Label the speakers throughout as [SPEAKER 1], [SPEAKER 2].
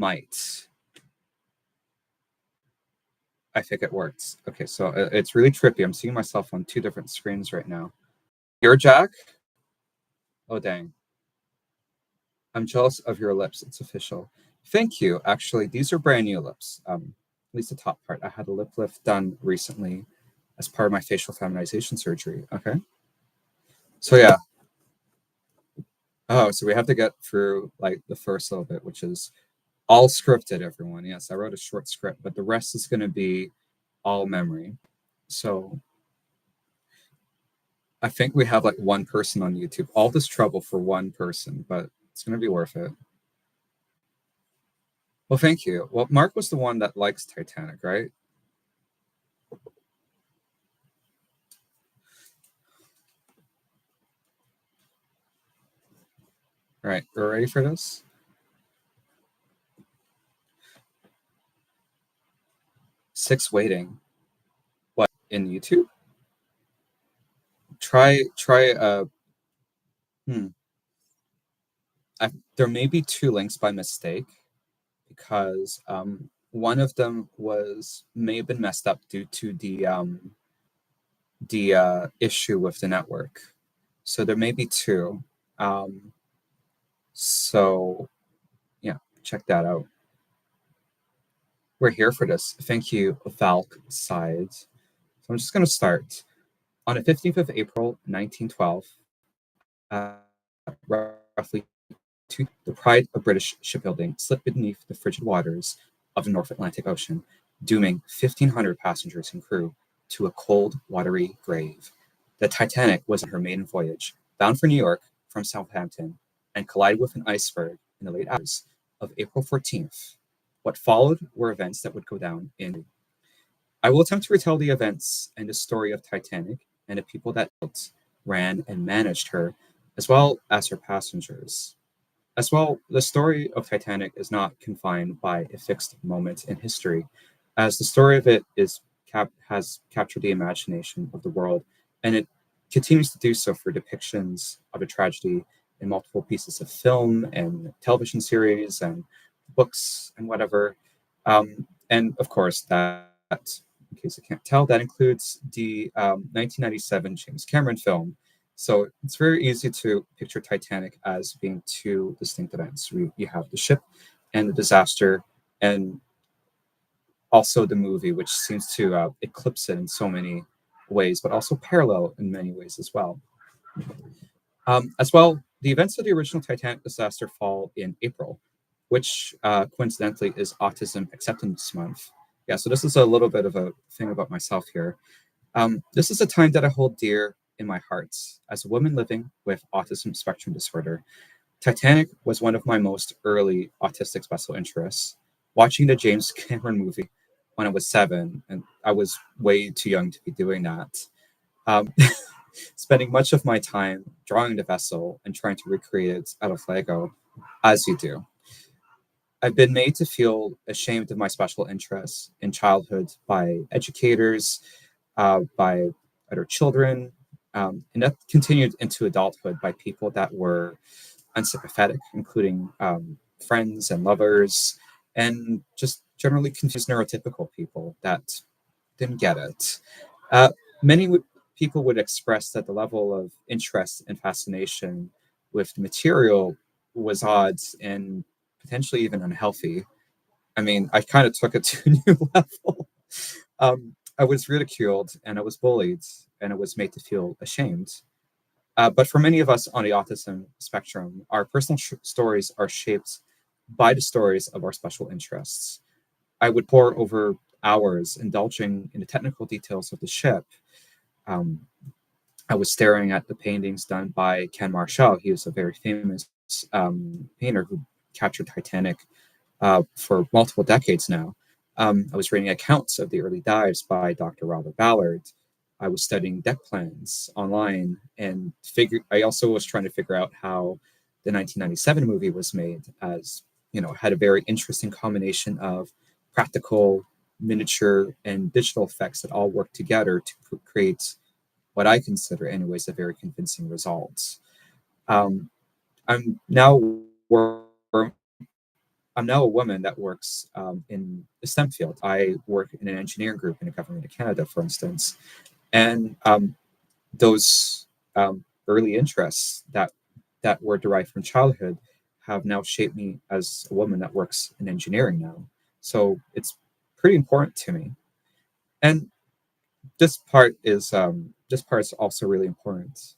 [SPEAKER 1] might. I think it works. Okay, so it's really trippy. I'm seeing myself on 2 different screens right now. You're Jack? Oh, dang. I'm jealous of your lips. It's official. Thank you. Actually, these are brand new lips. At least the top part. I had a lip lift done recently as part of my facial feminization surgery. Okay. So yeah. Oh, so we have to get through like the first little bit, which is all scripted, everyone. Yes, I wrote a short script, but the rest is going to be all memory. So I think we have like 1 person on YouTube. All this trouble for 1 person, but it's going to be worth it. Well, thank you. Well, Mark was the one that likes Titanic, right? All right, we're ready for this? Six waiting. What, in YouTube? Try there may be 2 links by mistake because one of them may have been messed up due to the issue with the network. So there may be 2. So yeah, check that out. We're here for this. Thank you, Valk Side. So I'm just going to start. On the 15th of April, 1912, roughly the pride of British shipbuilding slipped beneath the frigid waters of the North Atlantic Ocean, dooming 1,500 passengers and crew to a cold, watery grave. The Titanic was on her maiden voyage, bound for New York from Southampton, and collided with an iceberg in the late hours of April 14th. What followed were events that would go down in. I will attempt to retell the events and the story of Titanic and the people that built, ran, and managed her, as well as her passengers. As well, the story of Titanic is not confined by a fixed moment in history, as the story of it has captured the imagination of the world, and it continues to do so for depictions of a tragedy in multiple pieces of film and television series and books and whatever. And of course, that, in case you can't tell, that includes the 1997 James Cameron film. So it's very easy to picture Titanic as being 2 distinct events. You have the ship and the disaster, and also the movie, which seems to eclipse it in so many ways, but also parallel in many ways as well. As well, the events of the original Titanic disaster fall in April, which coincidentally is Autism Acceptance Month. Yeah, so this is a little bit of a thing about myself here. This is a time that I hold dear in my heart. As a woman living with autism spectrum disorder, Titanic was one of my most early autistic special interests. Watching the James Cameron movie when I was 7, and I was way too young to be doing that. Um, spending much of my time drawing the vessel and trying to recreate it out of Lego, as you do. I've been made to feel ashamed of my special interests in childhood by educators, by other children, and that continued into adulthood by people that were unsympathetic, including friends and lovers, and just generally confused neurotypical people that didn't get it. Many people would express that the level of interest and fascination with the material was odd and potentially even unhealthy. I mean, I kind of took it to a new level. I was ridiculed and I was bullied and I was made to feel ashamed. But for many of us on the autism spectrum, our personal stories are shaped by the stories of our special interests. I would pour over hours indulging in the technical details of the ship. Um, I was staring at the paintings done by Ken Marshall. He was a very famous painter who captured Titanic for multiple decades now. I was reading accounts of the early dives by Dr. Robert Ballard. I was studying deck plans online and I also was trying to figure out how the 1997 movie was made, as had a very interesting combination of practical, miniature, and digital effects that all work together to create what I consider, anyways, a very convincing result. I'm now I'm now a woman that works in the STEM field. I work in an engineering group in the government of Canada, for instance, and those early interests that were derived from childhood have now shaped me as a woman that works in engineering now. So it's pretty important to me. And this part is also really important.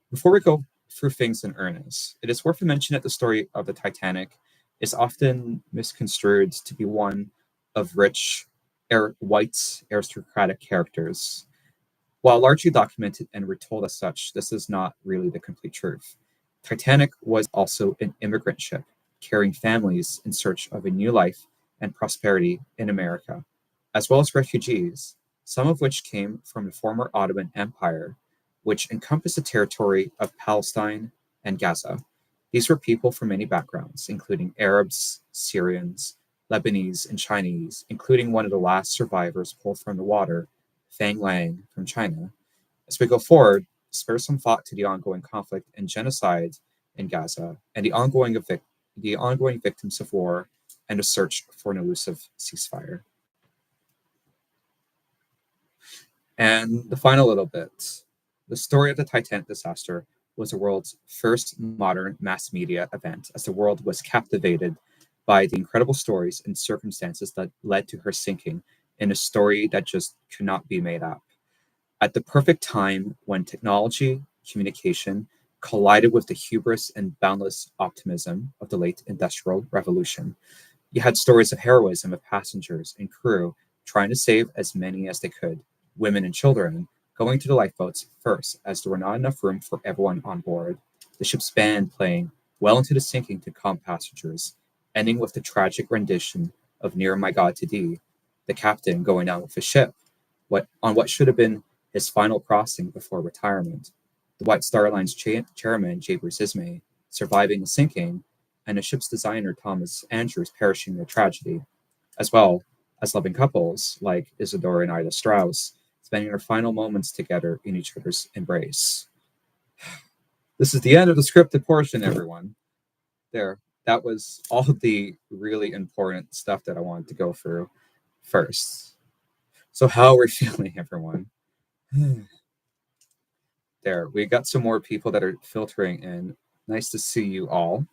[SPEAKER 1] Before we go through things in earnest, it is worth to mention that the story of the Titanic is often misconstrued to be one of rich, white aristocratic characters. While largely documented and retold as such, this is not really the complete truth. Titanic was also an immigrant ship carrying families in search of a new life and prosperity in America, as well as refugees, some of which came from the former Ottoman Empire, which encompassed the territory of Palestine and Gaza. These were people from many backgrounds, including Arabs, Syrians, Lebanese, and Chinese, including one of the last survivors pulled from the water, Fang Lang from China. As we go forward, spare some thought to the ongoing conflict and genocide in Gaza and the ongoing victims of war and the search for an elusive ceasefire. And the final little bit. The story of the Titanic disaster was the world's first modern mass media event, as the world was captivated by the incredible stories and circumstances that led to her sinking in a story that just could not be made up. At the perfect time when technology, communication collided with the hubris and boundless optimism of the late Industrial Revolution, you had stories of heroism of passengers and crew trying to save as many as they could, women and children going to the lifeboats first, as there were not enough room for everyone on board. The ship's band playing well into the sinking to calm passengers, ending with the tragic rendition of Near My God to Thee, the captain going down with the ship, on what should have been his final crossing before retirement. The White Star Line's chairman, J. Bruce Ismay, surviving the sinking, and the ship's designer, Thomas Andrews, perishing in the tragedy, as well as loving couples like Isidore and Ida Strauss, spending their final moments together in each other's embrace. This is the end of the scripted portion, everyone. There, that was all of the really important stuff that I wanted to go through first. So how are we feeling, everyone? There, we got some more people that are filtering in. Nice to see you all.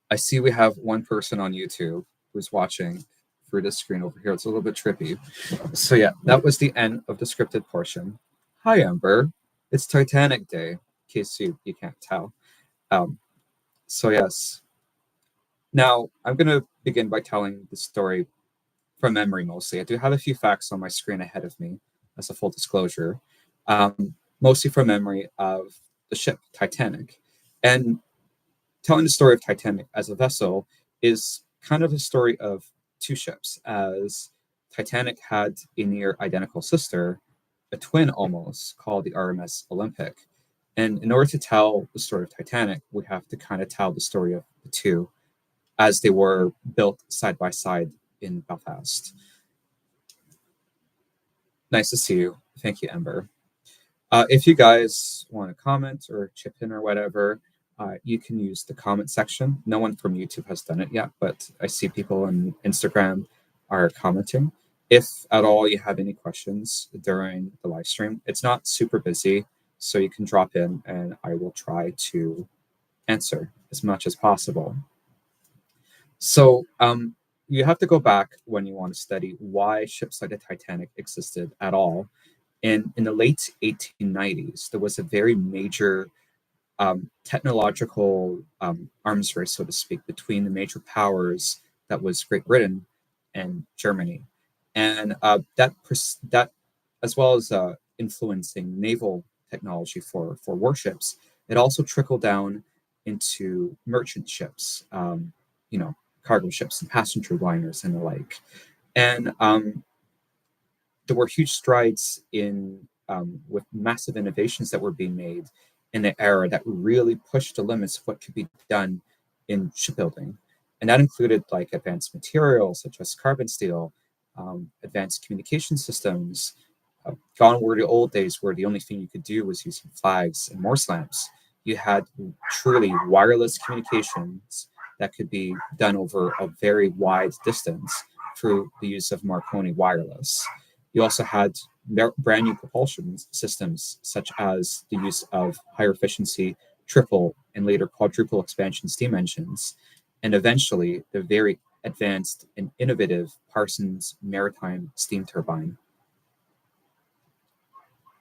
[SPEAKER 1] I see we have one person on YouTube who's watching through this screen over here. It's a little bit trippy. So yeah, that was the end of the scripted portion. Hi, Amber. It's Titanic Day, in case you can't tell. So yes. Now, I'm going to begin by telling the story from memory mostly. I do have a few facts on my screen ahead of me as a full disclosure, mostly from memory of the ship Titanic. And telling the story of Titanic as a vessel is kind of a story of two ships, as Titanic had a near identical sister, a twin almost, called the RMS Olympic. And in order to tell the story of Titanic, we have to kind of tell the story of the two as they were built side by side in Belfast. Nice to see you. Thank you, Ember. If you guys want to comment or chip in or whatever, you can use the comment section. No one from YouTube has done it yet, but I see people on Instagram are commenting. If at all you have any questions during the live stream, it's not super busy, so you can drop in and I will try to answer as much as possible. So you have to go back when you want to study why ships like the Titanic existed at all. In the late 1890s, there was a very major technological arms race, so to speak, between the major powers that was Great Britain and Germany. And that, as well as influencing naval technology for warships, it also trickled down into merchant ships, cargo ships and passenger liners and the like. And there were huge strides in with massive innovations that were being made in the era that really pushed the limits of what could be done in shipbuilding. And that included like advanced materials such as carbon steel, advanced communication systems. Gone were the old days where the only thing you could do was using flags and Morse lamps. You had truly wireless communications that could be done over a very wide distance through the use of Marconi wireless. You also had brand new propulsion systems, such as the use of higher efficiency triple and later quadruple expansion steam engines, and eventually the very advanced and innovative Parsons maritime steam turbine.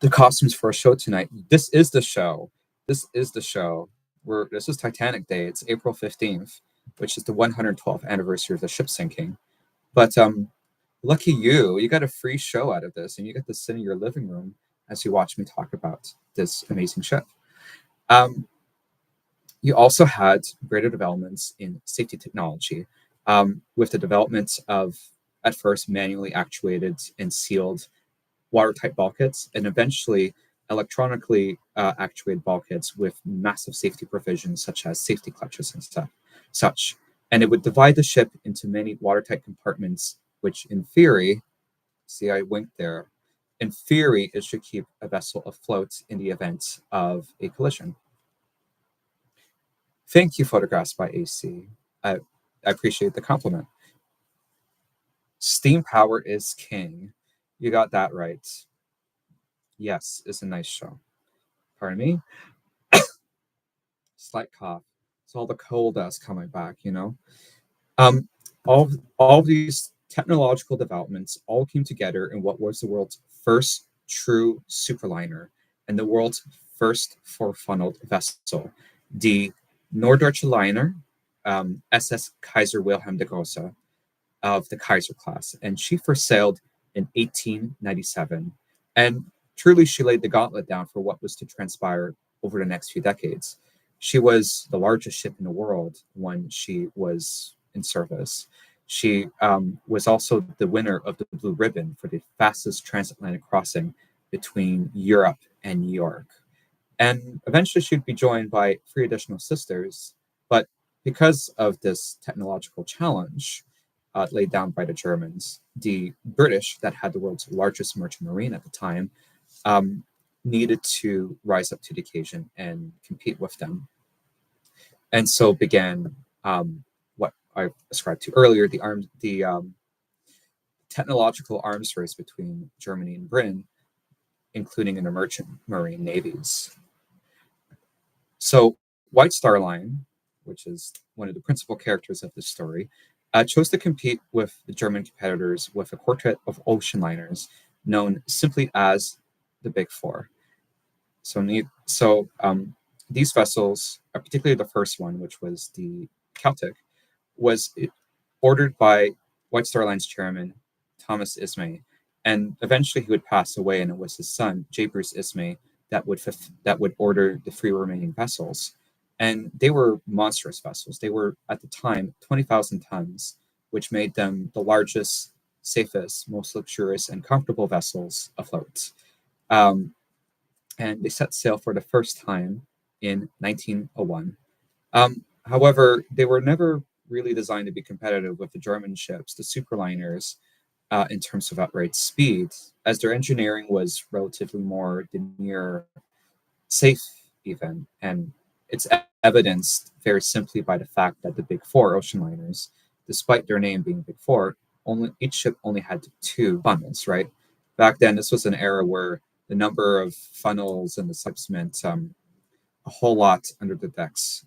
[SPEAKER 1] The costumes for our show tonight. This is the show. This is the show. This is Titanic Day. It's April 15th, which is the 112th anniversary of the ship sinking. But lucky you got a free show out of this, and you get to sit in your living room as you watch me talk about this amazing ship. You also had greater developments in safety technology, with the development of, at first, manually actuated and sealed watertight bulkheads, and eventually electronically actuated bulkheads with massive safety provisions, such as safety clutches and such. And it would divide the ship into many watertight compartments, which in theory, see, I winked there, in theory, it should keep a vessel afloat in the event of a collision. Thank you, Photographs by AC. I appreciate the compliment. Steam power is king. You got that right. Yes, it's a nice show. Pardon me. Slight cough. It's all the cold that's coming back, you know. All these technological developments all came together in what was the world's first true superliner and the world's first four-funneled vessel, the Norddeutsche Liner, SS Kaiser Wilhelm de Grosse of the Kaiser class, and she first sailed in 1897. And truly, she laid the gauntlet down for what was to transpire over the next few decades. She was the largest ship in the world when she was in service. She was also the winner of the Blue Ribbon for the fastest transatlantic crossing between Europe and New York. And eventually she'd be joined by 3 additional sisters. But because of this technological challenge laid down by the Germans, the British, that had the world's largest merchant marine at the time, needed to rise up to the occasion and compete with them. And so began what I described to earlier, the technological arms race between Germany and Britain, including in the merchant marine navies. So White Star Line, which is one of the principal characters of this story, chose to compete with the German competitors with a quartet of ocean liners known simply as the Big Four. So these vessels, particularly the first one, which was the Celtic, was ordered by White Star Line's chairman, Thomas Ismay, and eventually he would pass away, and it was his son, J. Bruce Ismay, that would order the 3 remaining vessels. And they were monstrous vessels. They were, at the time, 20,000 tons, which made them the largest, safest, most luxurious, and comfortable vessels afloat. And they set sail for the first time in 1901. However, they were never really designed to be competitive with the German ships, the superliners, in terms of outright speed, as their engineering was relatively more demure, safe even. And it's evidenced very simply by the fact that the Big Four ocean liners, despite their name being Big Four, each ship only had 2 funnels, right? Back then, this was an era where the number of funnels and the subs meant a whole lot under the decks,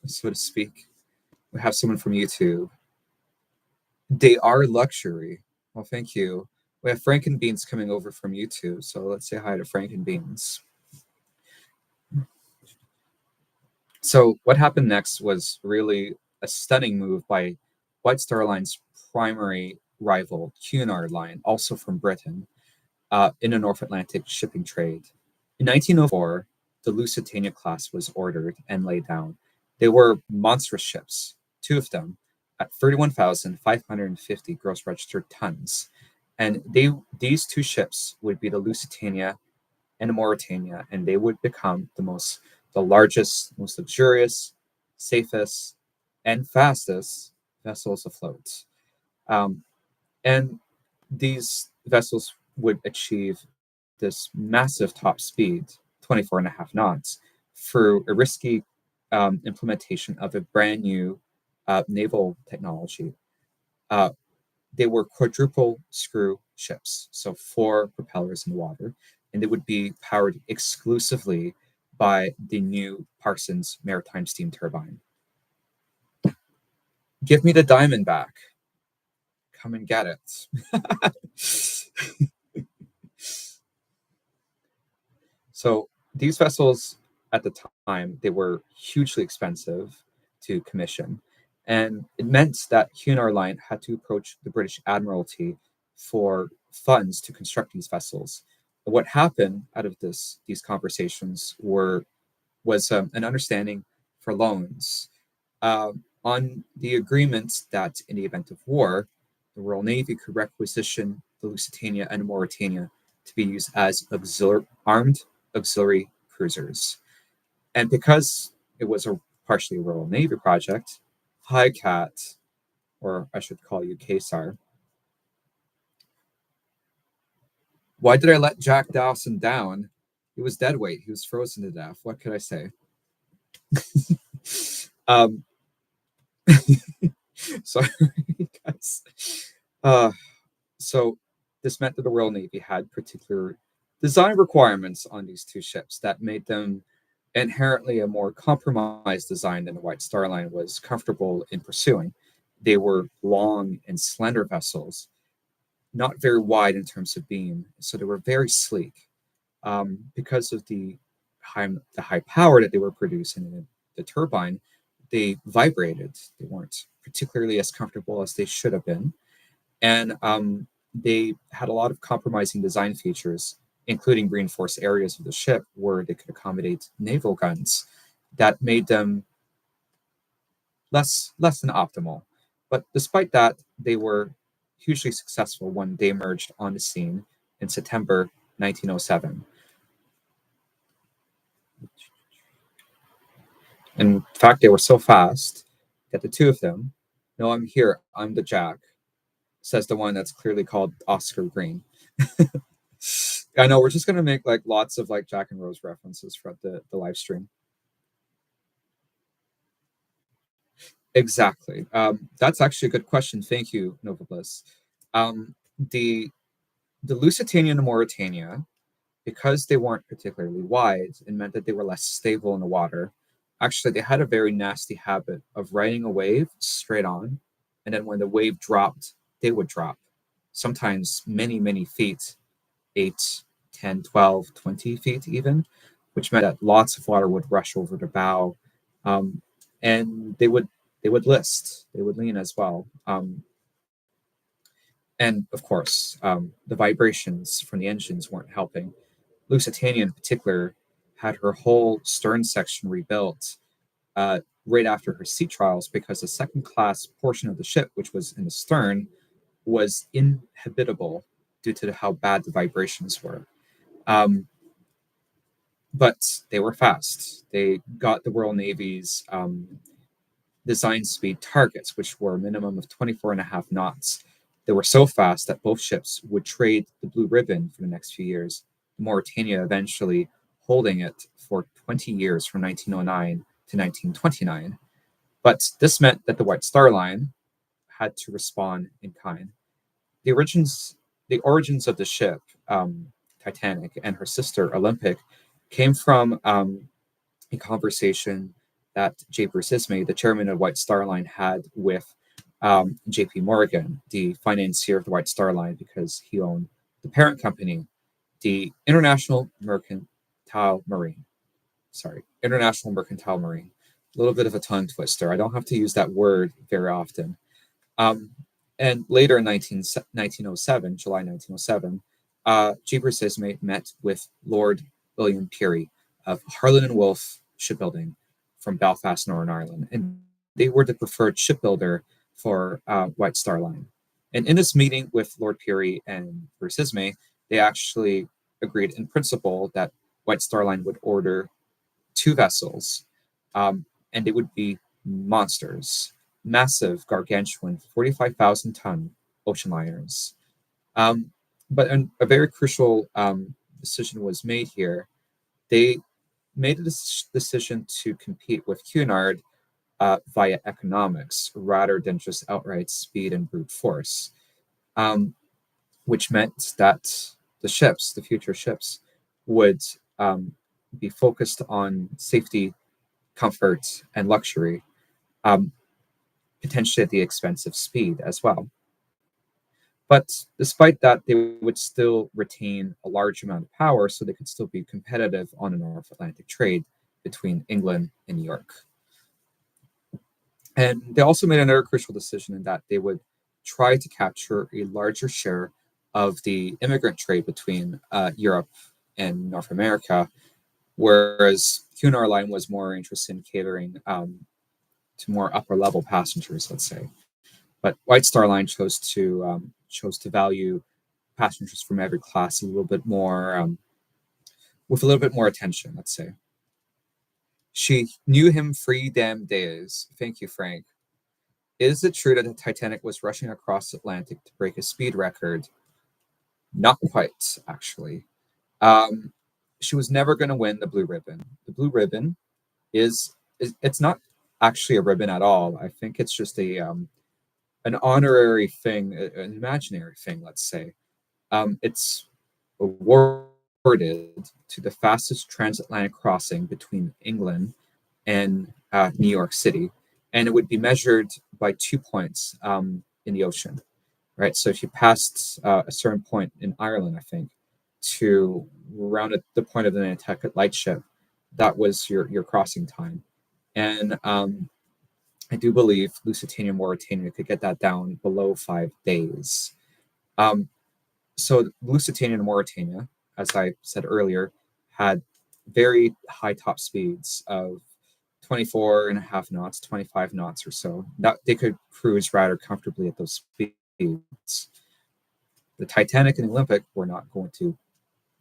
[SPEAKER 1] so to speak. We have someone from YouTube. They are luxury. Well, thank you. We have Frankenbeans coming over from YouTube, so let's say hi to Frankenbeans. So what happened next was really a stunning move by White Star Line's primary rival, Cunard Line, also from Britain, in the North Atlantic shipping trade. In 1904, the Lusitania class was ordered and laid down. They were monstrous ships, 2 of them, at 31,550 gross registered tons. And these 2 ships would be the Lusitania and the Mauretania, and they would become the largest, most luxurious, safest, and fastest vessels afloat. And these vessels would achieve this massive top speed, 24.5 knots, through a risky implementation of a brand new naval technology. They were quadruple screw ships, so 4 propellers in the water, and they would be powered exclusively by the new Parsons maritime steam turbine. Give me the diamond back. Come and get it. So these vessels at the time, they were hugely expensive to commission. And it meant that Cunard Line had to approach the British Admiralty for funds to construct these vessels. What happened out of these conversations was an understanding for loans on the agreement that in the event of war, the Royal Navy could requisition the Lusitania and Mauretania to be used as armed auxiliary cruisers. And because it was a partially Royal Navy project, High Cat, or I should call you Kesar. Why did I let Jack Dawson down? He was dead weight. He was frozen to death. What could I say? Sorry, guys. So this meant that the Royal Navy had particular design requirements on these 2 ships that made them inherently a more compromised design than the White Star Line was comfortable in pursuing. They were long and slender vessels, not very wide in terms of beam, so they were very sleek. Because of the high power that they were producing in the turbine, they vibrated. They weren't particularly as comfortable as they should have been. And they had a lot of compromising design features, including reinforced areas of the ship where they could accommodate naval guns that made them less than optimal. But despite that, they were hugely successful when they emerged on the scene in September 1907. In fact, they were so fast that the 2 of them, no, I'm here, I'm the Jack, says the one that's clearly called Oscar Green. I know we're just gonna make like lots of like Jack and Rose references throughout the live stream. Exactly. That's actually a good question. Thank you, Nova Bliss. The Lusitania and the Mauretania, because they weren't particularly wide, it meant that they were less stable in the water. Actually, they had a very nasty habit of riding a wave straight on, and then when the wave dropped, they would drop, sometimes many, many feet, 8, 10, 12, 20 feet even, which meant that lots of water would rush over the bow, and they would list, they would lean as well. And of course, the vibrations from the engines weren't helping. Lusitania, in particular, had her whole stern section rebuilt right after her sea trials because the second class portion of the ship, which was in the stern, was inhabitable due to how bad the vibrations were. But they were fast. They got the Royal Navy's design speed targets, which were a minimum of 24.5 knots. They were so fast that both ships would trade the blue ribbon for the next few years, Mauretania eventually holding it for 20 years from 1909 to 1929. But this meant that the White Star Line had to respond in kind. The origins of the ship, Titanic, and her sister, Olympic, came from a conversation that J. Bruce Ismay, the chairman of White Star Line, had with J.P. Morgan, the financier of the White Star Line, because he owned the parent company, the International Mercantile Marine. International Mercantile Marine. A little bit of a tongue twister. I don't have to use that word very often. And later in 1907, July 1907, J. Bruce Ismay met with Lord William Peary of Harland and Wolff Shipbuilding from Belfast, Northern Ireland. And they were the preferred shipbuilder for White Star Line. And in this meeting with Lord Peary and Bruce Ismay, they actually agreed in principle that White Star Line would order 2 vessels, and they would be monsters, massive, gargantuan, 45,000-ton ocean liners. But a very crucial decision was made here. They made a decision to compete with Cunard via economics rather than just outright speed and brute force, which meant that the future ships, would be focused on safety, comfort, and luxury, um, potentially at the expense of speed as well. But despite that, they would still retain a large amount of power, so they could still be competitive on a North Atlantic trade between England and New York. And they also made another crucial decision in that they would try to capture a larger share of the immigrant trade between Europe and North America, whereas Cunard Line was more interested in catering to more upper level passengers, let's say. But White Star Line chose to value passengers from every class a little bit more, with a little bit more attention, let's say. She knew him 3 damn days. Thank you, Frank. Is it true that the Titanic was rushing across the Atlantic to break a speed record? Not quite, actually. She was never going to win the blue ribbon. The blue ribbon is it's not actually a ribbon at all. I think it's just an honorary thing, an imaginary thing, let's say. It's awarded to the fastest transatlantic crossing between England and New York City, and it would be measured by 2 points in the ocean, right? So if you passed a certain point in Ireland, I think, to around at the point of the Nantucket Lightship, that was your crossing time. And I do believe Lusitania Mauritania could get that down below 5 days. So Lusitania and Mauritania, as I said earlier, had very high top speeds of 24 and a half knots, 25 knots or so. That they could cruise rather comfortably at those speeds. The Titanic and the Olympic were not going to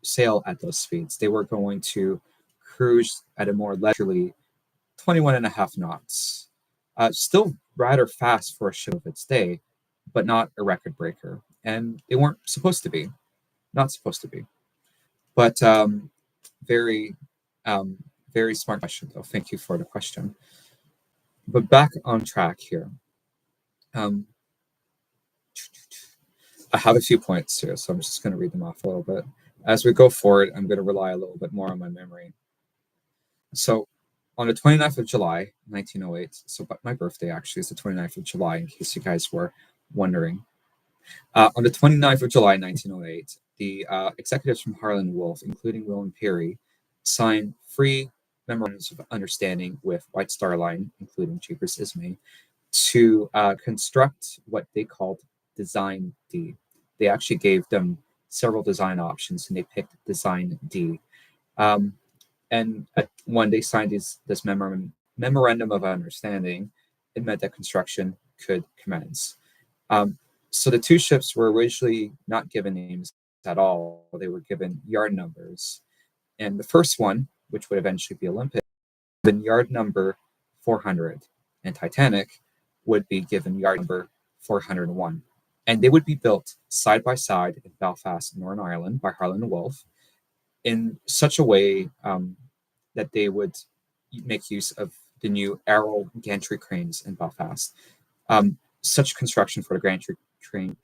[SPEAKER 1] sail at those speeds. They were going to cruise at a more leisurely 21 and a half knots. Still rather fast for a ship of its day, but not a record breaker. And they weren't supposed to be. Not supposed to be. But very, very smart question, though. Thank you for the question. But back on track here. I have a few points here, so I'm just going to read them off a little bit. As we go forward, I'm going to rely a little bit more on my memory. So on the 29th of July, 1908, so my birthday actually is the 29th of July, in case you guys were wondering. On the 29th of July, 1908, the executives from Harland Wolff, including William Peary, signed 3 memorandums of understanding with White Star Line, including Jeepers Ismay, to construct what they called Design D. They actually gave them several design options, and they picked Design D. And when they signed this memorandum of understanding, it meant that construction could commence. So the 2 ships were originally not given names at all. They were given yard numbers. And the first one, which would eventually be Olympic, given yard number 400. And Titanic would be given yard number 401. And they would be built side by side in Belfast, Northern Ireland, by Harland Wolff, in such a way that they would make use of the new Arrow gantry cranes in Belfast. Such construction for the gantry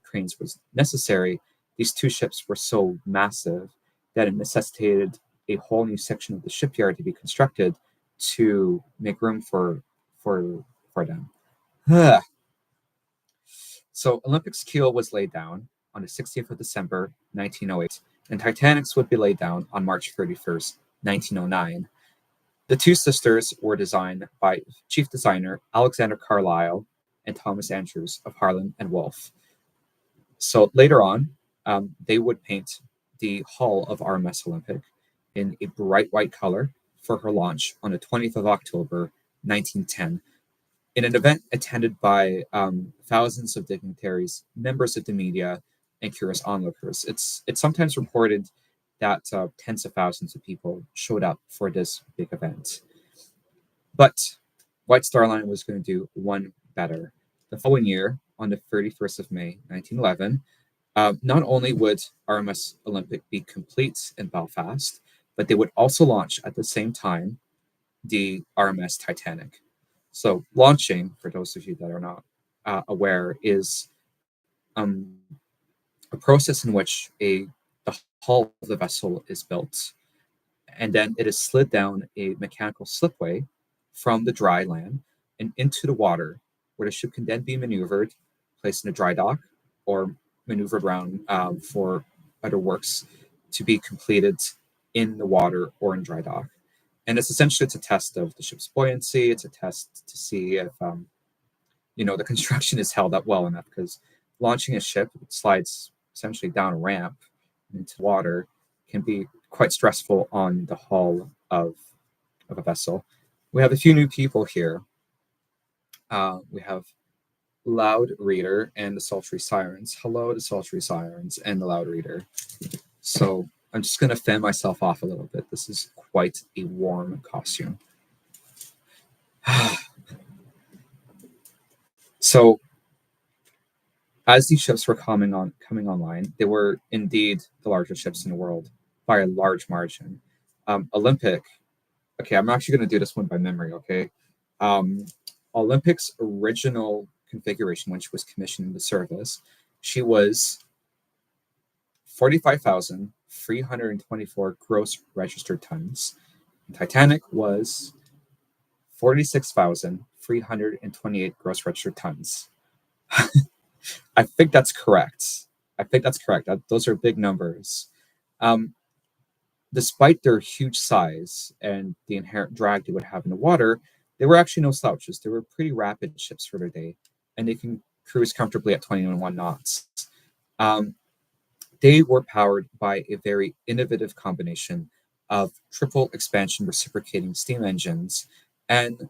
[SPEAKER 1] cranes was necessary. These 2 ships were so massive that it necessitated a whole new section of the shipyard to be constructed to make room for them. So Olympic's keel was laid down on the 16th of December, 1908, and Titanic's would be laid down on March 31st, 1909. The 2 sisters were designed by chief designer Alexander Carlisle and Thomas Andrews of Harland and Wolff. So later on, they would paint the hull of RMS Olympic in a bright white color for her launch on the 20th of October, 1910, in an event attended by thousands of dignitaries, members of the media, and curious onlookers. It's sometimes reported that tens of thousands of people showed up for this big event. But White Star Line was going to do one better. The following year, on the 31st of May, 1911, not only would RMS Olympic be complete in Belfast, but they would also launch at the same time the RMS Titanic. So launching, for those of you that are not aware, is a process in which the hull of the vessel is built, and then it is slid down a mechanical slipway from the dry land and into the water, where the ship can then be maneuvered, placed in a dry dock, or maneuvered around for other works to be completed in the water or in dry dock. And it's a test of the ship's buoyancy. It's a test to see if the construction is held up well enough, because launching a ship that slides essentially down a ramp into water can be quite stressful on the hull of a vessel. We have a few new people here. We have Loud Reader and the Sultry Sirens. Hello, the Sultry Sirens and the Loud Reader. So I'm just going to fan myself off a little bit. This is quite a warm costume. So as these ships were coming online, they were indeed the largest ships in the world by a large margin. Olympic, okay, I'm actually going to do this one by memory, okay? Olympic's original configuration, when she was commissioned into service, she was 45,324 gross registered tons. And Titanic was 46,328 gross registered tons. I think that's correct. Those are big numbers. Despite their huge size and the inherent drag they would have in the water, they were actually no slouches. They were pretty rapid ships for their day, and they can cruise comfortably at 21 knots. They were powered by a very innovative combination of triple expansion reciprocating steam engines and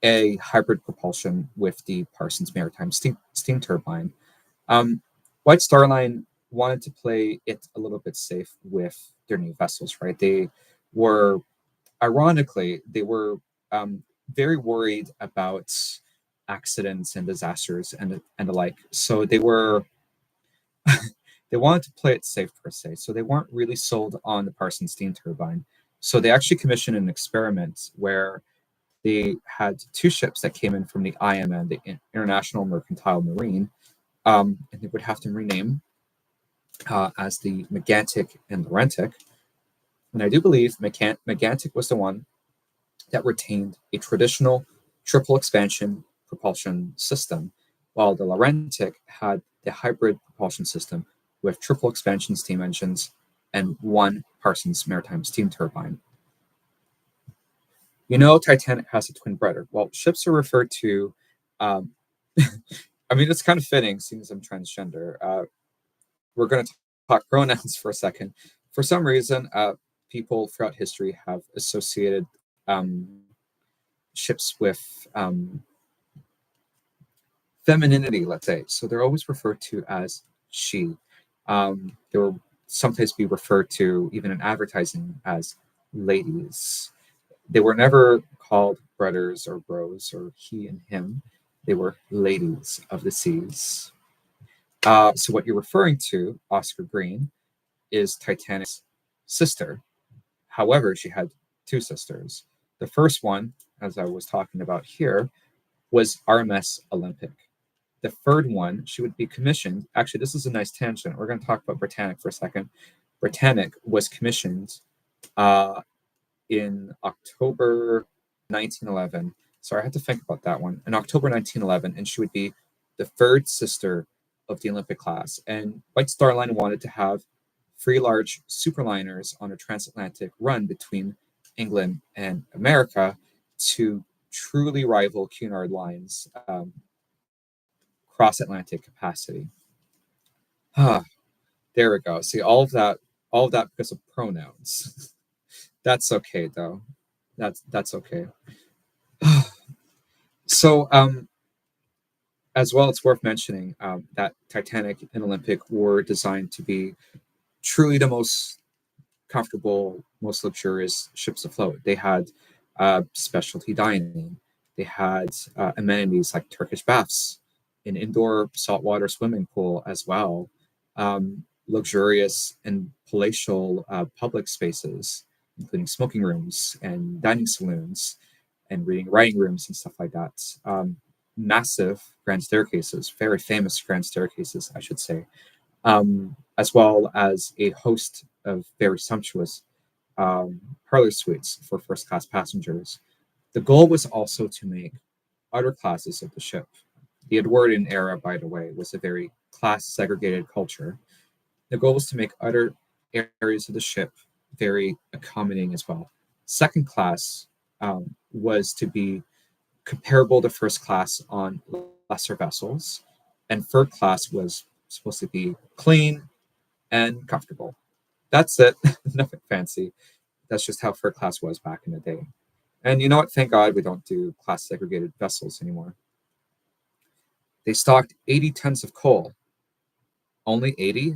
[SPEAKER 1] a hybrid propulsion with the Parsons Maritime steam turbine. White Star Line wanted to play it a little bit safe with their new vessels, right? They were, ironically, very worried about accidents and disasters and the like. So they wanted to play it safe per se. So they weren't really sold on the Parsons steam turbine. So they actually commissioned an experiment where they had two ships that came in from the IMM, the International Mercantile Marine, and they would have them rename as the Megantic and Laurentic. And I do believe Megantic was the one that retained a traditional triple expansion propulsion system, while the Laurentic had the hybrid propulsion system with triple expansion steam engines and one Parsons Maritime steam turbine. Titanic has a twin brother. Well, ships are referred to, I mean, it's kind of fitting, seeing as I'm transgender. We're going to talk pronouns for a second. For some reason, people throughout history have associated ships with femininity, let's say. So they're always referred to as she. They will sometimes be referred to, even in advertising, as ladies. They were never called brothers or bros or he and him. They were ladies of the seas. So what you're referring to, Oscar Green, is Titanic's sister. However, she had two sisters. The first one, as I was talking about here, was RMS Olympic. The third one, she would be commissioned. Actually, this is a nice tangent. We're going to talk about Britannic for a second. Britannic was commissioned in October 1911. Sorry, I had to think about that one. In October 1911, and she would be the third sister of the Olympic class. And White Star Line wanted to have three large superliners on a transatlantic run between England and America to truly rival Cunard Line's cross-Atlantic capacity. There we go. See, all of that because of pronouns. That's okay, though. That's okay. So, as well, it's worth mentioning that Titanic and Olympic were designed to be truly the most comfortable, most luxurious ships afloat. They had specialty dining. They had amenities like Turkish baths, an indoor saltwater swimming pool as well, luxurious and palatial public spaces, including smoking rooms and dining saloons, and reading writing rooms and stuff like that. Massive grand staircases, very famous grand staircases, I should say, as well as a host of very sumptuous parlor suites for first class passengers. The goal was also to make other classes of the ship. The Edwardian era, by the way, was a very class segregated culture. The goal was to make other areas of the ship very accommodating as well. Second class was to be comparable to first class on lesser vessels, and third class was supposed to be clean and comfortable. That's it. Nothing fancy. That's just how third class was back in the day. And you know what? Thank God we don't do class segregated vessels anymore. They stocked 80 tons of coal. Only 80?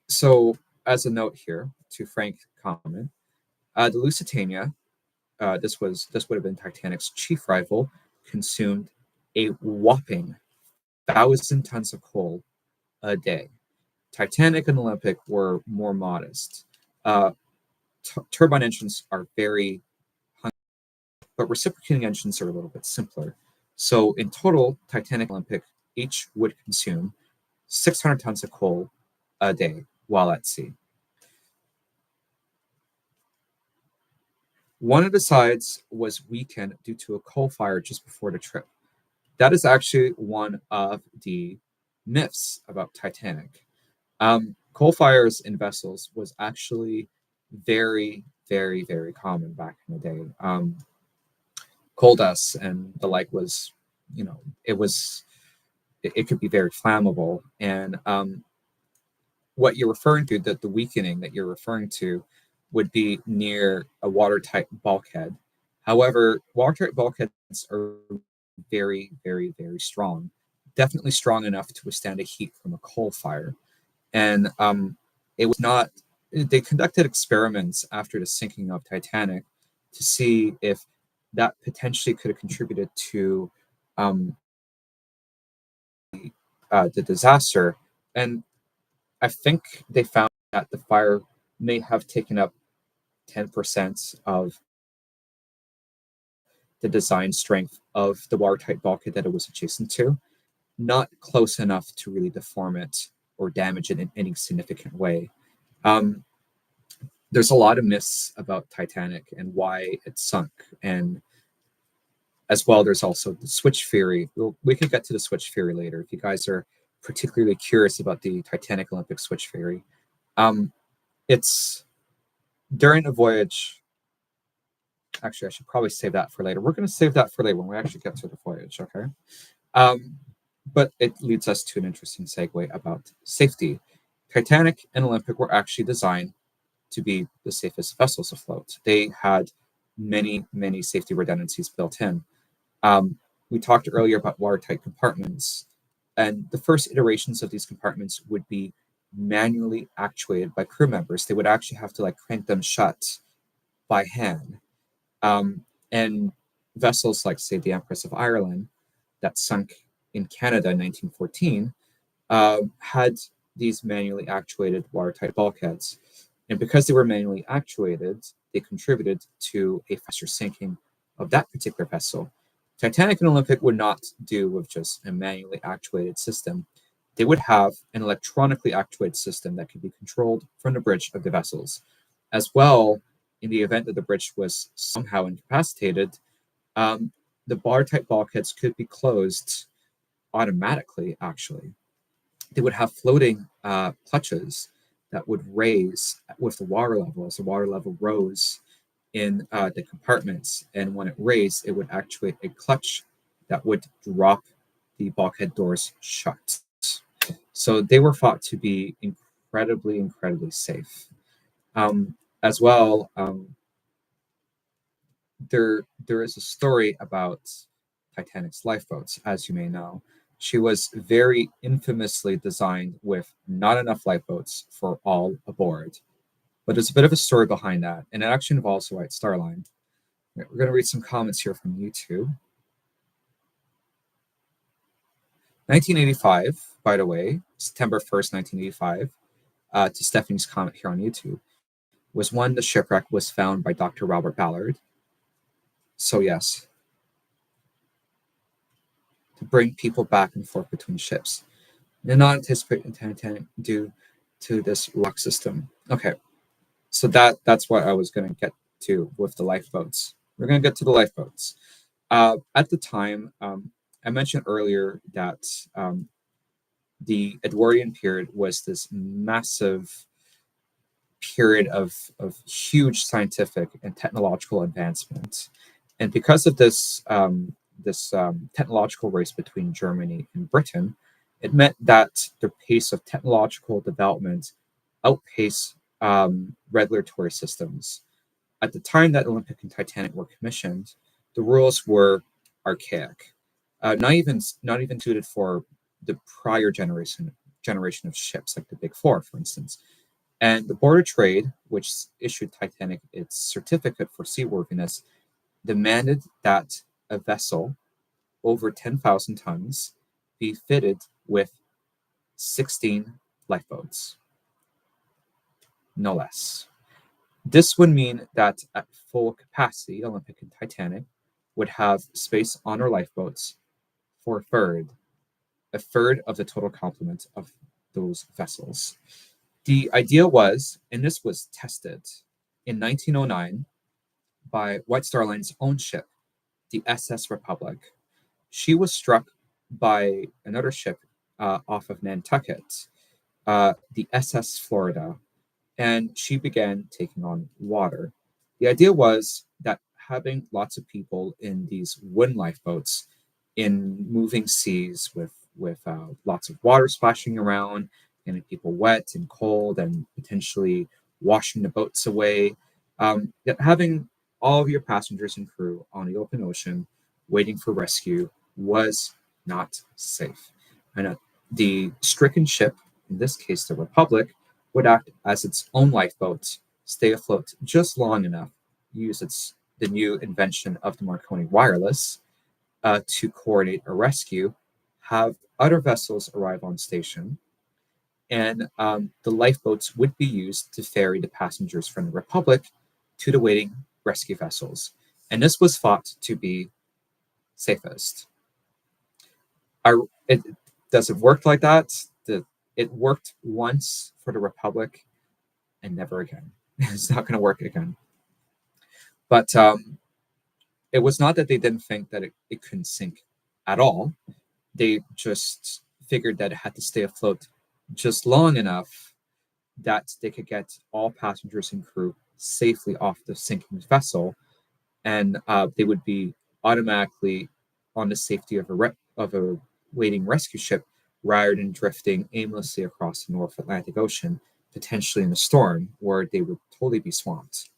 [SPEAKER 1] So, as a note here to Frank comment, the Lusitania, this would have been Titanic's chief rival, consumed a whopping 1,000 tons of coal a day. Titanic and Olympic were more modest. Turbine engines are very hungry, but reciprocating engines are a little bit simpler. So in total, Titanic and Olympic each would consume 600 tons of coal a day while at sea. One of the sides was weakened due to a coal fire just before the trip. That is actually one of the myths about Titanic. Coal fires in vessels was actually very, very, very common back in the day. Coal dust and the like was, it could be very flammable. And what you're referring to, the weakening that you're referring to, would be near a watertight bulkhead. However, watertight bulkheads are very, very, very strong. Definitely strong enough to withstand a heat from a coal fire. And it was not, they conducted experiments after the sinking of Titanic to see if that potentially could have contributed to the disaster. And I think they found that the fire may have taken up 10% of the design strength of the watertight bulkhead that it was adjacent to, not close enough to really deform it or damage it in any significant way. There's a lot of myths about Titanic and why it sunk. And as well, there's also the switch theory. We can get to the switch theory later if you guys are particularly curious about the Titanic Olympic switch theory. It's during a voyage. Actually, I should probably save that for later. We're going to save that for later when we actually get to the voyage, okay? But it leads us to an interesting segue about safety. Titanic and Olympic were actually designed to be the safest vessels afloat. They had many, many safety redundancies built in. We talked earlier about watertight compartments, and the first iterations of these compartments would be manually actuated by crew members. They would actually have to crank them shut by hand. And vessels like, say, the Empress of Ireland that sunk in Canada in 1914 had these manually actuated watertight bulkheads. And because they were manually actuated, they contributed to a faster sinking of that particular vessel. Titanic and Olympic would not do with just a manually actuated system. They would have an electronically actuated system that could be controlled from the bridge of the vessels. As well, in the event that the bridge was somehow incapacitated, the watertight bulkheads could be closed automatically, actually. They would have floating clutches that would raise with the water level as the water level rose in the compartments. And when it raised, it would actuate a clutch that would drop the bulkhead doors shut. So they were thought to be incredibly, incredibly safe. As well, there is a story about Titanic's lifeboats, as you may know. She was very infamously designed with not enough lifeboats for all aboard. But there's a bit of a story behind that, and it actually involves the White Star Line. We're going to read some comments here from YouTube. 1985, by the way, September 1st, 1985, to Stephanie's comment here on YouTube, was when the shipwreck was found by Dr. Robert Ballard. So yes, to bring people back and forth between ships. Did not anticipate the Titanic due to this rock system. Okay, so that's what I was going to get to with the lifeboats. We're going to get to the lifeboats. At the time, I mentioned earlier that the Edwardian period was this massive period of huge scientific and technological advancement. And because of this technological race between Germany and Britain, it meant that the pace of technological development outpaced regulatory systems. At the time that Olympic and Titanic were commissioned, the rules were archaic, not even suited for the prior generation of ships, like the Big Four, for instance. And the Board of Trade, which issued Titanic its certificate for seaworthiness, demanded that a vessel over 10,000 tons be fitted with 16 lifeboats, no less. This would mean that at full capacity, Olympic and Titanic would have space on our lifeboats for a third of the total complement of those vessels. The idea was, and this was tested in 1909 by White Star Line's own ship, the SS Republic. She was struck by another ship off of Nantucket, the SS Florida, and she began taking on water. The idea was that having lots of people in these wooden lifeboats in moving seas with lots of water splashing around, getting people wet and cold, and potentially washing the boats away. Having all of your passengers and crew on the open ocean waiting for rescue was not safe. And the stricken ship, in this case the Republic, would act as its own lifeboat, stay afloat just long enough, use the new invention of the Marconi wireless to coordinate a rescue, have other vessels arrive on station, and the lifeboats would be used to ferry the passengers from the Republic to the waiting rescue vessels. And this was thought to be safest. Does it work like that? It worked once for the Republic and never again. It's not going to work again. But it was not that they didn't think that it couldn't sink at all. They just figured that it had to stay afloat just long enough that they could get all passengers and crew safely off the sinking vessel, and they would be automatically on the safety of a waiting rescue ship rather than drifting aimlessly across the North Atlantic Ocean, potentially in a storm where they would totally be swamped.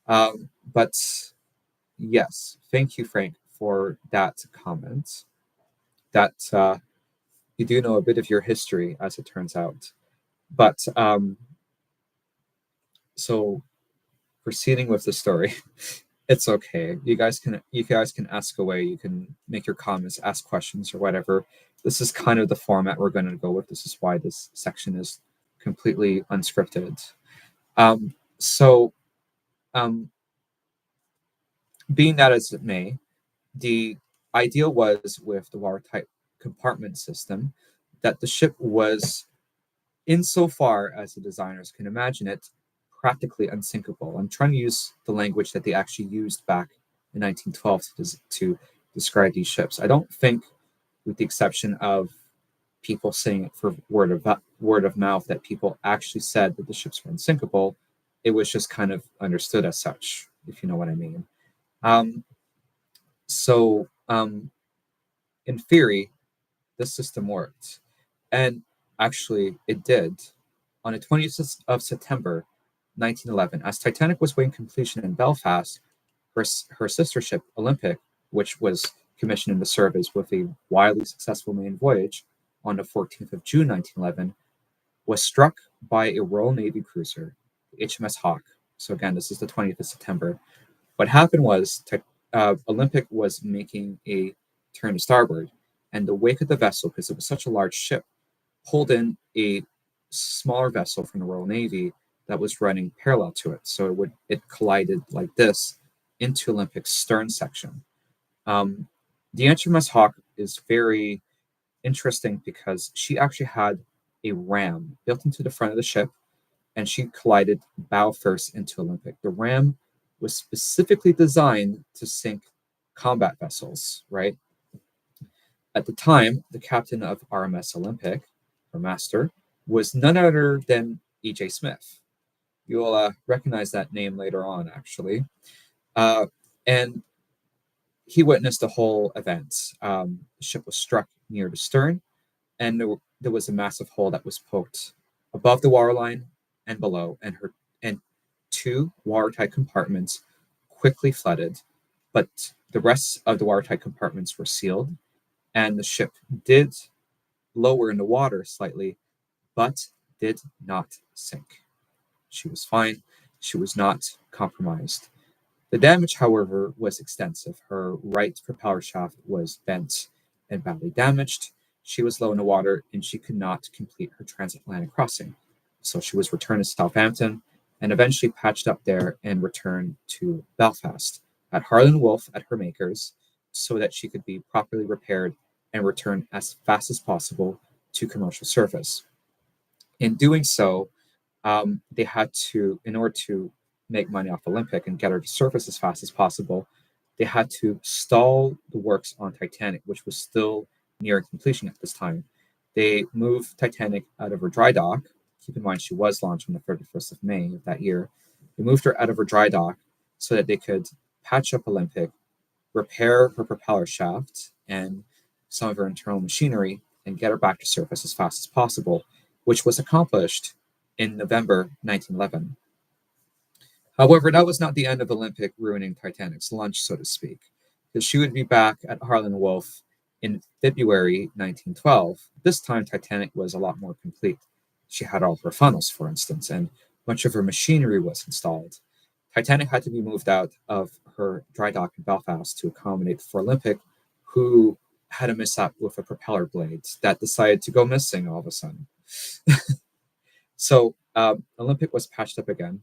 [SPEAKER 1] But yes, thank you, Frank, for that comment. That you do know a bit of your history, as it turns out. But so proceeding with the story, it's okay. You guys can ask away. You can make your comments, ask questions, or whatever. This is kind of the format we're going to go with. This is why this section is completely unscripted. So, being that as it may, the idea was with the watertight compartment system that the ship was, insofar as the designers can imagine it, practically unsinkable. I'm trying to use the language that they actually used back in 1912 to describe these ships. I don't think, with the exception of people saying it for word of mouth, that people actually said that the ships were unsinkable. It was just kind of understood as such, if you know what I mean. So in theory, this system worked. And actually, it did. On the 20th of September, 1911, as Titanic was weighing completion in Belfast, her sister ship, Olympic, which was commissioned in the service with a wildly successful maiden voyage on the 14th of June, 1911, was struck by a Royal Navy cruiser, HMS Hawke. So again, this is the 20th of September. What happened was Olympic was making a turn to starboard, and the wake of the vessel, because it was such a large ship, pulled in a smaller vessel from the Royal Navy that was running parallel to it. So it collided like this into Olympic's stern section. The HMS Hawk is very interesting because she actually had a ram built into the front of the ship, and she collided bow first into Olympic. The ram was specifically designed to sink combat vessels, right? At the time, the captain of RMS Olympic, her master, was none other than E.J. Smith. You'll recognize that name later on, actually. And he witnessed the whole event. The ship was struck near the stern, and there was a massive hole that was poked above the waterline and below, and two watertight compartments quickly flooded, but the rest of the watertight compartments were sealed, and the ship did lower in the water slightly, but did not sink. She was fine. She was not compromised. The damage, however, was extensive. Her right propeller shaft was bent and badly damaged. She was low in the water, and she could not complete her transatlantic crossing. So she was returned to Southampton and eventually patched up there and returned to Belfast at Harland Wolff at her makers so that she could be properly repaired and returned as fast as possible to commercial service. In doing so, they had to, in order to make money off Olympic and get her to surface as fast as possible, they had to stall the works on Titanic, which was still nearing completion at this time. They moved Titanic out of her dry dock. Keep in mind, she was launched on the 31st of May of that year. They moved her out of her dry dock so that they could patch up Olympic, repair her propeller shaft and some of her internal machinery, and get her back to surface as fast as possible, which was accomplished in November 1911. However, that was not the end of Olympic ruining Titanic's lunch, so to speak, because she would be back at Harland Wolff in February 1912. This time, Titanic was a lot more complete. She had all her funnels, for instance, and much of her machinery was installed. Titanic had to be moved out of her dry dock in Belfast to accommodate for Olympic, who had a mishap with a propeller blade that decided to go missing all of a sudden. So Olympic was patched up again.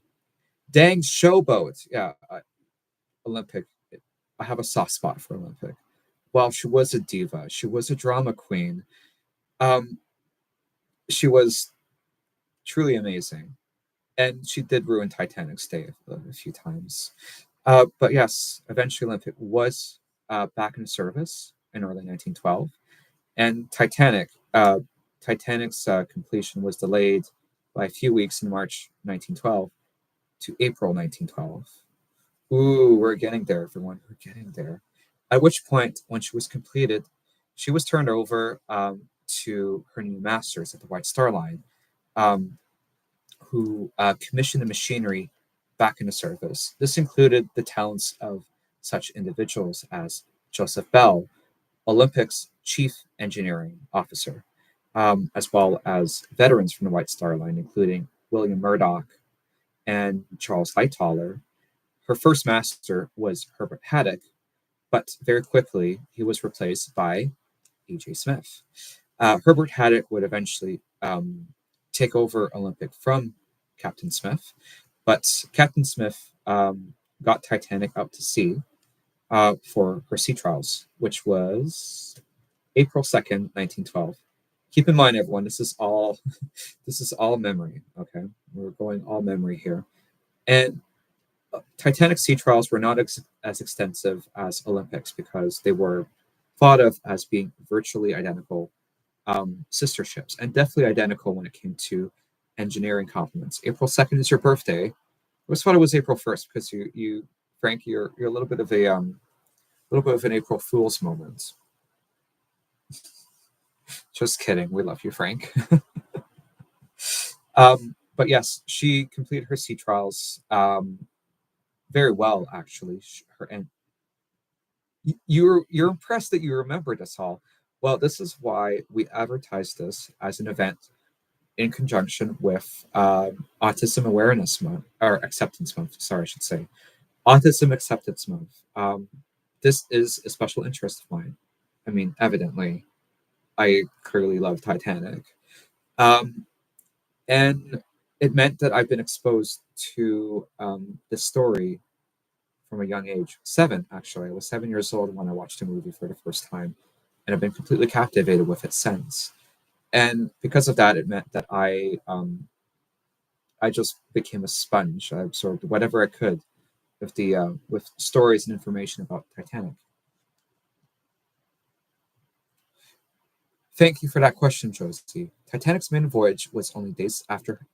[SPEAKER 1] Dang showboat. Yeah, Olympic. I have a soft spot for Olympic. Well, she was a diva. She was a drama queen. She was truly amazing. And she did ruin Titanic's day a few times. But yes, eventually Olympic was back in service in early 1912. And Titanic's completion was delayed by a few weeks in March 1912 to April 1912. Ooh, we're getting there, everyone. We're getting there. At which point, when she was completed, she was turned over to her new masters at the White Star Line, who commissioned the machinery back into service. This included the talents of such individuals as Joseph Bell, Olympic's chief engineering officer, as well as veterans from the White Star Line, including William Murdoch and Charles Lightoller. Her first master was Herbert Haddock, but very quickly he was replaced by E.J. Smith. Herbert Haddock would eventually take over Olympic from Captain Smith, but Captain Smith got Titanic out to sea for her sea trials, which was April 2nd, 1912. Keep in mind, everyone, this is all memory. Okay, we're going all memory here, and Titanic sea trials were not as extensive as Olympics because they were thought of as being virtually identical sister ships, and definitely identical when it came to engineering compliments. April 2nd is your birthday. I always thought it was April 1st because you Frank, you're a little bit of an April Fool's moment. Just kidding. We love you, Frank. But yes, she completed her sea trials very well, actually. And you're impressed that you remembered us all. Well, this is why we advertised this as an event in conjunction with Autism Awareness Month, or Acceptance Month, sorry, I should say. Autism Acceptance Month. This is a special interest of mine. I mean, evidently, I clearly love Titanic. And it meant that I've been exposed to this story from a young age. 7, actually. I was 7 years old when I watched a movie for the first time, and I've been completely captivated with it since. And because of that, it meant that I just became a sponge. I absorbed whatever I could with stories and information about Titanic. Thank you for that question, Josie. Titanic's maiden voyage was only days after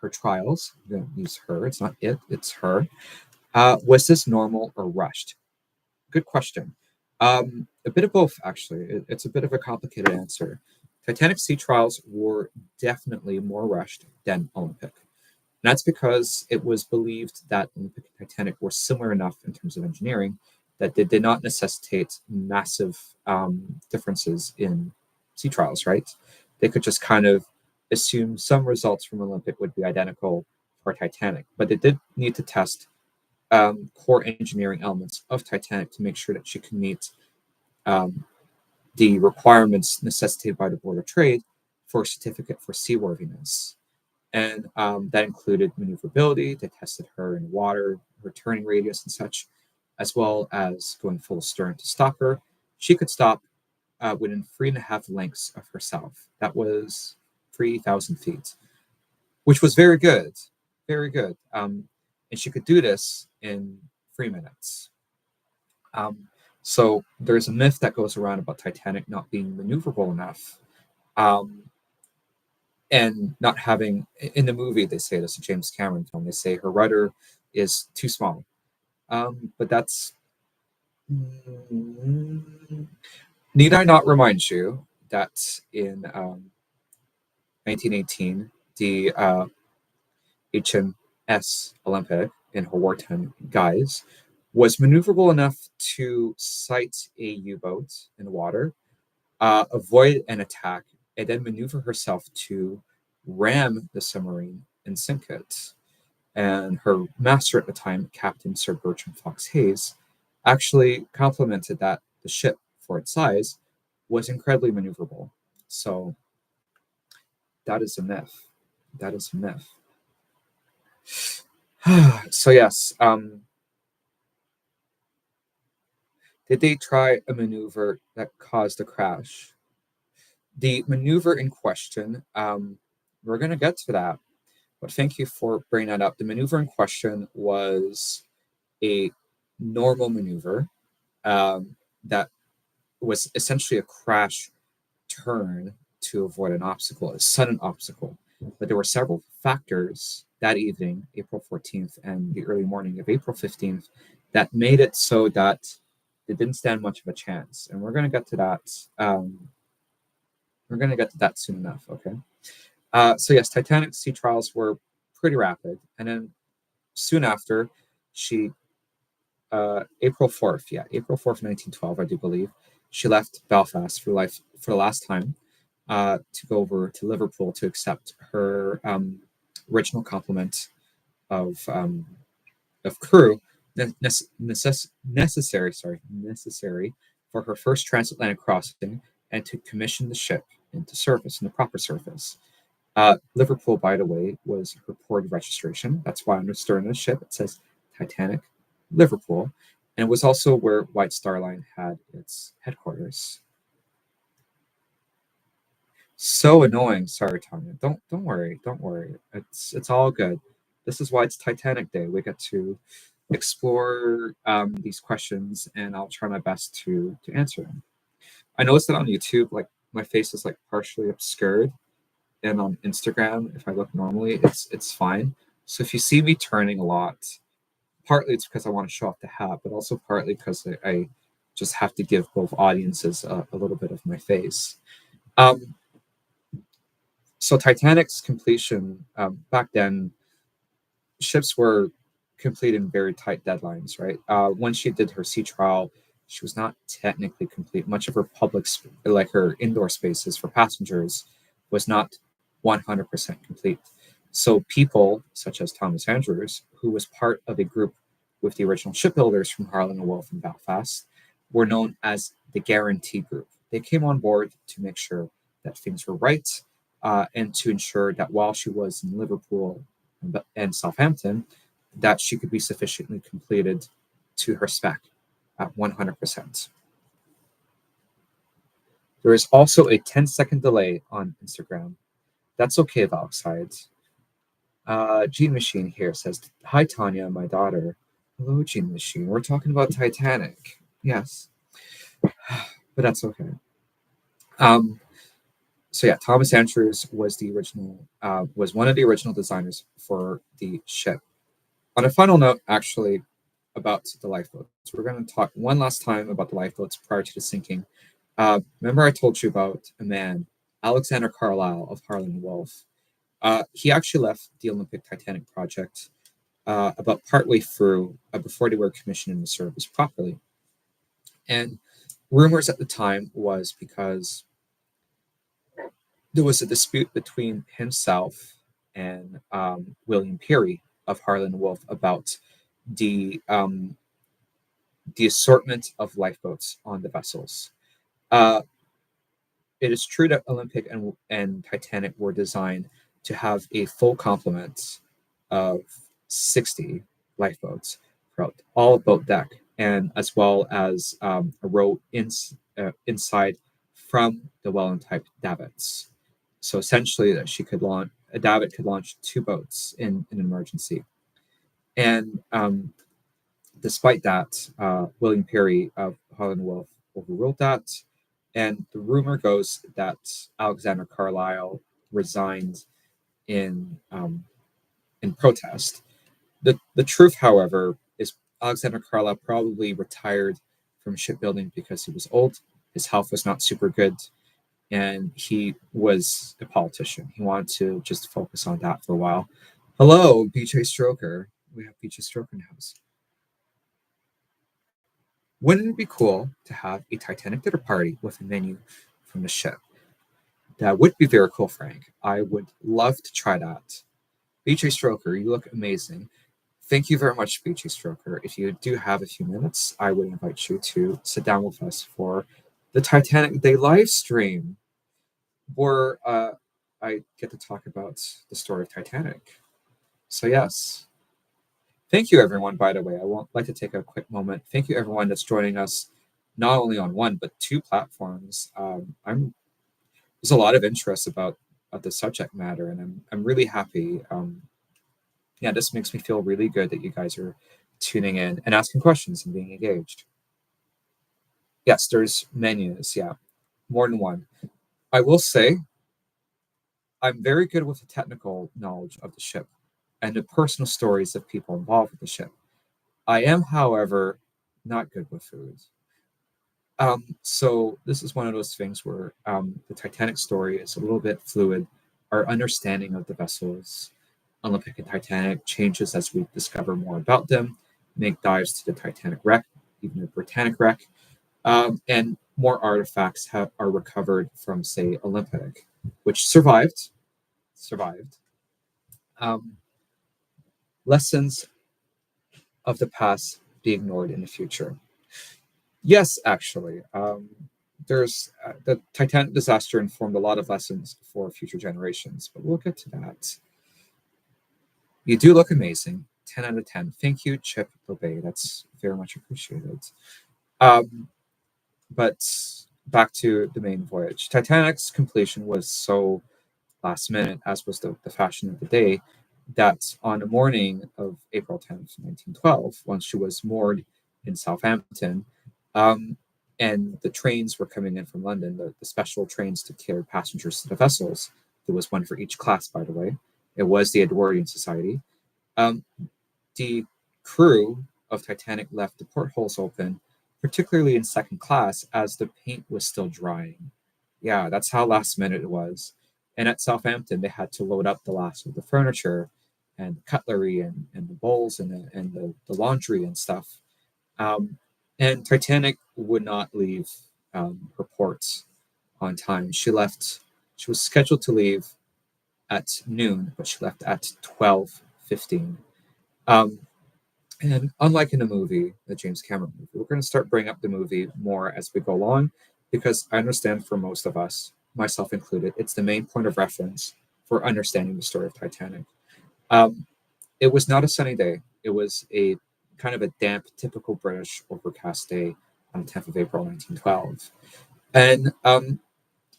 [SPEAKER 1] her trials. I'm going to use her. It's not it. It's her. Was this normal or rushed? Good question. A bit of both, actually. It's a bit of a complicated answer. Titanic sea trials were definitely more rushed than Olympic. And that's because it was believed that Olympic and Titanic were similar enough in terms of engineering that they did not necessitate massive differences in sea trials, right? They could just kind of assume some results from Olympic would be identical for Titanic, but they did need to test core engineering elements of Titanic to make sure that she can meet the requirements necessitated by the Board of Trade for a certificate for seaworthiness. And that included maneuverability. They tested her in water, her turning radius and such, as well as going full stern to stop her. She could stop within 3.5 lengths of herself. That was 3,000 feet, which was very good, very good. And she could do this in 3 minutes. So there's a myth that goes around about Titanic not being maneuverable enough. And not having, in the movie, they say this, a James Cameron film, they say her rudder is too small. But that's, need I not remind you that in 1918, the HMS Olympic in her wartime guise was maneuverable enough to sight a U-boat in the water, avoid an attack, and then maneuver herself to ram the submarine and sink it. And her master at the time, Captain Sir Bertram Fox Hayes, actually complimented that the ship, for its size, was incredibly maneuverable. So that is a myth. That is a myth. So yes, did they try a maneuver that caused a crash? The maneuver in question, we're going to get to that, but thank you for bringing that up. The maneuver in question was a normal maneuver that was essentially a crash turn to avoid an obstacle, a sudden obstacle. But there were several factors that evening, April 14th, and the early morning of April 15th, that made it so that it didn't stand much of a chance. And we're going to get to that. We're going to get to that soon enough, okay? So yes, Titanic sea trials were pretty rapid. And then soon after, she, April 4th, April 4th, 1912, I do believe, she left Belfast for the last time to go over to Liverpool to accept her original complement of crew necessary for her first transatlantic crossing and to commission the ship into service, in the proper service. Liverpool, by the way, was her port of registration. That's why on the stern of the ship it says Titanic, Liverpool, and it was also where White Star Line had its headquarters. So annoying. Sorry, Tanya. Don't worry. Don't worry. It's all good. This is why it's Titanic Day. We get to explore these questions, and I'll try my best to answer them. I noticed that on YouTube, like my face is like partially obscured, and on Instagram, if I look normally, it's fine. So if you see me turning a lot, partly it's because I want to show off the hat, but also partly because I just have to give both audiences a little bit of my face. So Titanic's completion, back then, ships were complete in very tight deadlines, right? When she did her sea trial, she was not technically complete. Much of her like her indoor spaces for passengers, was not 100% complete. So people such as Thomas Andrews, who was part of a group with the original shipbuilders from Harland and Wolff and Belfast, were known as the Guarantee Group. They came on board to make sure that things were right, and to ensure that while she was in Liverpool and Southampton, that she could be sufficiently completed to her spec at 100%. There is also a 10-second delay on Instagram. That's okay, Valxides. Gene Machine here says, "Hi, Tanya, my daughter." Hello, Gene Machine. We're talking about Titanic. Yes. But that's okay. So yeah, Thomas Andrews was one of the original designers for the ship. On a final note, actually, about the lifeboats, we're going to talk one last time about the lifeboats prior to the sinking. Remember I told you about a man, Alexander Carlisle of Harland Wolff. He actually left the Olympic Titanic project about partway through before they were commissioned into service properly. And rumors at the time was because there was a dispute between himself and William Peary of Harland Wolff about the assortment of lifeboats on the vessels. It is true that Olympic and Titanic were designed to have a full complement of 60 lifeboats throughout all boat deck, and as well as a row inside from the Welland-type davits. So essentially, that a davit could launch 2 boats in an emergency. And despite that, William Peary of Harland Wolff overruled that. And the rumor goes that Alexander Carlisle resigned in protest. The truth, however, is Alexander Carlisle probably retired from shipbuilding because he was old, his health was not super good, and he was a politician. He wanted to just focus on that for a while. Hello, BJ Stroker. We have BJ Stroker in the house. Wouldn't it be cool to have a Titanic dinner party with a menu from the ship? That would be very cool, Frank. I would love to try that. BJ Stroker, you look amazing. Thank you very much, BJ Stroker. If you do have a few minutes, I would invite you to sit down with us for the Titanic Day live stream, where I get to talk about the story of Titanic. So yes. Thank you, everyone, by the way. I would like to take a quick moment. Thank you, everyone that's joining us, not only on 1, but 2 platforms. There's a lot of interest about the subject matter, and I'm really happy. This makes me feel really good that you guys are tuning in and asking questions and being engaged. Yes, there's menus. Yeah, more than 1. I will say I'm very good with the technical knowledge of the ship and the personal stories of people involved with the ship. I am, however, not good with food. So this is one of those things where the Titanic story is a little bit fluid. Our understanding of the vessels, Olympic and Titanic, changes as we discover more about them, make dives to the Titanic wreck, even the Britannic wreck, and more artifacts are recovered from, say, Olympic, which survived. Lessons of the past be ignored in the future. Yes, actually. There's the Titanic disaster informed a lot of lessons for future generations, but we'll get to that. You do look amazing. 10 out of 10. Thank you, Chip Obey. That's very much appreciated. But back to the main voyage. Titanic's completion was so last minute, as was the fashion of the day, that on the morning of April 10th, 1912, once she was moored in Southampton, and the trains were coming in from London, the special trains to carry passengers to the vessels. There was one for each class, by the way. It was the Edwardian Society. The crew of Titanic left the portholes open, particularly in second class, as the paint was still drying. Yeah, that's how last minute it was. And at Southampton, they had to load up the last of the furniture and cutlery and the bowls and the laundry and stuff. And Titanic would not leave her ports on time. She was scheduled to leave at noon, but she left at 12:15. And unlike in the movie, the James Cameron movie, we're going to start bringing up the movie more as we go along, because I understand for most of us, myself included, it's the main point of reference for understanding the story of Titanic. It was not a sunny day. It was a kind of a damp, typical British overcast day on the 10th of April, 1912. And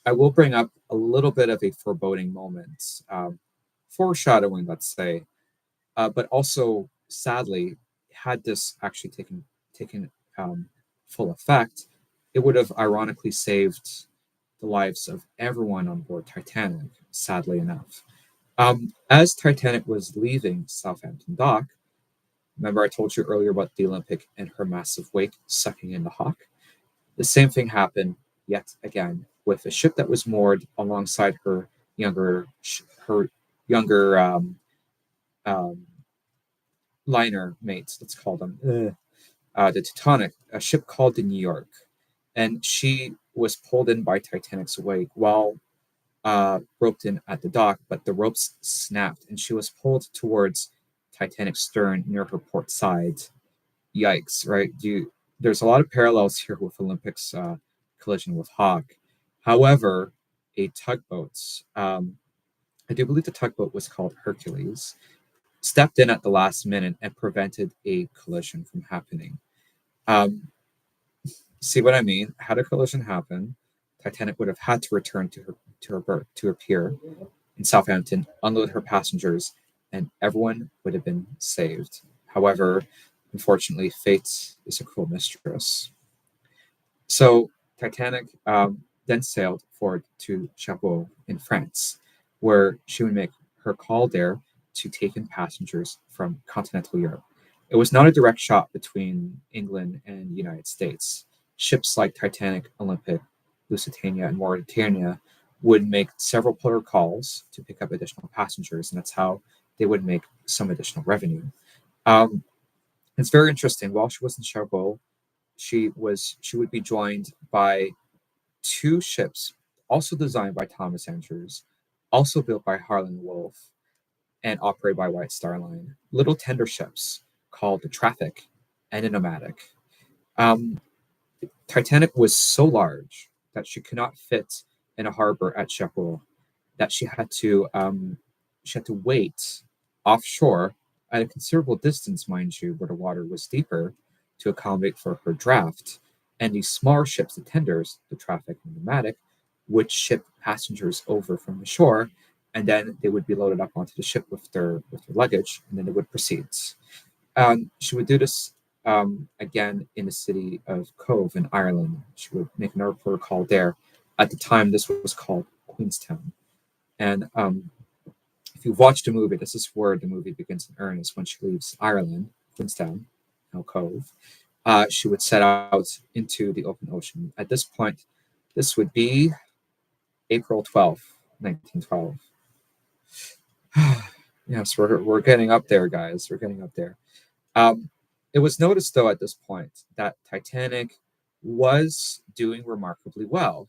[SPEAKER 1] I will bring up a little bit of a foreboding moment, foreshadowing, let's say, but also sadly, had this actually taken full effect, it would have ironically saved the lives of everyone on board Titanic. Sadly enough, as Titanic was leaving Southampton Dock, remember I told you earlier about the Olympic and her massive wake sucking in the Hawk. The same thing happened yet again with a ship that was moored alongside younger her younger um, liner mates. Let's call them the Titanic, a ship called the New York, and she was pulled in by Titanic's wake while roped in at the dock, but the ropes snapped and she was pulled towards Titanic's stern near her port side. Yikes! Right? There's a lot of parallels here with Olympics collision with Hawk. However, a tugboat, I do believe the tugboat was called Hercules, stepped in at the last minute and prevented a collision from happening. Um, See what I mean? Had a collision happen, Titanic would have had to return to her pier in Southampton, unload her passengers, and everyone would have been saved. However, unfortunately, fate is a cruel mistress. So Titanic then sailed forward to Cherbourg in France, where she would make her call there to take in passengers from continental Europe. It was not a direct shot between England and the United States. Ships like Titanic, Olympic, Lusitania, and Mauritania would make several puller calls to pick up additional passengers, and that's how they would make some additional revenue. Um, it's very interesting. While she was in Cherbourg, she would be joined by two ships, also designed by Thomas Andrews, also built by Harland Wolff, and operated by White Star Line. Little tender ships called the Traffic and the Nomadic. Um, Titanic was so large that she could not fit in a harbor at Cherbourg, that she had to wait offshore at a considerable distance, mind you, where the water was deeper, to accommodate for her draft. And these smaller ships, the tenders, the Traffic and the Nomadic, would ship passengers over from the shore, and then they would be loaded up onto the ship with their luggage, and then they would proceed. She would do this again in the city of Cove in Ireland. She would make an airport call there. At the time, this was called Queenstown. And if you watch the movie, this is where the movie begins in earnest. When she leaves Ireland, Queenstown, now Cove, she would set out into the open ocean. At this point, this would be April 12th, 1912. Yes, we're getting up there, guys. We're getting up there. It was noticed, though, at this point that Titanic was doing remarkably well,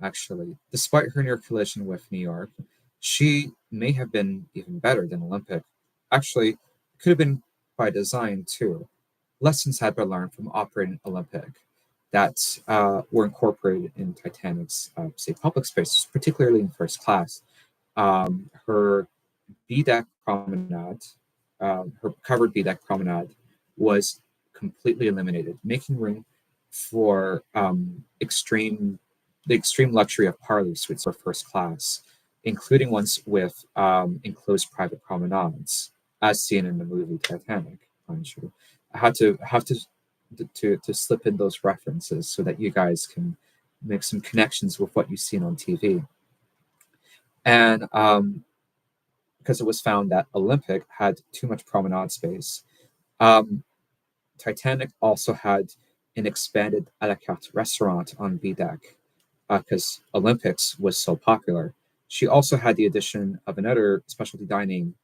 [SPEAKER 1] actually. Despite her near collision with New York, she may have been even better than Olympic. Actually, it could have been by design, too. Lessons had been learned from operating Olympic that were incorporated in Titanic's, say, public spaces, particularly in first class. Her B-deck promenade, her covered B-deck promenade, was completely eliminated, making room for the extreme luxury of parlor suites for first class, including ones with enclosed private promenades, as seen in the movie Titanic. Mind you, I have to slip in those references so that you guys can make some connections with what you've seen on TV. And because it was found that Olympic had too much promenade space. Um, Titanic also had an expanded a la carte restaurant on B deck because Olympics was so popular. She also had the addition of another specialty dining,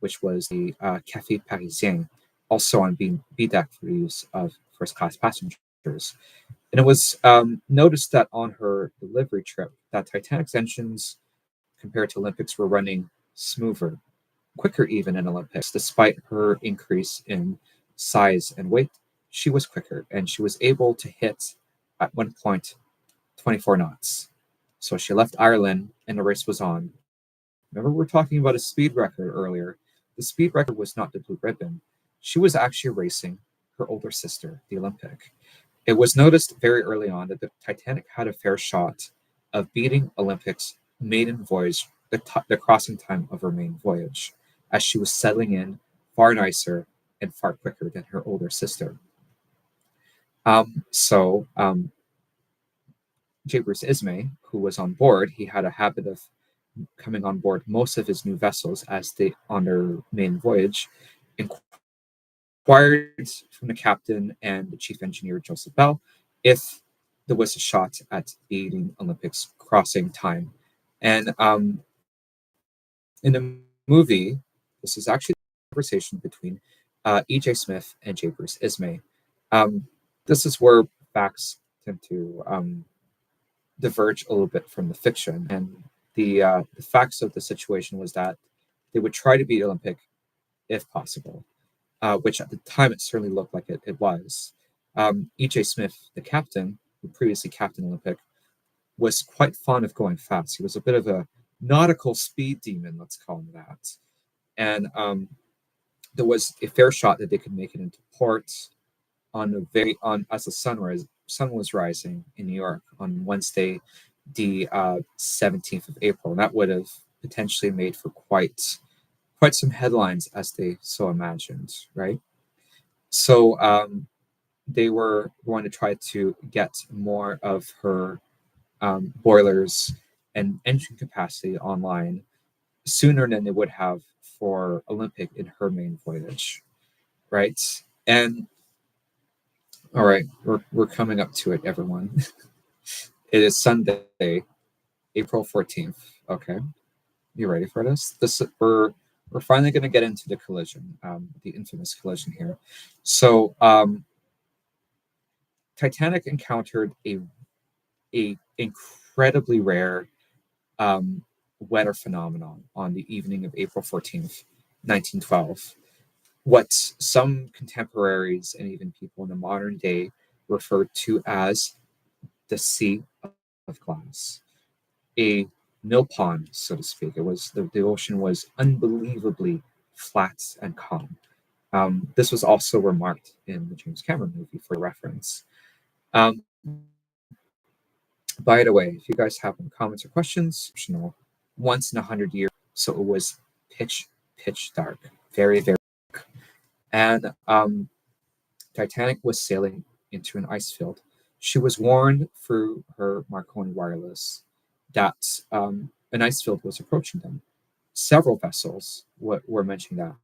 [SPEAKER 1] which was the Café Parisien, also on B deck for the use of first class passengers. And it was noticed that on her delivery trip, that Titanic's engines compared to Olympics were running smoother, quicker even in Olympics, despite her increase in size and weight. She was quicker, and she was able to hit at one point 24 knots. So she left Ireland, and the race was on. Remember, we were talking about a speed record earlier. The speed record was not the blue ribbon. She was actually racing her older sister, the Olympic. It was noticed very early on that the Titanic had a fair shot of beating Olympic's maiden voyage, the crossing time of her main voyage, as she was settling in far nicer and far quicker than her older sister. J. Bruce Ismay, who was on board, he had a habit of coming on board most of his new vessels as they on their main voyage, inquired from the captain and the chief engineer Joseph Bell if there was a shot at beating Olympic's crossing time. And in the movie, this is actually a conversation between E.J. Smith and J. Bruce Ismay. This is where facts tend to diverge a little bit from the fiction. And the facts of the situation was that they would try to beat Olympic if possible, which at the time it certainly looked like it was. E.J. Smith, the captain, who previously captained Olympic, was quite fond of going fast. He was a bit of a nautical speed demon, let's call him that. And there was a fair shot that they could make it into port as the sun was rising in New York on Wednesday, the 17th of April. And that would have potentially made for quite some headlines, as they so imagined, right? So they were going to try to get more of her boilers and engine capacity online sooner than they would have for Olympic in her main voyage, right? And all right, we're coming up to it, everyone. It is Sunday, April 14th. Okay, you ready for this? We're finally going to get into the collision, the infamous collision here. So, Titanic encountered a incredibly rare weather phenomenon on the evening of April 14th, 1912. What some contemporaries and even people in the modern day refer to as the Sea of Glass, a mill pond, so to speak. It was the ocean was unbelievably flat and calm. This was also remarked in the James Cameron movie for reference. By the way, if you guys have any comments or questions, once in 100 years, so it was pitch dark, very, very dark. And Titanic was sailing into an ice field. She was warned through her Marconi wireless that an ice field was approaching them. Several vessels were mentioning that.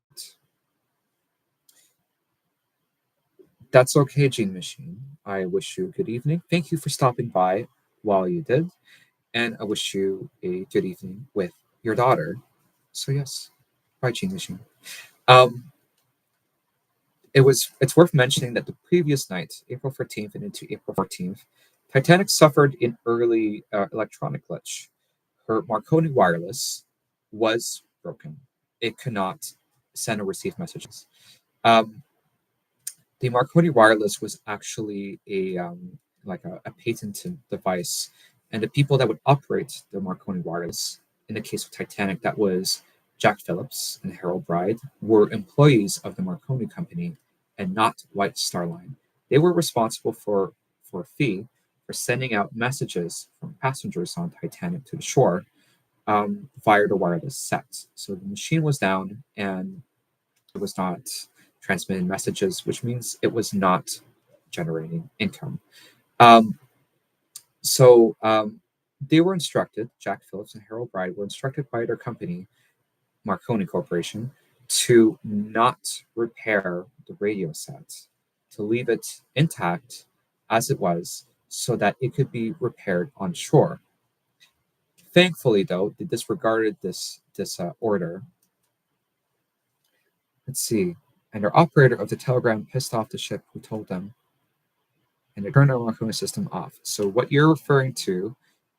[SPEAKER 1] That's okay, Gene Machine. I wish you a good evening. Thank you for stopping by while you did. And I wish you a good evening with your daughter. So yes, bye, Gene Machine. It's worth mentioning that the previous night, April 13th and into April 14th, Titanic suffered an early electronic glitch. Her Marconi wireless was broken. It could not send or receive messages. The Marconi wireless was actually a patented device, and the people that would operate the Marconi wireless, in the case of Titanic, that was Jack Phillips and Harold Bride, were employees of the Marconi company and not White Star Line. They were responsible for a fee for sending out messages from passengers on Titanic to the shore via the wireless set. So the machine was down and it was not transmitting messages, which means it was not generating income. So they were instructed, Jack Phillips and Harold Bride were instructed by their company, Marconi Corporation, to not repair the radio set, to leave it intact as it was so that it could be repaired on shore. Thankfully, though, they disregarded this order. Let's see. And their operator of the telegram pissed off the ship who told them, and they turned their Marconi system off. So what you're referring to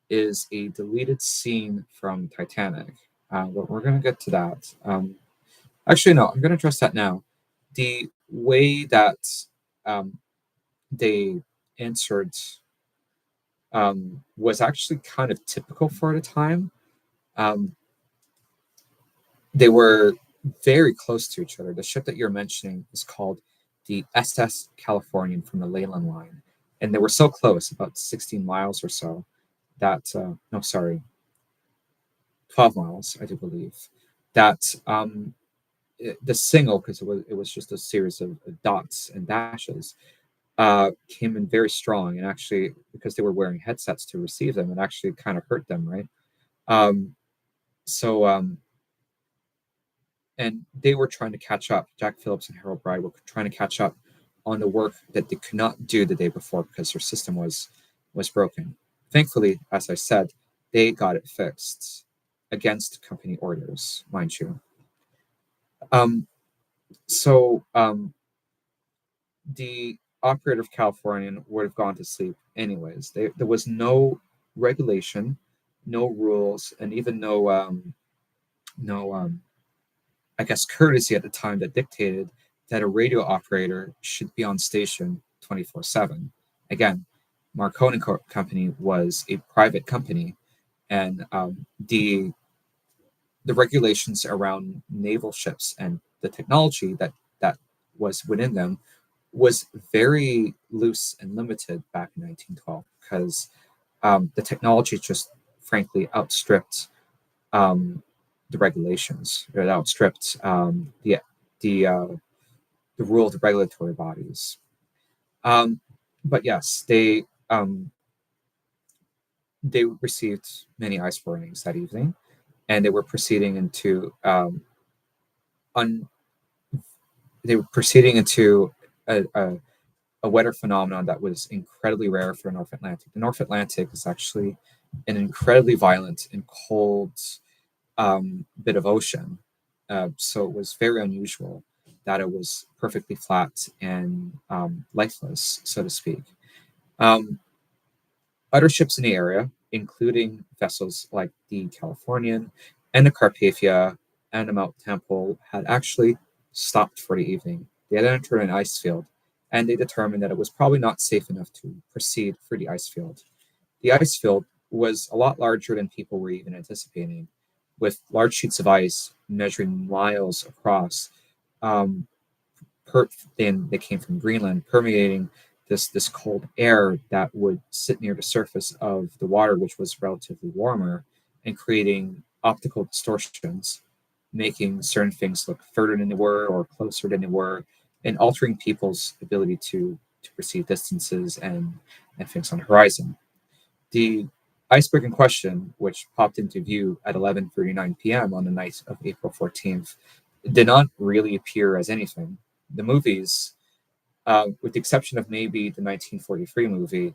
[SPEAKER 1] is a deleted scene from Titanic. But we're going to get to that. Actually, no, I'm going to address that now. The way that they answered was actually kind of typical for the time. They were very close to each other. The ship that you're mentioning is called the SS Californian from the Leyland line. And they were so close, about 16 miles or so, that, no, sorry, 12 miles, I do believe, that the single, because it was just a series of dots and dashes, came in very strong. And actually, because they were wearing headsets to receive them, it actually kind of hurt them, right? Um, so, and they were trying to catch up. Jack Phillips and Harold Bride were trying to catch up on the work that they could not do the day before because their system was broken. Thankfully, as I said, they got it fixed against company orders, mind you. Um, so the operator of Californian would have gone to sleep anyways. There was no regulation, no rules, and even no I guess courtesy at the time that dictated that a radio operator should be on station 24/7. Again, Marconi Company was a private company, and the regulations around naval ships and the technology that was within them was very loose and limited back in 1912 because the technology just frankly outstripped the regulations. It outstripped the the rule of the regulatory bodies. Um, but yes, they received many ice warnings that evening, and un, they were proceeding into a weather phenomenon that was incredibly rare for the North Atlantic. The North Atlantic is actually an incredibly violent and cold bit of ocean. So it was very unusual that it was perfectly flat and lifeless, so to speak. Um, Other ships in the area, including vessels like the Californian and the Carpathia and the Mount Temple, had actually stopped for the evening. They had entered an ice field, and they determined that it was probably not safe enough to proceed through the ice field. The ice field was a lot larger than people were even anticipating, with large sheets of ice measuring miles across. Um, then they came from Greenland, permeating this cold air that would sit near the surface of the water, which was relatively warmer, and creating optical distortions, making certain things look further than they were or closer than they were, and altering people's ability to perceive distances and things on the horizon. The iceberg in question, which popped into view at 11:39 p.m. on the night of April 14th, did not really appear as anything. The movies, with the exception of maybe the 1943 movie,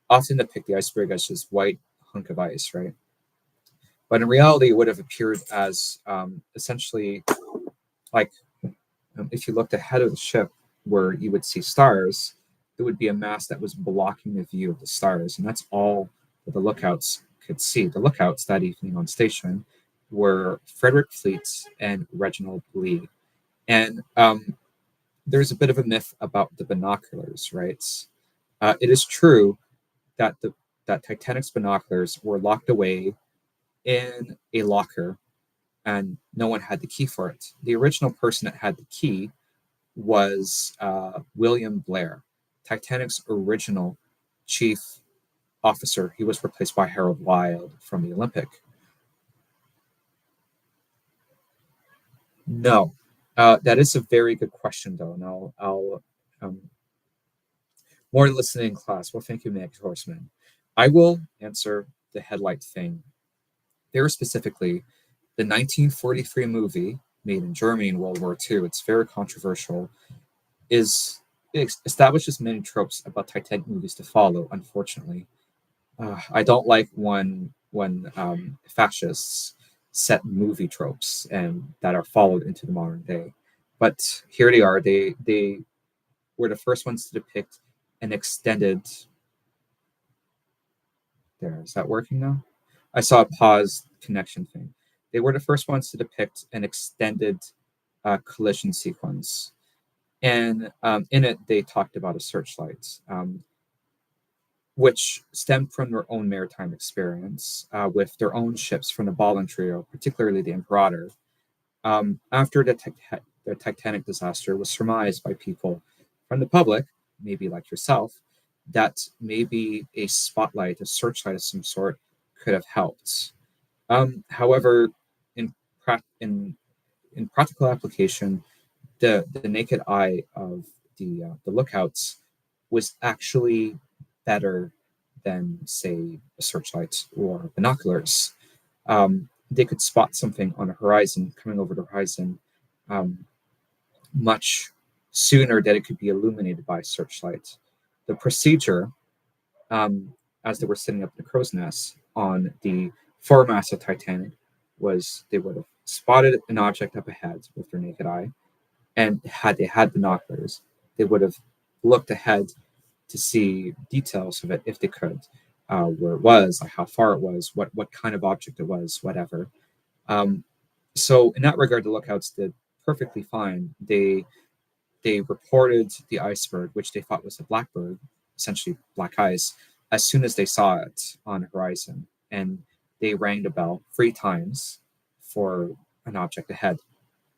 [SPEAKER 1] often depict the iceberg as just white hunk of ice, right? But in reality, it would have appeared as essentially like if you looked ahead of the ship where you would see stars, it would be a mass that was blocking the view of the stars. And that's all that the lookouts could see. The lookouts that evening on station were Frederick Fleet and Reginald Lee. And there's a bit of a myth about the binoculars, right? It is true that that Titanic's binoculars were locked away in a locker and no one had the key for it. The original person that had the key was William Blair, Titanic's original chief officer. He was replaced by Harold Wild from the Olympic. No, that is a very good question, though, and I'll more listening in class. Well, thank you, Meg Horseman. I will answer the headlight thing. Very specifically, the 1943 movie made in Germany in World War II. It's very controversial. It establishes many tropes about Titanic movies to follow. Unfortunately, I don't like when fascists set movie tropes and that are followed into the modern day. But here they are. They were the first ones to depict an extended. There, is that working now? I saw a pause connection thing. They were the first ones to depict an extended collision sequence, and in it they talked about a searchlight. Which stemmed from their own maritime experience with their own ships from the Ballon Trio, particularly the Imperator. After the Titanic disaster was surmised by people from the public, maybe like yourself, that maybe a spotlight, a searchlight of some sort could have helped. However, in, in practical application, the naked eye of the lookouts was actually better than, say, a searchlight or binoculars. They could spot something on a horizon, coming over the horizon, um, much sooner than it could be illuminated by a searchlight. The procedure, as they were setting up the crow's nest on the foremast of Titanic, was they would have spotted an object up ahead with their naked eye, and had they had binoculars, they would have looked ahead to see details of it if they could, where it was, like how far it was, what kind of object it was, whatever. Um, so in that regard, the lookouts did perfectly fine. They reported the iceberg, which they thought was a blackbird, essentially black ice, as soon as they saw it on the horizon, and they rang the bell 3 times for an object ahead.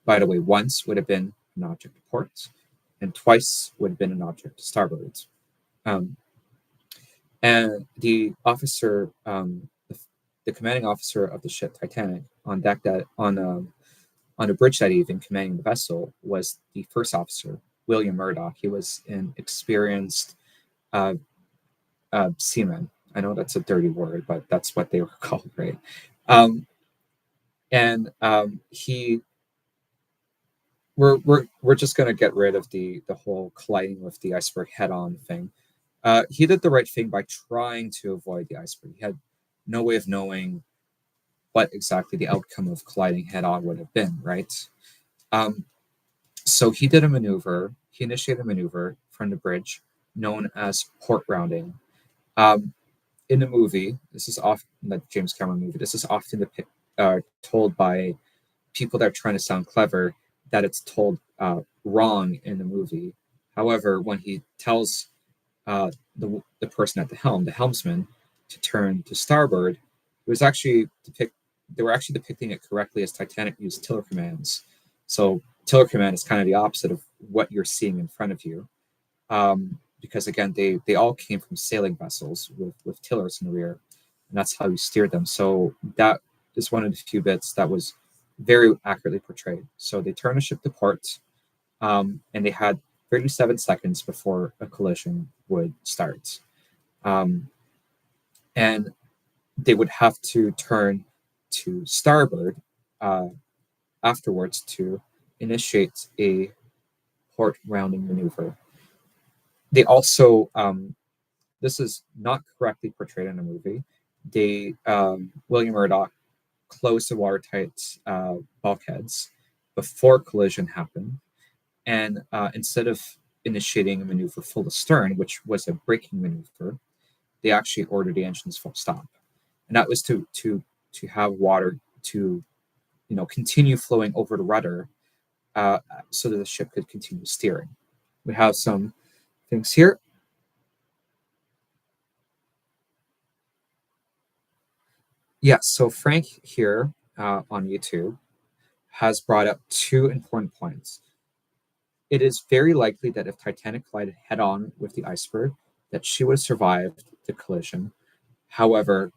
[SPEAKER 1] By the way, once would have been an object to port, and twice would have been an object to starboard. Um, and the officer, the commanding officer of the ship Titanic, on deck that on a bridge that evening, commanding the vessel, was the first officer, William Murdoch. He was an experienced uh, seaman. I know that's a dirty word, but that's what they were called, right? Um, and he we're just going to get rid of the whole colliding with the iceberg head on thing. He did the right thing by trying to avoid the iceberg. He had no way of knowing what exactly the outcome of colliding head on would have been, right? So he did a maneuver. He initiated a maneuver from the bridge known as port rounding. In the movie, this is often the James Cameron movie. This is often told by people that are trying to sound clever, that it's told wrong in the movie. However, when he tells the person at the helm, the helmsman, to turn to starboard, it was actually they were actually depicting it correctly, as Titanic used tiller commands. So tiller command is kind of the opposite of what you're seeing in front of you, because again, they all came from sailing vessels with tillers in the rear, and that's how you steered them. So that is one of the few bits that was very accurately portrayed. So they turned the ship to port, and they had 37 seconds before a collision would start. And they would have to turn to starboard afterwards to initiate a port rounding maneuver. They also, this is not correctly portrayed in the movie, William Murdoch closed the watertight bulkheads before collision happened. And instead of initiating a maneuver full astern, which was a braking maneuver, they actually ordered the engines full stop. And that was to have water to continue flowing over the rudder, so that the ship could continue steering. We have some things here. Yeah, so Frank here on YouTube has brought up 2 important points. It is very likely that if Titanic collided head-on with the iceberg, that she would have survived the collision. However,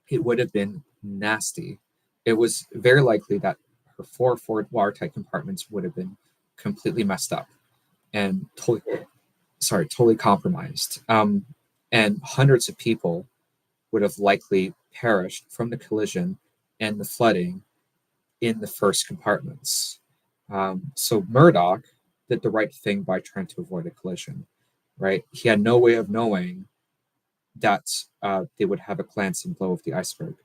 [SPEAKER 1] it would have been nasty. It was very likely that her 4 forward watertight compartments would have been completely messed up and totally compromised. And hundreds of people would have likely perished from the collision and the flooding in the first compartments. So Murdoch did the right thing by trying to avoid a collision, right? He had no way of knowing that they would have a glancing blow of the iceberg.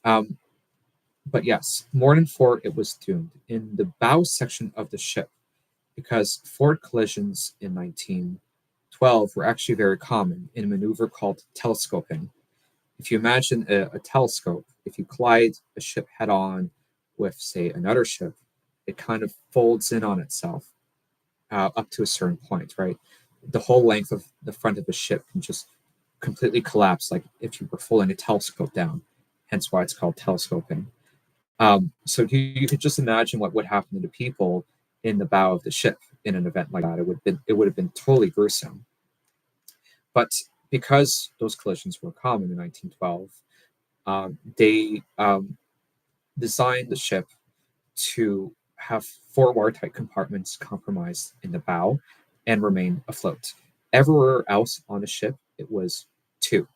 [SPEAKER 1] But yes, morning forward, it was doomed. In the bow section of the ship, because forward collisions in 1912 were actually very common in a maneuver called telescoping. If you imagine a telescope, if you collide a ship head-on with, say, another ship, it kind of folds in on itself up to a certain point, right? The whole length of the front of the ship can just completely collapse, like if you were folding a telescope down, hence why it's called telescoping. So you could just imagine what would happen to the people in the bow of the ship. in an event like that. It would have been totally gruesome. But because those collisions were common in 1912, they designed the ship to have 4 watertight compartments compromised in the bow and remain afloat. Everywhere else on the ship, it was 2.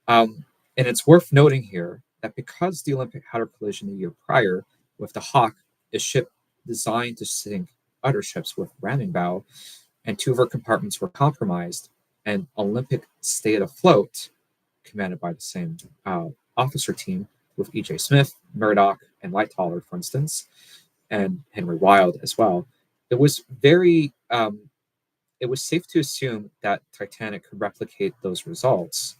[SPEAKER 1] And it's worth noting here that because the Olympic had a collision a year prior with the Hawk, a ship designed to sink other ships with ramming bow, and 2 of her compartments were compromised, and Olympic stayed afloat, commanded by the same officer team with E.J. Smith, Murdoch, and Lightoller, for instance, and Henry Wilde as well. It was safe to assume that Titanic could replicate those results.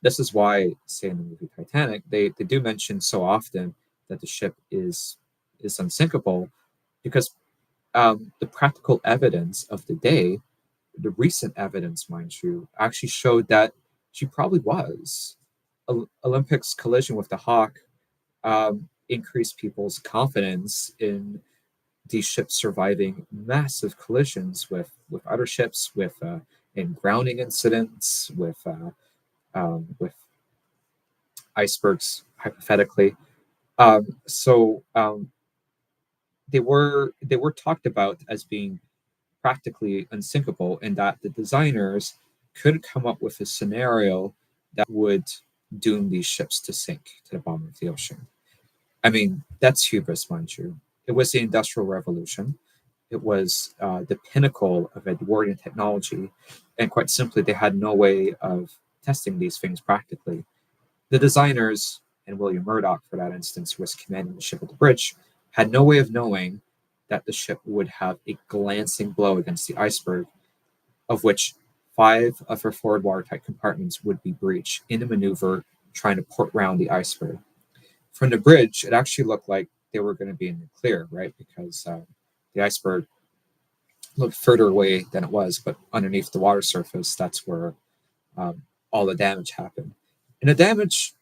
[SPEAKER 1] This is why, say in the movie Titanic, they do mention so often that the ship is unsinkable, because the practical evidence of the day, the recent evidence, mind you, actually showed that she probably was. Olympic's collision with the Hawk increased people's confidence in these ships surviving massive collisions with other ships, in grounding incidents, with icebergs, hypothetically. So they were talked about as being practically unsinkable, and that the designers could come up with a scenario that would doom these ships to sink to the bottom of the ocean. I mean, that's hubris, mind you. It was the Industrial Revolution. It was the pinnacle of Edwardian technology, and quite simply, they had no way of testing these things practically. The designers, and William Murdoch, for that instance, who was commanding the ship at the bridge, had no way of knowing that the ship would have a glancing blow against the iceberg, of which 5 of her forward watertight compartments would be breached in a maneuver trying to port round the iceberg. From the bridge, it actually looked like they were going to be in the clear, right? Because the iceberg looked further away than it was, but underneath the water surface, that's where all the damage happened. And the damage,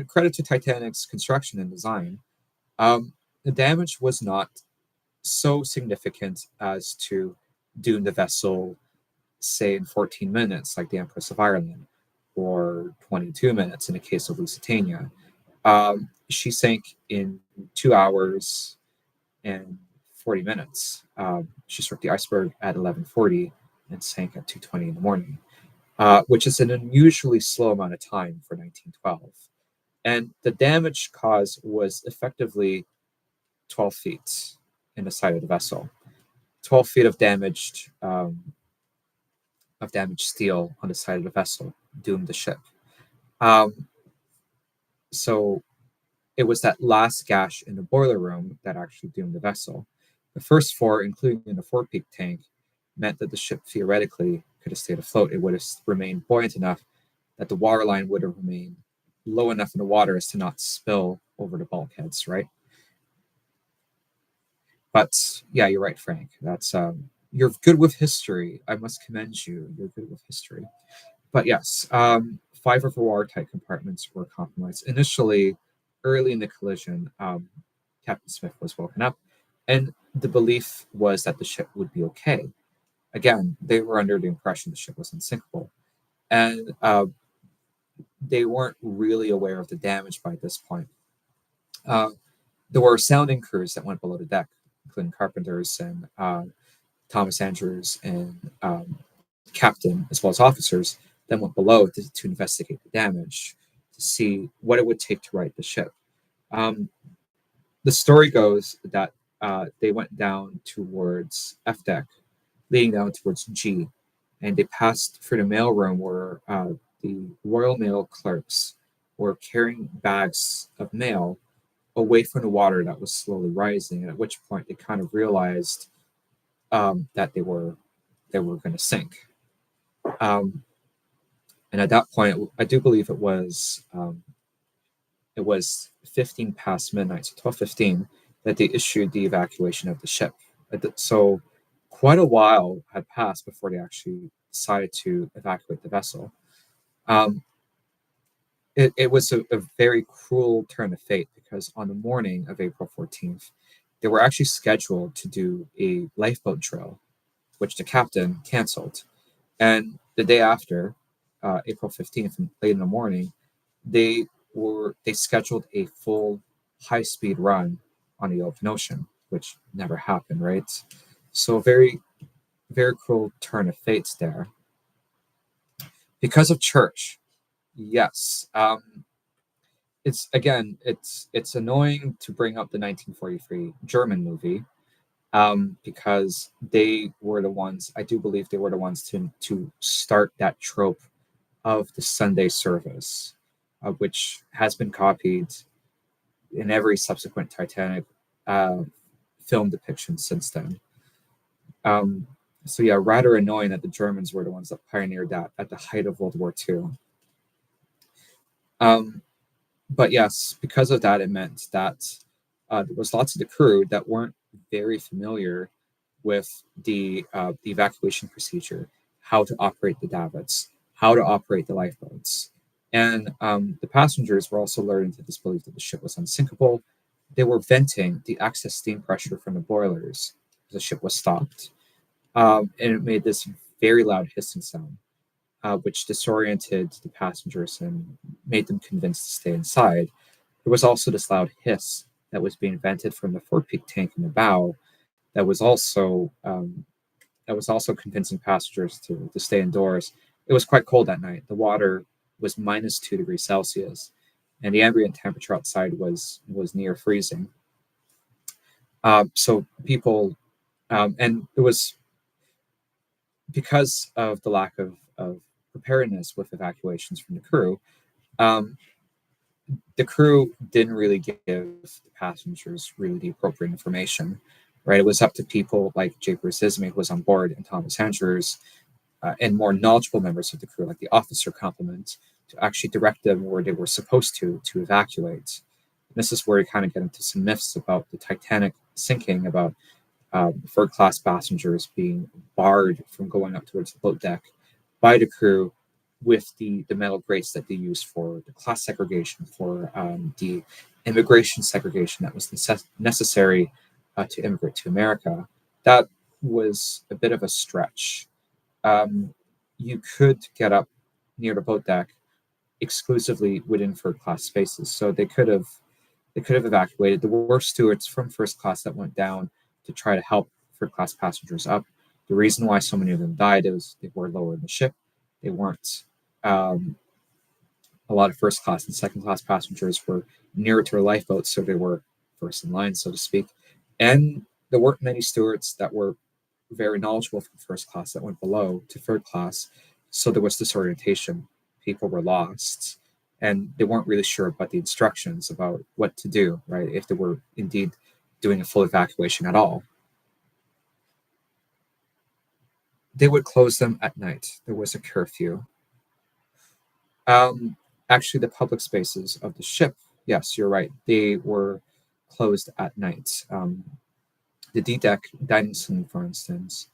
[SPEAKER 1] credit to Titanic's construction and design, the damage was not so significant as to doom the vessel, say, in 14 minutes, like the Empress of Ireland, or 22 minutes in the case of Lusitania. She sank in 2 hours and 40 minutes. She struck the iceberg at 11:40 and sank at 2:20 in the morning, which is an unusually slow amount of time for 1912. And the damage caused was effectively 12 feet in the side of the vessel. 12 feet of damaged steel on the side of the vessel doomed the ship. So it was that last gash in the boiler room that actually doomed the vessel. The first 4, including the forepeak tank, meant that the ship theoretically could have stayed afloat. It would have remained buoyant enough that the waterline would have remained low enough in the water as to not spill over the bulkheads, right? But yeah, you're right, Frank. That's you're good with history. I must commend you. You're good with history. But yes, 5 of the watertight compartments were compromised. Initially, early in the collision, Captain Smith was woken up, and the belief was that the ship would be okay. Again, they were under the impression the ship was unsinkable, and they weren't really aware of the damage by this point. There were sounding crews that went below the deck, including carpenters and Thomas Andrews and captain, as well as officers, that went below to investigate the damage, to see what it would take to right the ship. The story goes that they went down towards F deck, leading down towards G, and they passed through the mailroom where the Royal Mail clerks were carrying bags of mail away from the water that was slowly rising, at which point they kind of realized that they were going to sink. And at that point, I do believe it was 15 past midnight, so 12:15, that they issued the evacuation of the ship. So quite a while had passed before they actually decided to evacuate the vessel. It was a very cruel turn of fate, because on the morning of April 14th, they were actually scheduled to do a lifeboat drill which the captain canceled. And the day after, April 15th, late in the morning, they scheduled a full high-speed run on the open ocean, which never happened, right? So very, very cruel turn of fates there. Because of church, yes. It's annoying to bring up the 1943 German movie, because they were the ones, I do believe they were the ones to start that trope of the Sunday service, which has been copied in every subsequent Titanic uh, film depiction since then. So yeah, rather annoying that the Germans were the ones that pioneered that at the height of World War II. But yes, because of that, it meant that there was lots of the crew that weren't very familiar with the evacuation procedure, how to operate the davits, how to operate the lifeboats. And the passengers were also learning to disbelieve that the ship was unsinkable. They were venting the excess steam pressure from the boilers. The ship was stopped. And it made this very loud hissing sound, which disoriented the passengers and made them convinced to stay inside. There was also this loud hiss that was being vented from the forepeak tank in the bow that was also convincing passengers to stay indoors. It was quite cold that night. The water was minus 2 degrees Celsius, and the ambient temperature outside was near freezing. So people, and it was because of the lack of preparedness with evacuations from the crew. Um, the crew didn't really give the passengers really the appropriate information, right? It was up to people like J. Bruce Ismay, who was on board, and Thomas Andrews, and more knowledgeable members of the crew, like the officer complement, to actually direct them where they were supposed to evacuate. And this is where we kind of get into some myths about the Titanic sinking, about third-class passengers being barred from going up towards the boat deck by the crew with the metal grates that they used for the class segregation, for the immigration segregation that was necessary to immigrate to America. That was a bit of a stretch. You could get up near the boat deck exclusively within third class spaces, so they could have evacuated. There were stewards from first class that went down to try to help third class passengers up. The reason why so many of them died is they were lower in the ship. They weren't. A lot of first class and second class passengers were nearer to their lifeboats, so they were first in line, so to speak. And there weren't many stewards that were very knowledgeable from first class that went below to third class. So there was disorientation. People were lost, and they weren't really sure about the instructions about what to do, right? If they were indeed doing a full evacuation at all. They would close them at night. There was a curfew. Um, Actually, the public spaces of the ship, yes, you're right, they were closed at night. The D-deck dining saloon, for instance,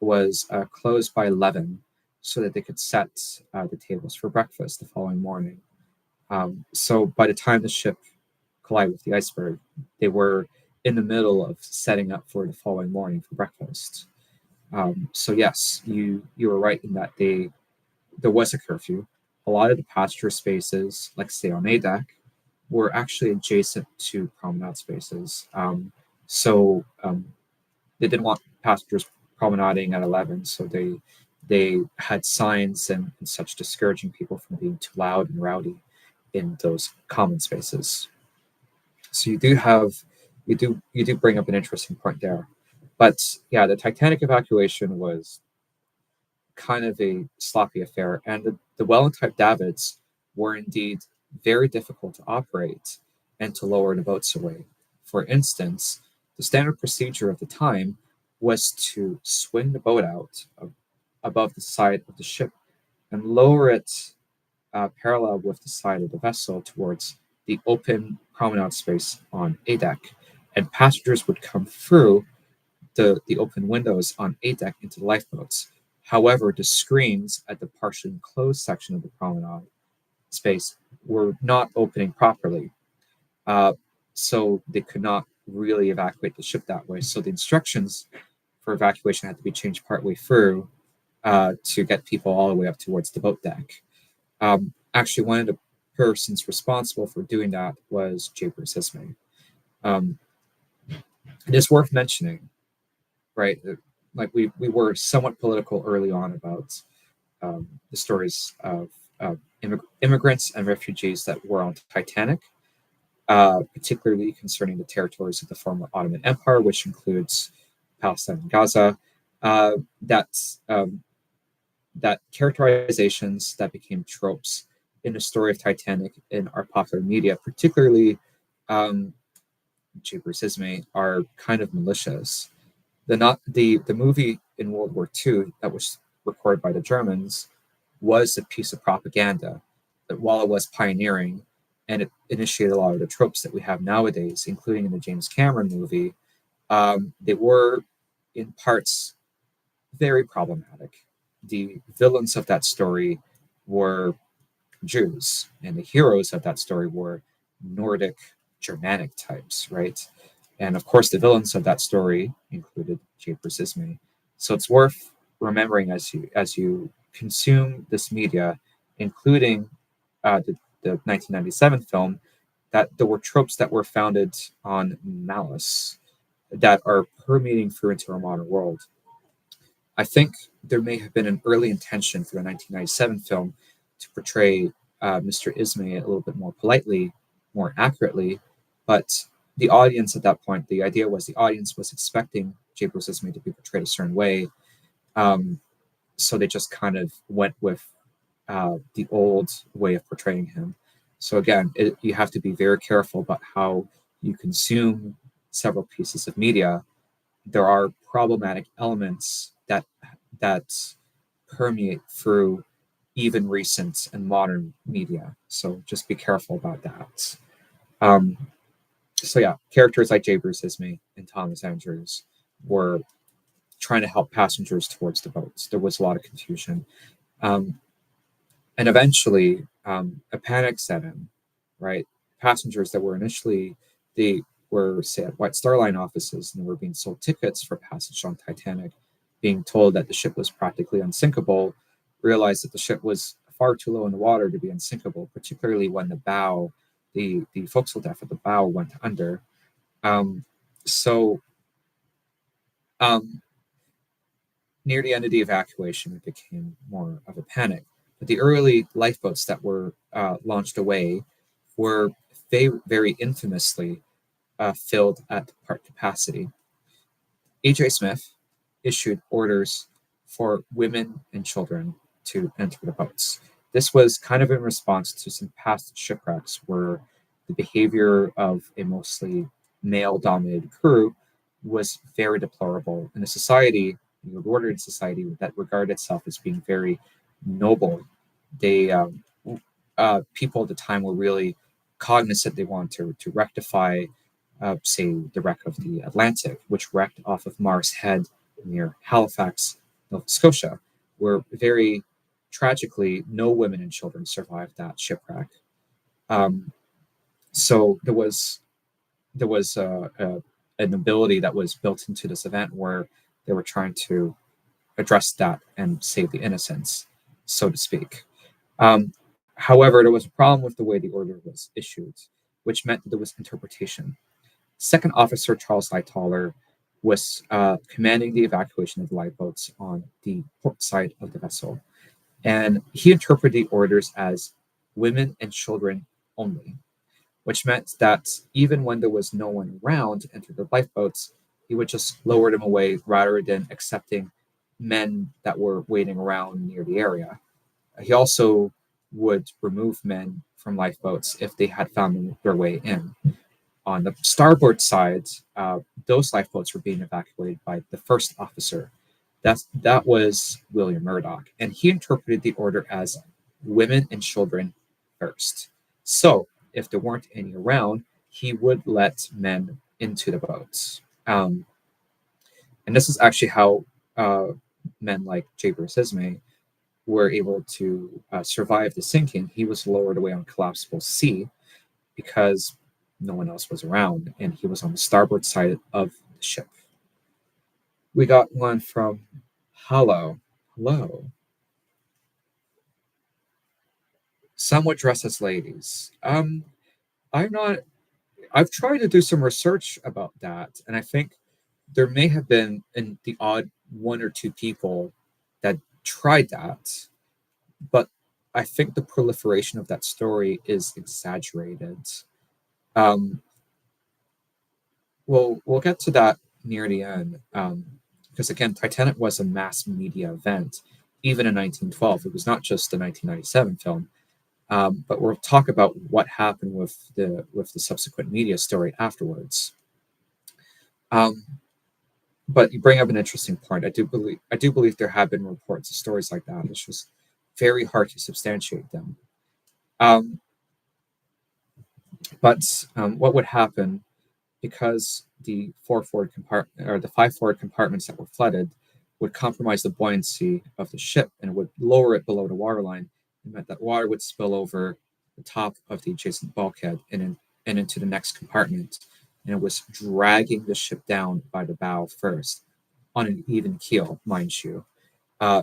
[SPEAKER 1] was closed by 11 so that they could set the tables for breakfast the following morning. So by the time the ship collided with the iceberg, they were in the middle of setting up for the following morning for breakfast. So yes, you were right in that there was a curfew. A lot of the passenger spaces, like say on A deck, were actually adjacent to promenade spaces. So they didn't want passengers promenading at 11, so they had signs and such discouraging people from being too loud and rowdy in those common spaces. So you do bring up an interesting point there. But yeah, the Titanic evacuation was kind of a sloppy affair, and the well-type davits were indeed very difficult to operate and to lower the boats away. For instance, the standard procedure of the time was to swing the boat out above the side of the ship and lower it parallel with the side of the vessel towards the open promenade space on A deck. And passengers would come through the open windows on A deck into the lifeboats. However, the screens at the partially enclosed section of the promenade space were not opening properly. So they could not really evacuate the ship that way. So the instructions for evacuation had to be changed partway through to get people all the way up towards the boat deck. Actually, one of the persons responsible for doing that was J. Bruce Ismay. It is worth mentioning, right? Like we were somewhat political early on about the stories of immigrants and refugees that were on Titanic, particularly concerning the territories of the former Ottoman Empire, which includes Palestine and Gaza. That characterizations that became tropes in the story of Titanic in our popular media, particularly J. Bruce Ismay, are kind of malicious. The movie in World War II that was recorded by the Germans was a piece of propaganda that, while it was pioneering and it initiated a lot of the tropes that we have nowadays, including in the James Cameron movie, they were in parts very problematic. The villains of that story were Jews, and the heroes of that story were Nordic Germanic types, right? And of course, the villains of that story included J. Bruce Ismay. So it's worth remembering as you consume this media, including the 1997 film, that there were tropes that were founded on malice that are permeating through into our modern world. I think there may have been an early intention for the 1997 film to portray Mr. Ismay a little bit more politely, more accurately, but the audience at that point, the idea was the audience was expecting J. Bruce Ismay to be portrayed a certain way, so they just kind of went with the old way of portraying him. So again, you have to be very careful about how you consume several pieces of media. There are problematic elements that permeate through even recent and modern media. So just be careful about that. So yeah, characters like J. Bruce Ismay and Thomas Andrews were trying to help passengers towards the boats. There was a lot of confusion. And eventually, a panic set in, right? Passengers that were initially, they were, say, at White Star Line offices and were being sold tickets for passage on Titanic, being told that the ship was practically unsinkable, realized that the ship was far too low in the water to be unsinkable, particularly when the bow, the forecastle deck of the bow went under. Near the end of the evacuation, it became more of a panic. But the early lifeboats that were launched away were very infamously filled at part capacity. A.J. Smith issued orders for women and children to enter the boats. This was kind of in response to some past shipwrecks where the behavior of a mostly male-dominated crew was very deplorable in a society, the Edwardian society, that regarded itself as being very noble. They people at the time were really cognizant they wanted to rectify, say, the wreck of the Atlantic, which wrecked off of Mars Head near Halifax, Nova Scotia, where very tragically no women and children survived that shipwreck. So there was an ability that was built into this event where they were trying to address that and save the innocents, so to speak. However, there was a problem with the way the order was issued, which meant that there was interpretation. Second Officer Charles Lightoller was commanding the evacuation of the lifeboats on the port side of the vessel, and he interpreted the orders as women and children only, which meant that even when there was no one around to enter the lifeboats, he would just lower them away rather than accepting men that were waiting around near the area. He also would remove men from lifeboats if they had found their way in. On the starboard side, those lifeboats were being evacuated by the first officer. That was William Murdoch, and he interpreted the order as women and children first. So if there weren't any around, he would let men into the boats. And this is actually how men like J. Bruce Ismay were able to survive the sinking. He was lowered away on collapsible sea because no one else was around, and he was on the starboard side of the ship. We got one from Hello. Hello. Some would dress as ladies. I'm not. I've tried to do some research about that, and I think there may have been in the odd one or two people that tried that, but I think the proliferation of that story is exaggerated. Um, we'll get to that near the end, because again, Titanic was a mass media event, even in 1912. It was not just the 1997 film. But we'll talk about what happened with the subsequent media story afterwards. Um, but you bring up an interesting point. I do believe there have been reports of stories like that. It's just very hard to substantiate them. Um, but what would happen, because the four forward compartment or the five forward compartments that were flooded would compromise the buoyancy of the ship and would lower it below the waterline. It meant that water would spill over the top of the adjacent bulkhead and into the next compartment, and it was dragging the ship down by the bow first on an even keel, mind you.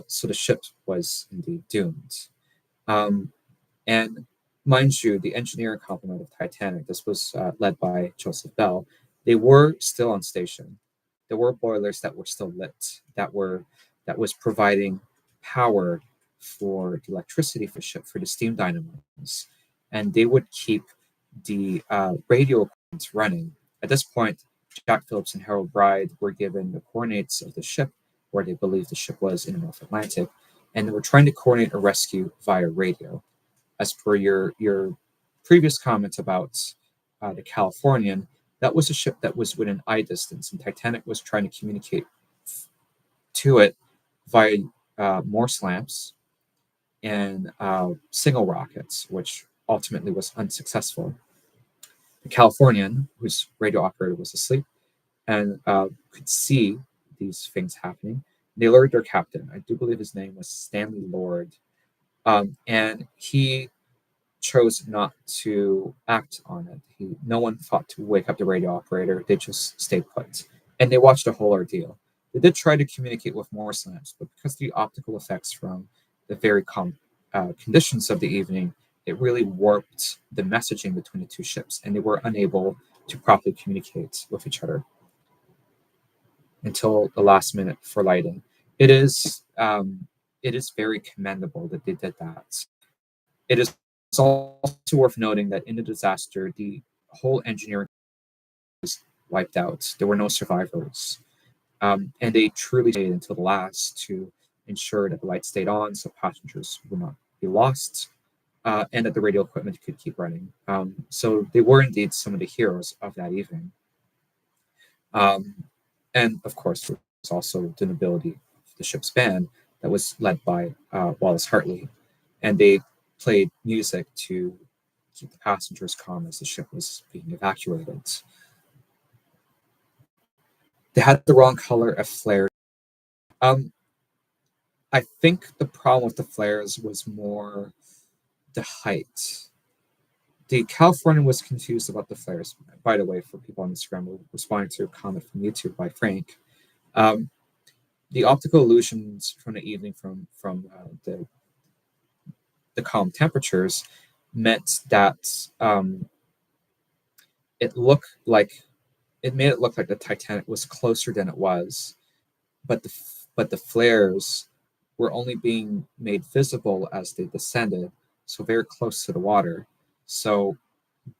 [SPEAKER 1] So the ship was indeed doomed. Um, and mind you, the engineering complement of Titanic, this was led by Joseph Bell, they were still on station. There were boilers that were still lit, that was providing power for the electricity for ship for the steam dynamos, and they would keep the radio equipment running. At this point, Jack Phillips and Harold Bride were given the coordinates of the ship, where they believed the ship was in the North Atlantic, and they were trying to coordinate a rescue via radio. As per your previous comment about the Californian, that was a ship that was within eye distance, and Titanic was trying to communicate to it via Morse lamps and signal rockets, which ultimately was unsuccessful. The Californian, whose radio operator was asleep and could see these things happening, they alerted their captain. I do believe his name was Stanley Lord, and he chose not to act on it. No one thought to wake up the radio operator. They just stayed put, and they watched the whole ordeal. They did try to communicate with Morse lamps, but because of the optical effects from the very conditions of the evening, it really warped the messaging between the two ships, and they were unable to properly communicate with each other until the last minute for lighting. It is very commendable that they did that. It is also worth noting that in the disaster, the whole engineering was wiped out. There were no survivors. And they truly stayed until the last to ensure that the lights stayed on so passengers would not be lost, and that the radio equipment could keep running. So they were indeed some of the heroes of that evening. And of course, there was also the nobility of the ship's band that was led by Wallace Hartley. And they played music to keep the passengers calm as the ship was being evacuated. They had the wrong color of flares. Um, I think the problem with the flares was more the height. The Californian was confused about the flares. By the way, for people on Instagram, we're responding to a comment from YouTube by Frank. Um, the optical illusions from the evening the calm temperatures meant that it looked like it made it look like the Titanic was closer than it was, but the flares were only being made visible as they descended, so very close to the water. So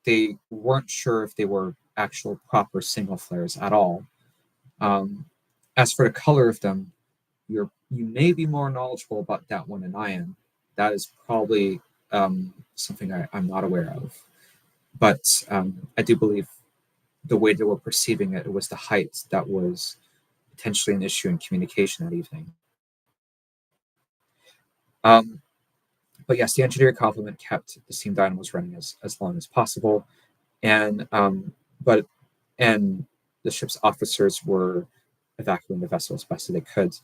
[SPEAKER 1] they weren't sure if they were actual proper signal flares at all. Um, as for the color of them, you may be more knowledgeable about that one than I am. That is probably something I'm not aware of. But I do believe the way they were perceiving it, it was the height that was potentially an issue in communication that evening. Um, but yes, the engineering complement kept the steam dynamos running as long as possible, and but and the ship's officers were evacuating the vessel as best as they could.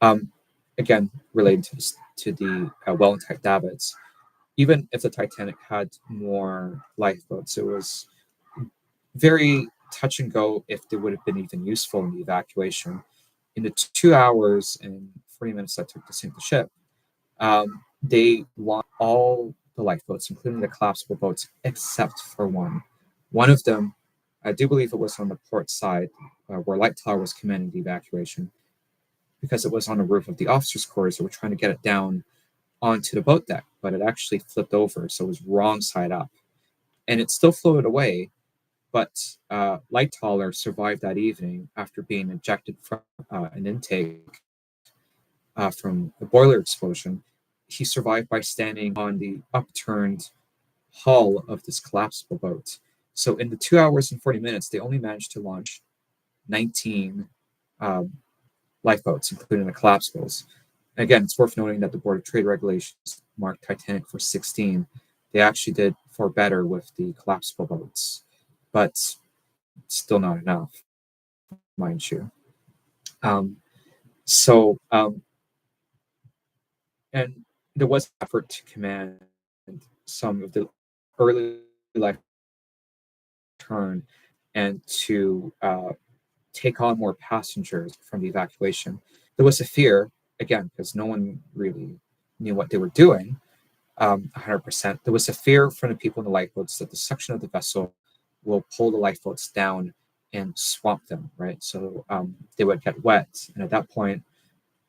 [SPEAKER 1] Um, Again, relating to the well-intact davits, even if the Titanic had more lifeboats, it was very touch and go if they would have been even useful in the evacuation. in the 2 hours and 40 minutes that took to sink the ship, they launched all the lifeboats, including the collapsible boats, except for one. One of them, I do believe it was on the port side, where Light Tower was commanding the evacuation, because it was on the roof of the officers' quarters. They were trying to get it down onto the boat deck, but it actually flipped over, so it was wrong side up. And it still floated away, but Light Tower survived that evening after being ejected from an intake from the boiler explosion. He survived by standing on the upturned hull of this collapsible boat. So in the 2 hours and 40 minutes, they only managed to launch 19 lifeboats, including the collapsibles. And again, it's worth noting that the Board of Trade Regulations marked Titanic for 16. They actually did far better with the collapsible boats, but still not enough, mind you. And there was an effort to command some of the early life turn and to take on more passengers from the evacuation. There was a fear, again, because no one really knew what they were doing 100%. There was a fear from the people in the lifeboats that the section of the vessel will pull the lifeboats down and swamp them, right? So they would get wet. And at that point,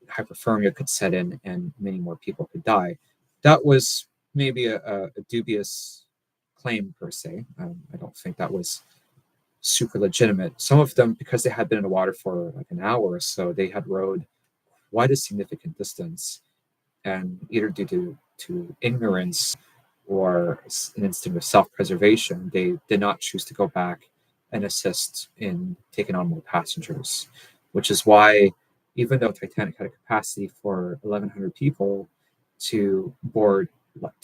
[SPEAKER 1] hypothermia could set in and many more people could die. That was maybe a dubious claim per se. I don't think that was super legitimate. Some of them, because they had been in the water for like an hour or so, they had rowed quite a significant distance, and either due to ignorance or an instinct of self-preservation, they did not choose to go back and assist in taking on more passengers, which is why, even though Titanic had a capacity for 1,100 people to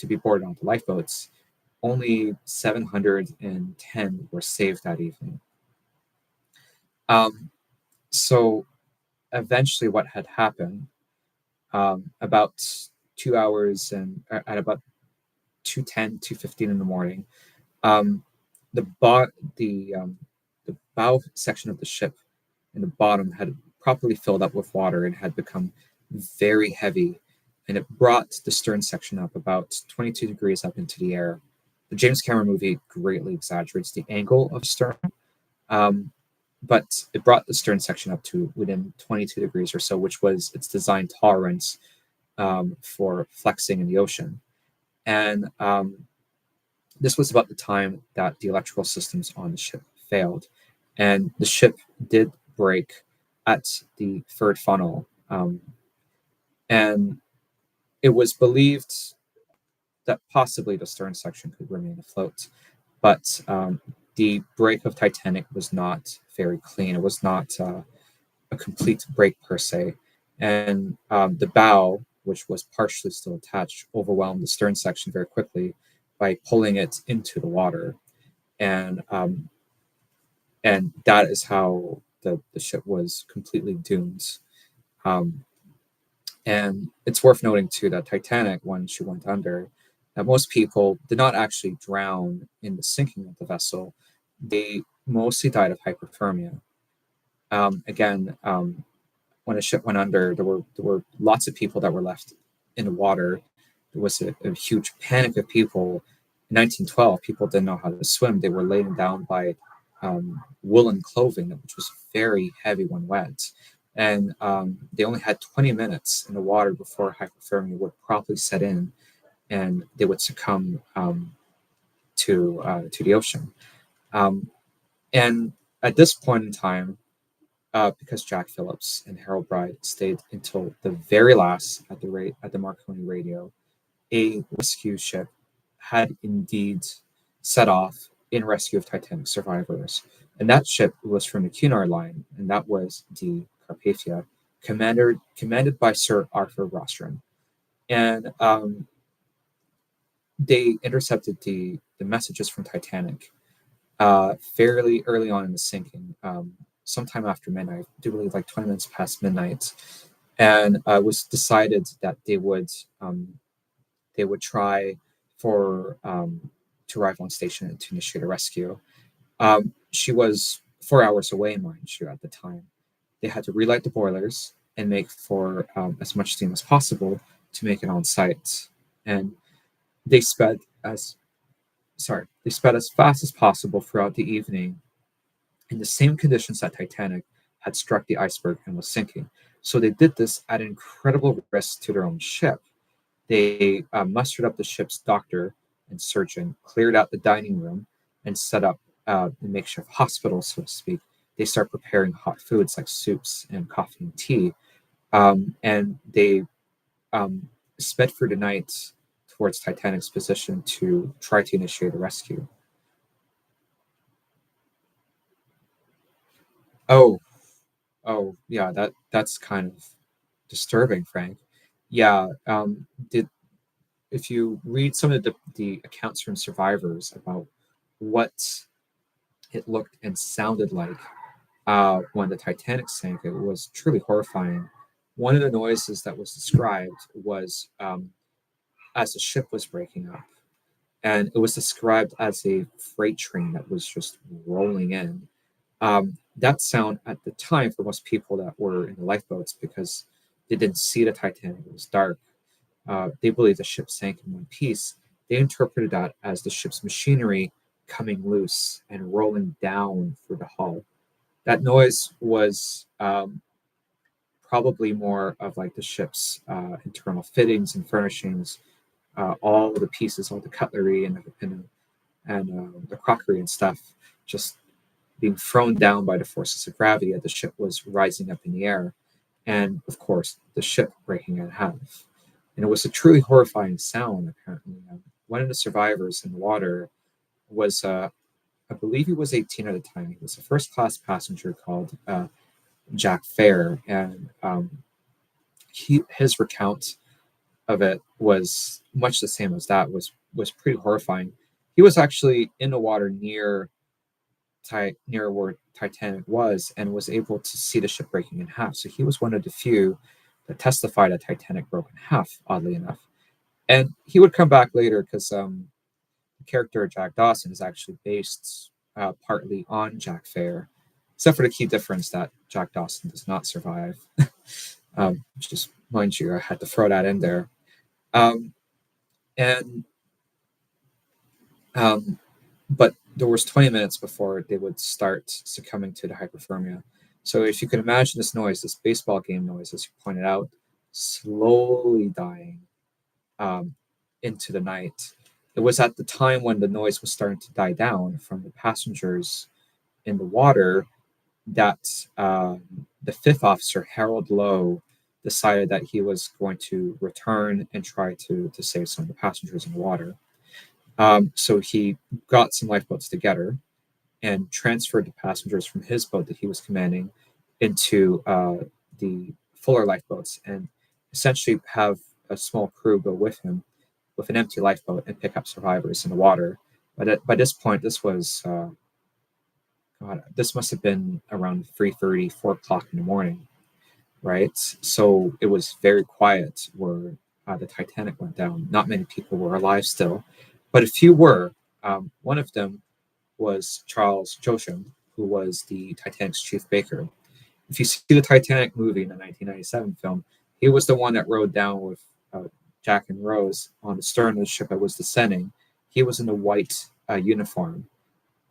[SPEAKER 1] be boarded onto lifeboats, only 710 were saved that evening. So eventually what had happened, about 2 hours and at about 2:10, 2:15 in the morning, the bow section of the ship in the bottom had properly filled up with water and had become very heavy, and it brought the stern section up about 22 degrees up into the air. The James Cameron movie greatly exaggerates the angle of stern, but it brought the stern section up to within 22 degrees or so, which was its design tolerance for flexing in the ocean. And this was about the time that the electrical systems on the ship failed, and the ship did break at the third funnel. And it was believed that possibly the stern section could remain afloat, but the break of Titanic was not very clean. It was not a complete break per se, and the bow, which was partially still attached, overwhelmed the stern section very quickly by pulling it into the water, and that is how the ship was completely doomed. And it's worth noting too that Titanic, when she went under, that most people did not actually drown in the sinking of the vessel. They mostly died of hypothermia. When the ship went under, there were lots of people that were left in the water. There was a huge panic of people. In 1912, people didn't know how to swim. They were laden down by woolen clothing, which was very heavy when wet. And they only had 20 minutes in the water before hypothermia would properly set in, and they would succumb to the ocean. And at this point in time, because Jack Phillips and Harold Bride stayed until the very last at the Marconi radio, a rescue ship had indeed set off in rescue of Titanic survivors. And that ship was from the Cunard Line, and that was the Carpathia, commanded by Sir Arthur Rostron. And they intercepted the messages from Titanic fairly early on in the sinking, sometime after midnight, I do believe like 20 minutes past midnight. And it was decided that they would try to arrive on station and to initiate a rescue. She was 4 hours away, mind you, at the time. they had to relight the boilers and make for as much steam as possible to make it on site. And they sped as they sped as fast as possible throughout the evening in the same conditions that Titanic had struck the iceberg and was sinking. So they did this at incredible risk to their own ship. They mustered up the ship's doctor and surgeon, cleared out the dining room, and set up a makeshift hospital, so to speak. They start preparing hot foods like soups and coffee and tea, and they sped through the night towards Titanic's position to try to initiate a rescue. Oh, yeah, that's kind of disturbing, Frank. Yeah, did if you read some of the accounts from survivors about what it looked and sounded like when the Titanic sank, it was truly horrifying. One of the noises that was described was as the ship was breaking up, and it was described as a freight train that was just rolling in. That sound at the time for most people that were in the lifeboats, because they didn't see the Titanic, it was dark. They believed the ship sank in one piece. They interpreted that as the ship's machinery coming loose and rolling down through the hull. That noise was probably more of like the ship's internal fittings and furnishings, all the pieces, all the cutlery and the crockery and stuff, just being thrown down by the forces of gravity as the ship was rising up in the air, and of course the ship breaking in half. And it was a truly horrifying sound. Apparently, one of the survivors in the water was, I believe he was 18 at the time. He was a first-class passenger called Jack Fair, and his recount of it was much the same as that. Was pretty horrifying. He was actually in the water near where Titanic was, and was able to see the ship breaking in half. So he was one of the few that testified that Titanic broke in half, oddly enough. And he would come back later because the character Jack Dawson is actually based partly on Jack Fair, except for the key difference that Jack Dawson does not survive. Just mind you, I had to throw that in there. And but there was 20 minutes before they would start succumbing to the hypothermia. So if you can imagine this noise, this baseball game noise, as you pointed out, slowly dying into the night. It was at the time when the noise was starting to die down from the passengers in the water that the fifth officer, Harold Lowe, decided that he was going to return and try to save some of the passengers in the water. So he got some lifeboats together and transferred the passengers from his boat that he was commanding into the fuller lifeboats, and essentially have a small crew go with him with an empty lifeboat and pick up survivors in the water. But by this point, this was this must have been around 3:30, 4 o'clock in the morning, right? So it was very quiet where the Titanic went down. Not many people were alive still, but a few were. One of them was Charles Joachim, who was the Titanic's chief baker. If you see the Titanic movie in the 1997 film, he was the one that rode down with Jack and Rose on the stern of the ship that was descending. He was in a white uniform.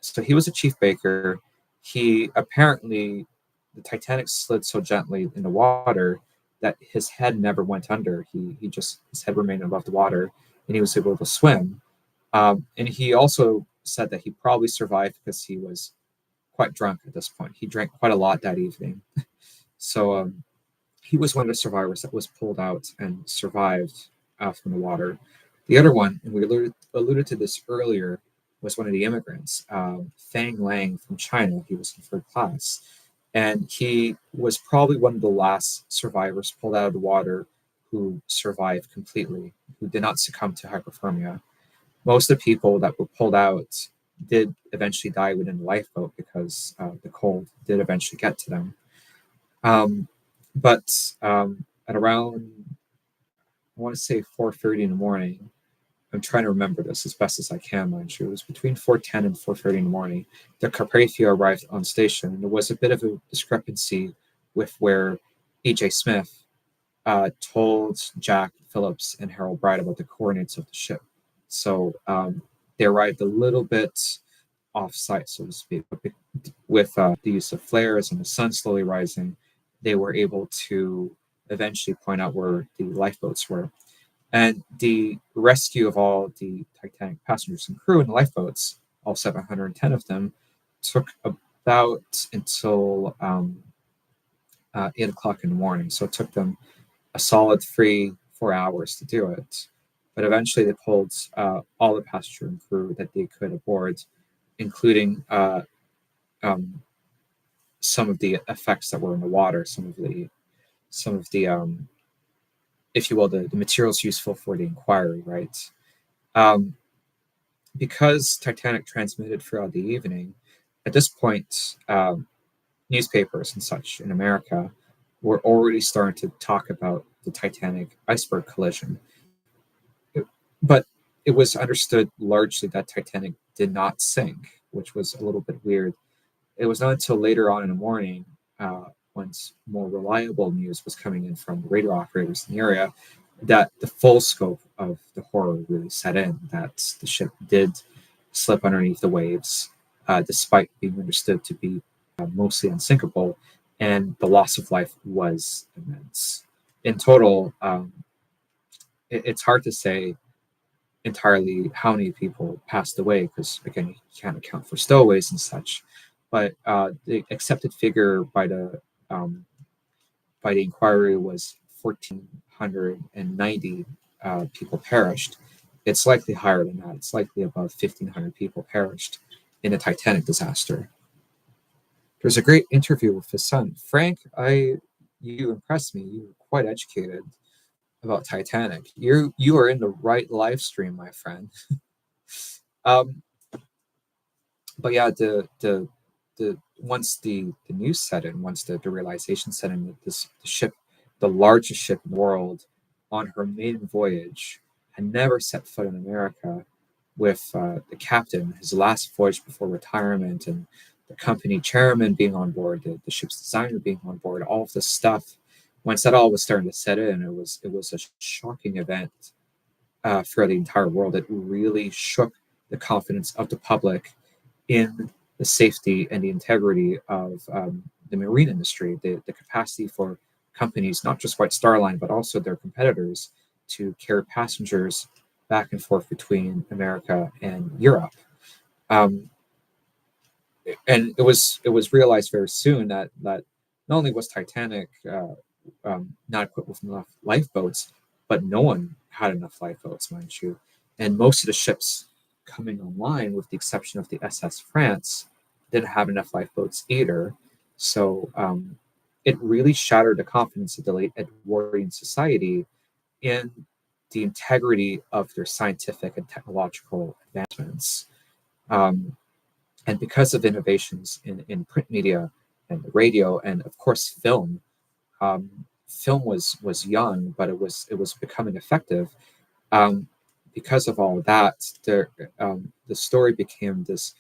[SPEAKER 1] So he was a chief baker. He apparently, the Titanic slid so gently in the water that his head never went under. His head remained above the water, and he was able to swim. And he also said that he probably survived because he was quite drunk at this point. He drank quite a lot that evening. So he was one of the survivors that was pulled out and survived from the water. The other one, and we alluded to this earlier, was one of the immigrants, Fang Lang from China. He was in third class. And he was probably one of the last survivors pulled out of the water who survived completely, who did not succumb to hypothermia. Most of the people that were pulled out did eventually die within the lifeboat because the cold did eventually get to them. But at around, I want to say 4:30 in the morning, I'm trying to remember this as best as I can, mind you. It was between 4:10 and 4:30 in the morning. The Carpathia arrived on station, and there was a bit of a discrepancy with where E.J. Smith told Jack Phillips and Harold Bride about the coordinates of the ship. So they arrived a little bit off-site, so to speak. With the use of flares and the sun slowly rising, they were able to eventually point out where the lifeboats were. And the rescue of all the Titanic passengers and crew in the lifeboats, all 710 of them, took about until 8 o'clock in the morning. So it took them a solid 3-4 hours to do it. But eventually they pulled all the passenger and crew that they could aboard, including some of the effects that were in the water, some of the if you will, the materials useful for the inquiry, right? Because Titanic transmitted throughout the evening, at this point, newspapers and such in America were already starting to talk about the Titanic iceberg collision. But it was understood largely that Titanic did not sink, which was a little bit weird. It was not until later on in the morning, once more reliable news was coming in from radio operators in the area, that the full scope of the horror really set in, that the ship did slip underneath the waves, despite being understood to be mostly unsinkable, and the loss of life was immense. In total, it's hard to say entirely how many people passed away, because again, you can't account for stowaways and such. But the accepted figure by the inquiry was 1,490 people perished. It's likely higher than that. It's likely above 1,500 people perished in the Titanic disaster. There's a great interview with his son. Frank, you impressed me. You were quite educated about Titanic. You are in the right live stream, my friend. But yeah, the once the news set in, once the realization set in that the ship, the largest ship in the world, on her maiden voyage, had never set foot in America, with the captain, his last voyage before retirement, and the company chairman being on board, the ship's designer being on board, all of this stuff. Once that all was starting to set in, it was a shocking event for the entire world. It really shook the confidence of the public in the safety and the integrity of the marine industry, the capacity for companies, not just White Star Line, but also their competitors, to carry passengers back and forth between America and Europe. And it was realized very soon that not only was Titanic not equipped with enough lifeboats, but no one had enough lifeboats, mind you. And most of the ships coming online, with the exception of the SS France, didn't have enough lifeboats either. So it really shattered the confidence of the late Edwardian society in the integrity of their scientific and technological advancements. And because of innovations in print media and radio, and of course film, film was young, but it was becoming effective. Because of all of that, the story became this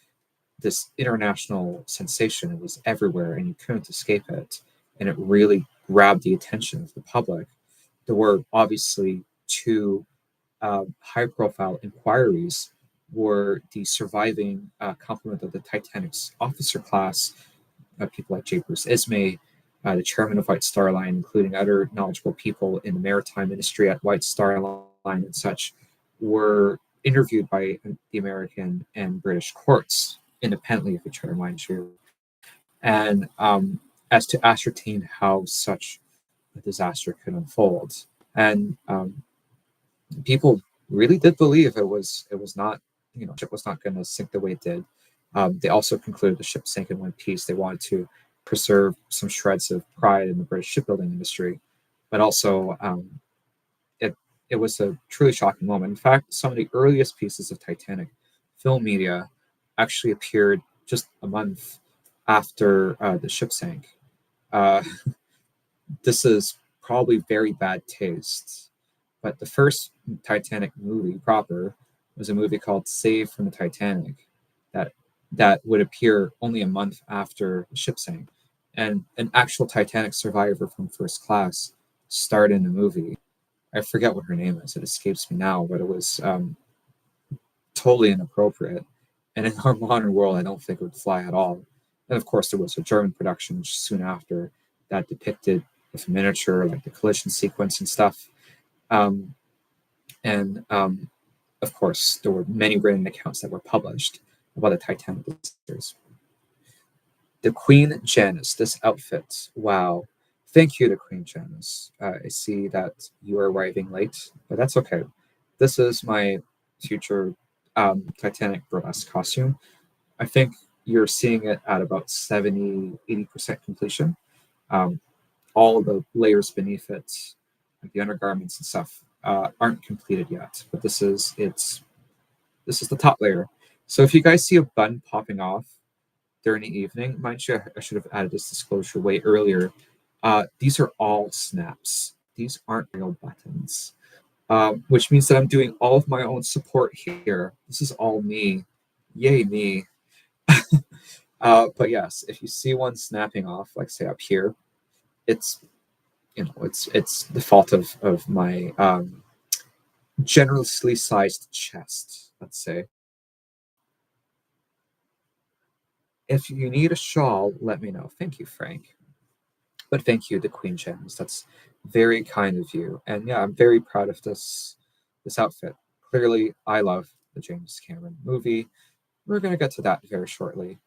[SPEAKER 1] international sensation. It was everywhere, and you couldn't escape it. And it really grabbed the attention of the public. There were obviously two high-profile inquiries, were the surviving complement of the Titanic's officer class, people like J. Bruce Ismay, the chairman of White Star Line, including other knowledgeable people in the maritime industry at White Star Line and such, were interviewed by the American and British courts, independently of each other, mind you, and as to ascertain how such a disaster could unfold. And people really did believe it was not, ship was not going to sink the way it did. They also concluded the ship sank in one piece. They wanted to preserve some shreds of pride in the British shipbuilding industry, but also it was a truly shocking moment. In fact, some of the earliest pieces of Titanic film media actually appeared just a month after the ship sank. This is probably very bad taste, but the first Titanic movie proper was a movie called Saved from the Titanic that would appear only a month after the ship sank. and an actual Titanic survivor from first class starred in the movie. I forget what her name is. It escapes me now, but it was totally inappropriate. And in our modern world, I don't think it would fly at all. And of course, there was a German production soon after that depicted with miniature, like the collision sequence and stuff. Um, and of course, there were many written accounts that were published about the Titanic disasters. The Queen Janice, this outfit, wow. Thank you to Queen Janice. I see that you are arriving late, but that's okay. This is my future Titanic burlesque costume. I think you're seeing it at about 70-80% completion. Um, all the layers beneath it, like the undergarments and stuff, aren't completed yet. But this is the top layer. So if you guys see a bun popping off during the evening, mind you, I should have added this disclosure way earlier. These are all snaps. These aren't real buttons, which means that I'm doing all of my own support here. This is all me. Yay, me. But yes, if you see one snapping off, like say up here, it's it's the fault of my generously sized chest, let's say. If you need a shawl, let me know. Thank you, Frank. But thank you, the Queen Gems. That's very kind of you. And yeah, I'm very proud of this outfit. Clearly, I love the James Cameron movie. We're going to get to that very shortly.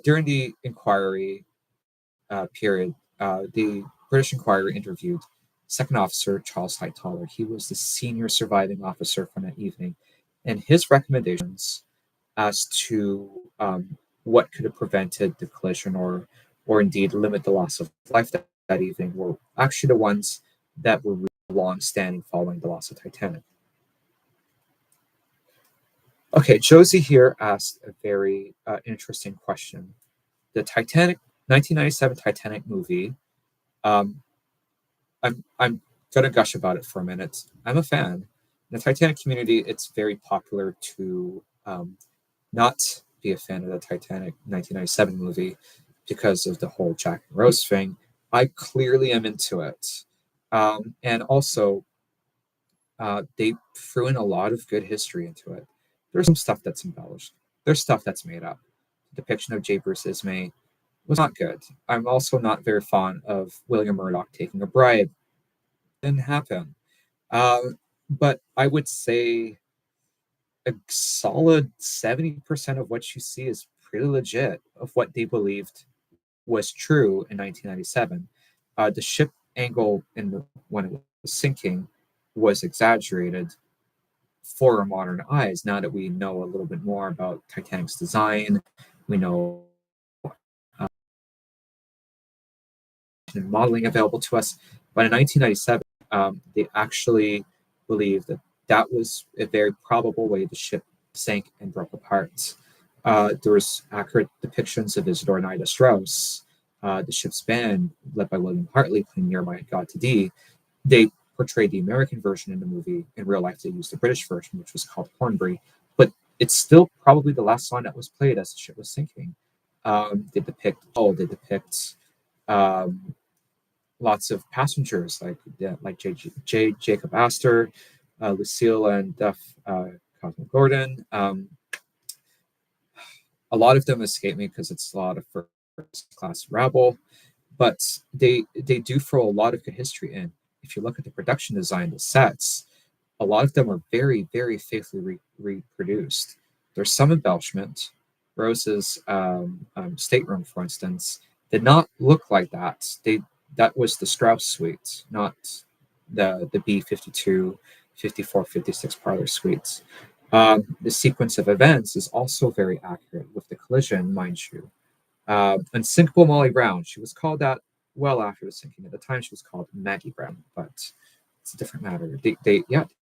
[SPEAKER 1] During the inquiry period, the British Inquiry interviewed Second Officer Charles Hightoller. He was the senior surviving officer from that evening, and his recommendations as to what could have prevented the collision or indeed limit the loss of life that evening were actually the ones that were really long-standing following the loss of Titanic. Okay, Josie here asked a very interesting question. The Titanic 1997 Titanic movie. I'm gonna gush about it for a minute. I'm a fan. In the Titanic community, it's very popular to not be a fan of the Titanic 1997 movie because of the whole Jack and Rose thing. I clearly am into it. And also, they threw in a lot of good history into it. There's some stuff that's embellished. There's stuff that's made up. The depiction of J. Bruce Ismay was not good. I'm also not very fond of William Murdoch taking a bribe. Didn't happen. But I would say a solid 70% of what you see is pretty legit of what they believed was true in 1997. The ship angle when it was sinking was exaggerated for our modern eyes. Now that we know a little bit more about Titanic's design, we know modeling available to us. But in 1997, they actually believed that that was a very probable way the ship sank and broke apart. There was accurate depictions of Isidore and Ida Strauss, the ship's band, led by William Hartley, playing Nearby God to Thee. They portrayed the American version in the movie. In real life, they used the British version, which was called Hornbury. But it's still probably the last song that was played as the ship was sinking. They depict lots of passengers like J. Jacob Astor, Lucille and Duff Cosmo Gordon. A lot of them escape me because it's a lot of first class rabble, but they do throw a lot of good history in. If you look at the production design, the sets, a lot of them are very, very faithfully reproduced. There's some embellishment. Rose's stateroom, for instance, did not look like that. That was the Strauss suite, not the B-52, 54, 56 parlor suites. The sequence of events is also very accurate with the collision, mind you. Unsinkable Molly Brown, she was called that well after the sinking. At the time, she was called Maggie Brown, but it's a different matter. They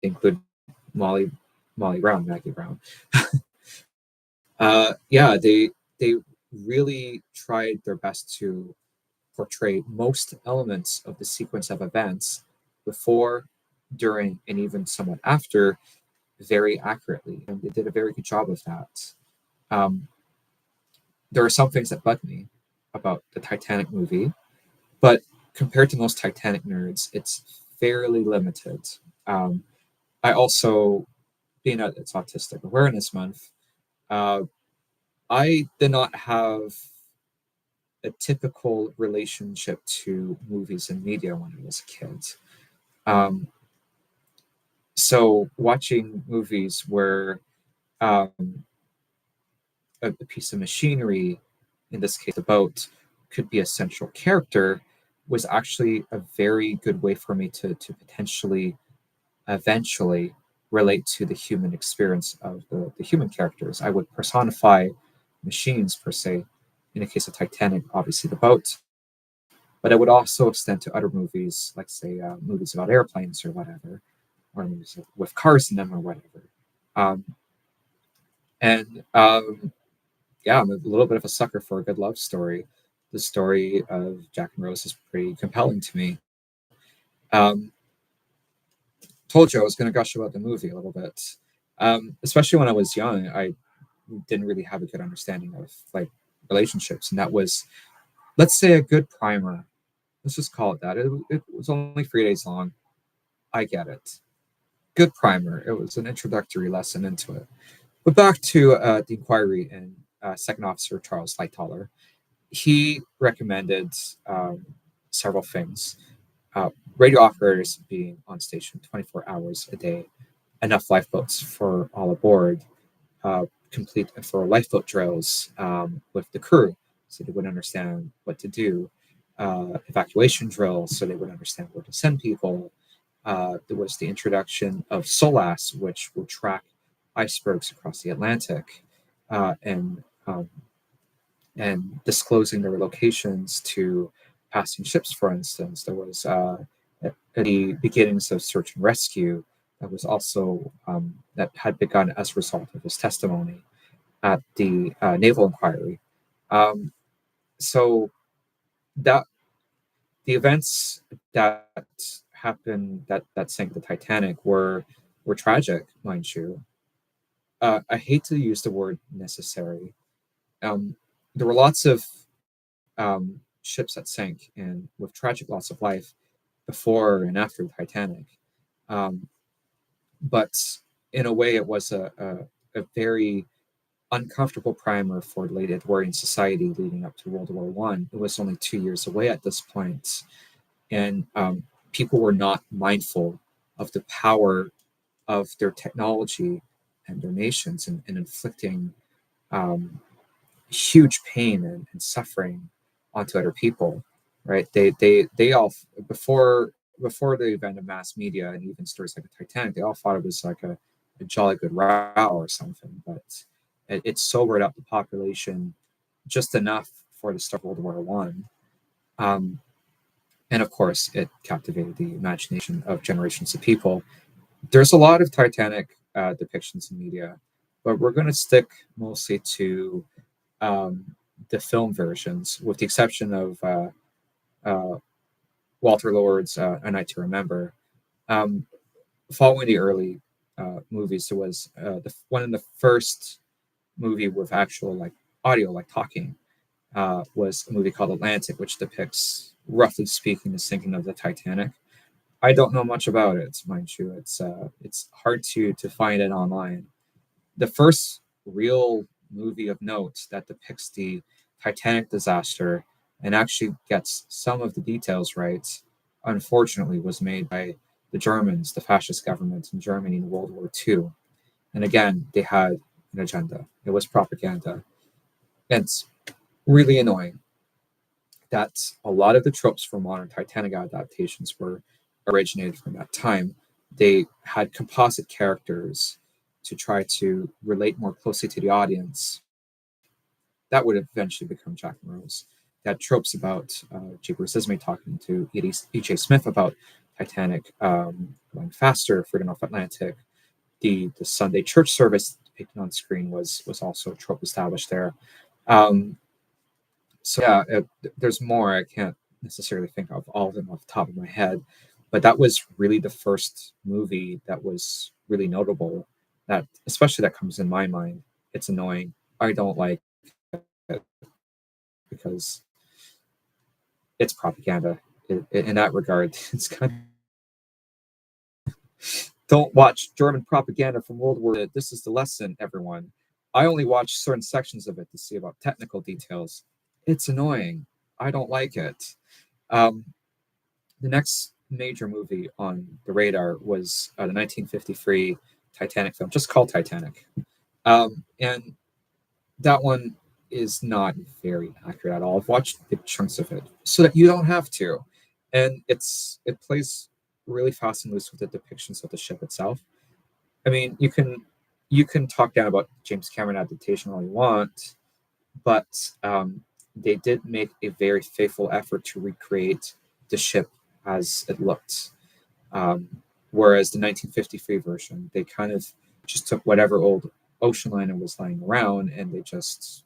[SPEAKER 1] include Molly Brown, Maggie Brown. They really tried their best to portray most elements of the sequence of events before, during, and even somewhat after very accurately. And they did a very good job of that. There are some things that bug me. about the Titanic movie, but compared to most Titanic nerds, it's fairly limited. Um, I also, being that it's Autistic Awareness Month, uh, I did not have a typical relationship to movies and media when I was a kid. Um, so watching movies where um, a piece of machinery, in this case a boat, could be a central character was actually a very good way for me to potentially eventually relate to the human experience of the human characters. I would personify machines per se. In the case of Titanic, obviously the boat, but it would also extend to other movies, like say movies about airplanes or whatever, or movies with cars in them or whatever. Um, and Yeah, I'm a little bit of a sucker for a good love story. The story of Jack and Rose is pretty compelling to me. Um, Told you I was going to gush about the movie a little bit. Especially when I was young, I didn't really have a good understanding of like relationships, and that was, let's say, a good primer. Let's just call it that. It was only 3 days long. I get it. Good primer. It was an introductory lesson into it. But back to the inquiry and Second Officer Charles Lightoller. He recommended several things. Radio operators being on station 24 hours a day, enough lifeboats for all aboard, complete and thorough lifeboat drills with the crew so they would understand what to do, evacuation drills so they would understand where to send people. There was the introduction of SOLAS, which will track icebergs across the Atlantic, and disclosing their locations to passing ships, for instance. There was at the beginnings of search and rescue that was also that had begun as a result of his testimony at the naval inquiry. Um, so that the events that happened that sank the Titanic were tragic, mind you. I hate to use the word necessary. Um, there were lots of ships that sank and with tragic loss of life before and after the Titanic. Um, but in a way, it was a very uncomfortable primer for late Edwardian society leading up to World War One. It was only 2 years away at this point, and people were not mindful of the power of their technology and their nations in inflicting um, huge pain and suffering onto other people, right? They all before the event of mass media and even stories like the Titanic, they all thought it was like a jolly good row or something, but it sobered up the population just enough for the start of World War One. Um, and of course, it captivated the imagination of generations of people. There's a lot of Titanic depictions in media, but we're going to stick mostly to the film versions, with the exception of uh, Walter Lord's A Night to Remember. Um, Following the early movies, there was one of the first movie with actual like audio, like talking, was a movie called Atlantic, which depicts, roughly speaking, the sinking of the Titanic. I don't know much about it, mind you. It's hard to find it online. The first real movie of note that depicts the Titanic disaster and actually gets some of the details right, unfortunately, was made by the Germans, the fascist government in Germany in World War II. And again, they had an agenda. It was propaganda. And it's really annoying that a lot of the tropes for modern Titanic adaptations were originated from that time. They had composite characters to try to relate more closely to the audience. That would eventually become Jack and Rose. They had tropes about Jake Renesmee talking to E.J. Smith about Titanic going faster for the North Atlantic. The Sunday church service depicted on screen was also a trope established there. Um, so yeah, there's more. I can't necessarily think of all of them off the top of my head, but that was really the first movie that was really notable. That especially that comes in my mind. It's annoying. I don't like it because it's propaganda. In that regard, it's kind of, don't watch German propaganda from World War. This is the lesson, everyone. I only watch certain sections of it to see about technical details. It's annoying. I don't like it. Um, the next major movie on the radar was the 1953 Titanic film, just called Titanic. And that one is not very accurate at all. I've watched big chunks of it so that you don't have to. And it plays really fast and loose with the depictions of the ship itself. I mean, you can talk down about James Cameron adaptation all you want, but they did make a very faithful effort to recreate the ship as it looked. Whereas the 1953 version, they kind of just took whatever old ocean liner was lying around and they just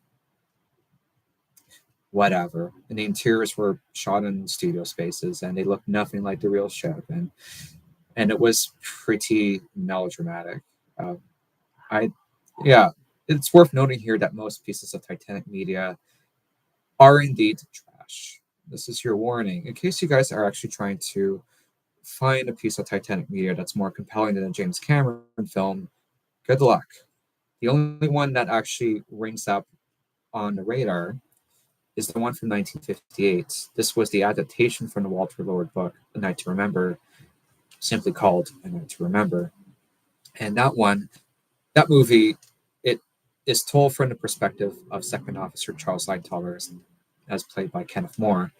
[SPEAKER 1] whatever. And the interiors were shot in studio spaces and they looked nothing like the real ship. And it was pretty melodramatic. Uh, I, yeah, it's worth noting here that most pieces of Titanic media are indeed trash. This is your warning. In case you guys are actually trying to find a piece of Titanic media that's more compelling than a James Cameron film, good luck. The only one that actually rings up on the radar is the one from 1958. This was the adaptation from the Walter Lord book, A Night to Remember, simply called A Night to Remember. And that movie, it is told from the perspective of Second Officer Charles Lightoller, as played by Kenneth More.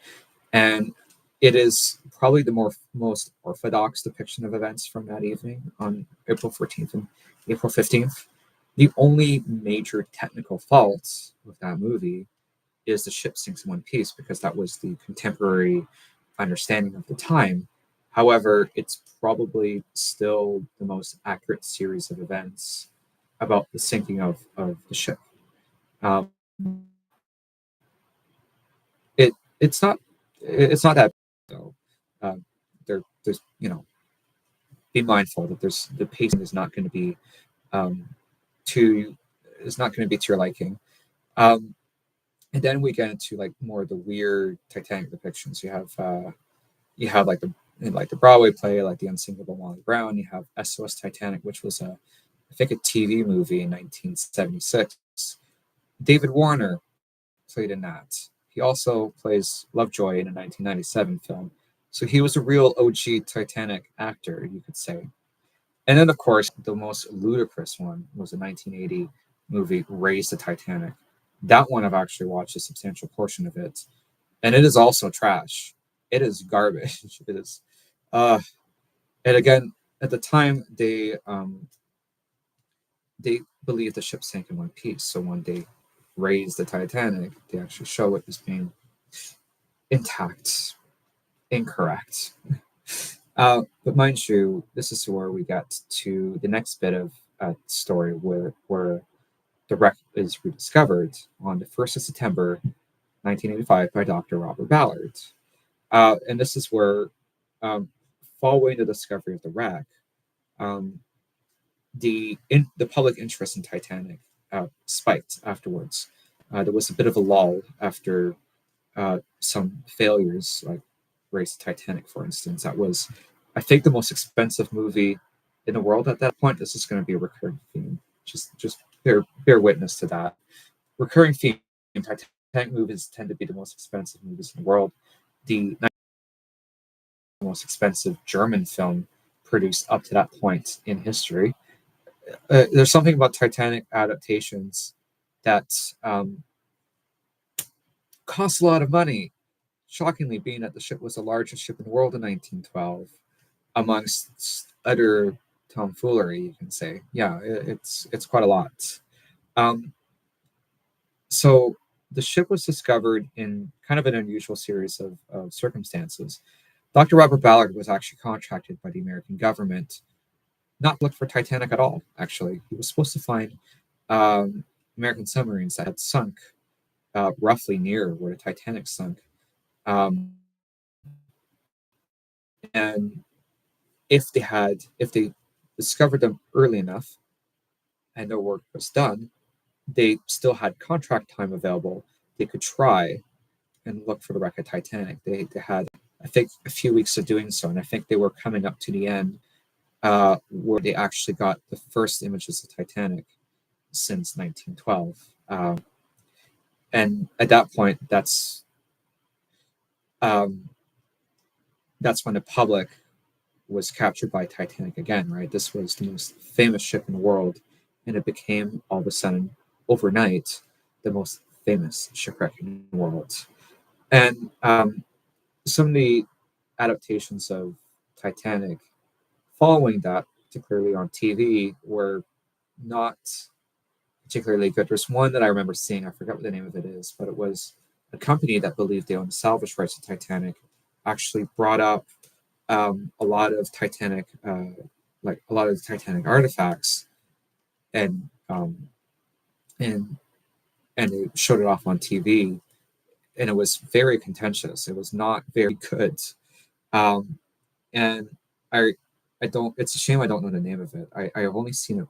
[SPEAKER 1] And it is probably the most orthodox depiction of events from that evening on April 14th and April 15th. The only major technical fault with that movie is the ship sinks in one piece because that was the contemporary understanding of the time. However, it's probably still the most accurate series of events about the sinking of the ship. Um, it's not that though. There's be mindful that there's the pacing is not going to be um, too is not going to be to your liking. Um, and then we get into like more of the weird Titanic depictions. You have like the Broadway play, like The Unsinkable Molly Brown. You have SOS Titanic, which was I think a TV movie in 1976. David Warner played in that. He also plays Lovejoy in a 1997 film. So he was a real OG Titanic actor, you could say. And then, of course, the most ludicrous one was a 1980 movie, Raise the Titanic. That one I've actually watched a substantial portion of it, and it is also trash. It is garbage. It is, and again, at the time they believed the ship sank in one piece. So when they raised the Titanic, they actually show it as being intact, incorrect. But mind you, this is where we get to the next bit of story where the wreck is rediscovered on the 1st of September 1985 by Dr. Robert Ballard. And this is where, following the discovery of the wreck, um, the public interest in Titanic spiked afterwards. There was a bit of a lull after some failures, like Race Titanic, for instance. That was, I think, the most expensive movie in the world at that point. This is going to be a recurring theme. Just bear witness to that. Recurring theme. Titanic movies tend to be the most expensive movies in the world. The most expensive German film produced up to that point in history. There's something about Titanic adaptations that cost a lot of money. Shockingly, being that the ship was the largest ship in the world in 1912, amongst utter tomfoolery, you can say. Yeah, it's quite a lot. Um, so the ship was discovered in kind of an unusual series of circumstances. Dr. Robert Ballard was actually contracted by the American government not to look for Titanic at all, actually. He was supposed to find American submarines that had sunk roughly near where the Titanic sunk. And if they discovered them early enough and their work was done, they still had contract time available. They could try and look for the wreck of Titanic. They had, I think, a few weeks of doing so, and I think they were coming up to the end where they actually got the first images of Titanic since 1912. And at that point, that's when the public was captured by Titanic again, right? This was the most famous ship in the world, and it became all of a sudden, overnight, the most famous shipwreck in the world. And some of the adaptations of Titanic following that, particularly on TV, were not particularly good. There's one that I remember seeing, I forget what the name of it is, but it was a company that believed they owned the salvage rights to Titanic, actually brought up a lot of Titanic, artifacts, and and they showed it off on TV, and it was very contentious. It was not very good, and I don't. It's a shame I don't know the name of it. I've only seen it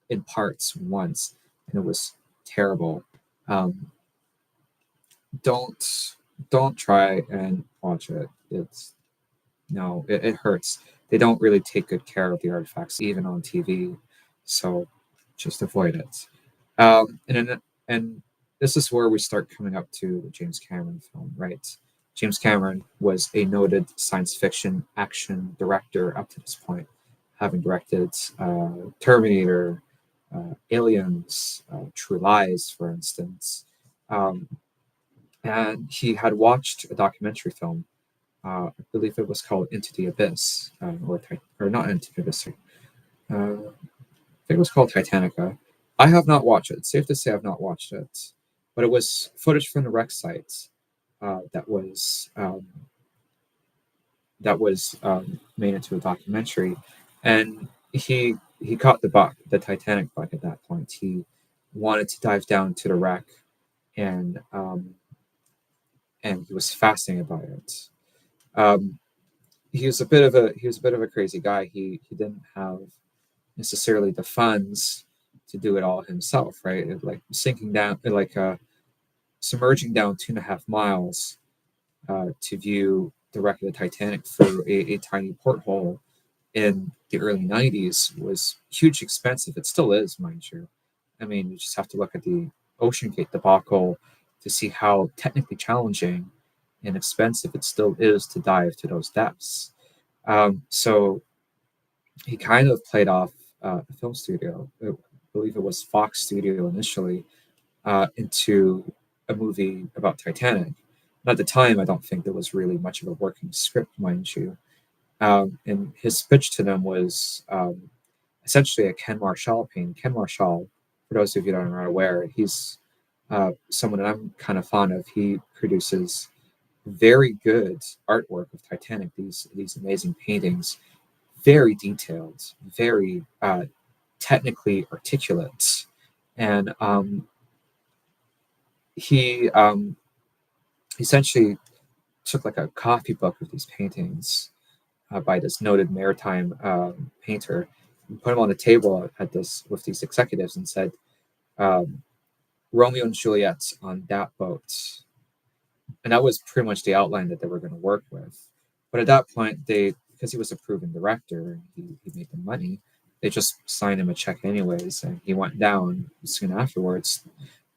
[SPEAKER 1] in parts once, and it was terrible. Don't try and watch it. It hurts. They don't really take good care of the artifacts, even on TV. So just avoid it. And this is where we start coming up to the James Cameron film, right? James Cameron was a noted science fiction action director up to this point, having directed Terminator, Aliens, True Lies, for instance. And he had watched a documentary film. I believe it was called Into the Abyss, or not Into the Abyss. I think it was called Titanica. I have not watched it. It's safe to say I've not watched it, but it was footage from the wreck site that was made into a documentary, and he caught the Titanic bug at that point. He wanted to dive down to the wreck, and he was fascinated about it. He was a bit of a crazy guy. He didn't have necessarily the funds to do it all himself, right? Like sinking down, submerging down 2.5 miles to view the wreck of the Titanic through a tiny porthole in the early 90s was hugely expensive. It still is, mind you. I mean, you just have to look at the Ocean Gate debacle to see how technically challenging and expensive it still is to dive to those depths. So he kind of played off a film studio, I believe it was Fox Studio initially, into a movie about Titanic. And at the time, I don't think there was really much of a working script, mind you. And his pitch to them was essentially a Ken Marshall painting. Ken Marshall, for those of you that are not aware, he's someone that I'm kind of fond of. He produces very good artwork of Titanic, these amazing paintings, very detailed, very technically articulate. And he essentially took like a copybook of these paintings by this noted maritime painter, and put them on the table with these executives and said, Romeo and Juliet on that boat. And that was pretty much the outline that they were going to work with. But at that point, because he was a proven director, he made the money, they just signed him a check anyways, and he went down soon afterwards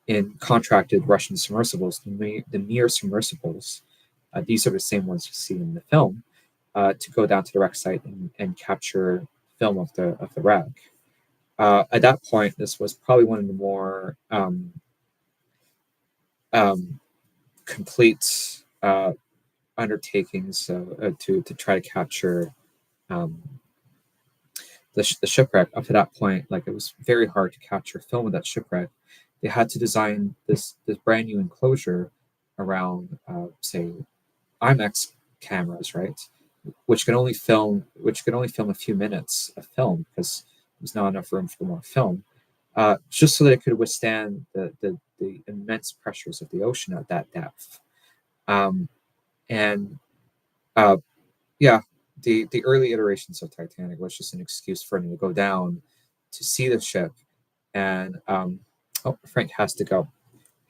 [SPEAKER 1] in contracted Russian submersibles, the Mir submersibles. These are the same ones you see in the film, to go down to the wreck site and capture film of the wreck. At that point, this was probably one of the more complete undertakings to try to capture the shipwreck. Up to that point, like, it was very hard to capture film of that shipwreck. They had to design this brand new enclosure around, say, IMAX cameras, right, which could only film a few minutes of film because there's not enough room for more film, just so that it could withstand the immense pressures of the ocean at that depth. And yeah, the early iterations of Titanic was just an excuse for him to go down to see the ship. And Frank has to go.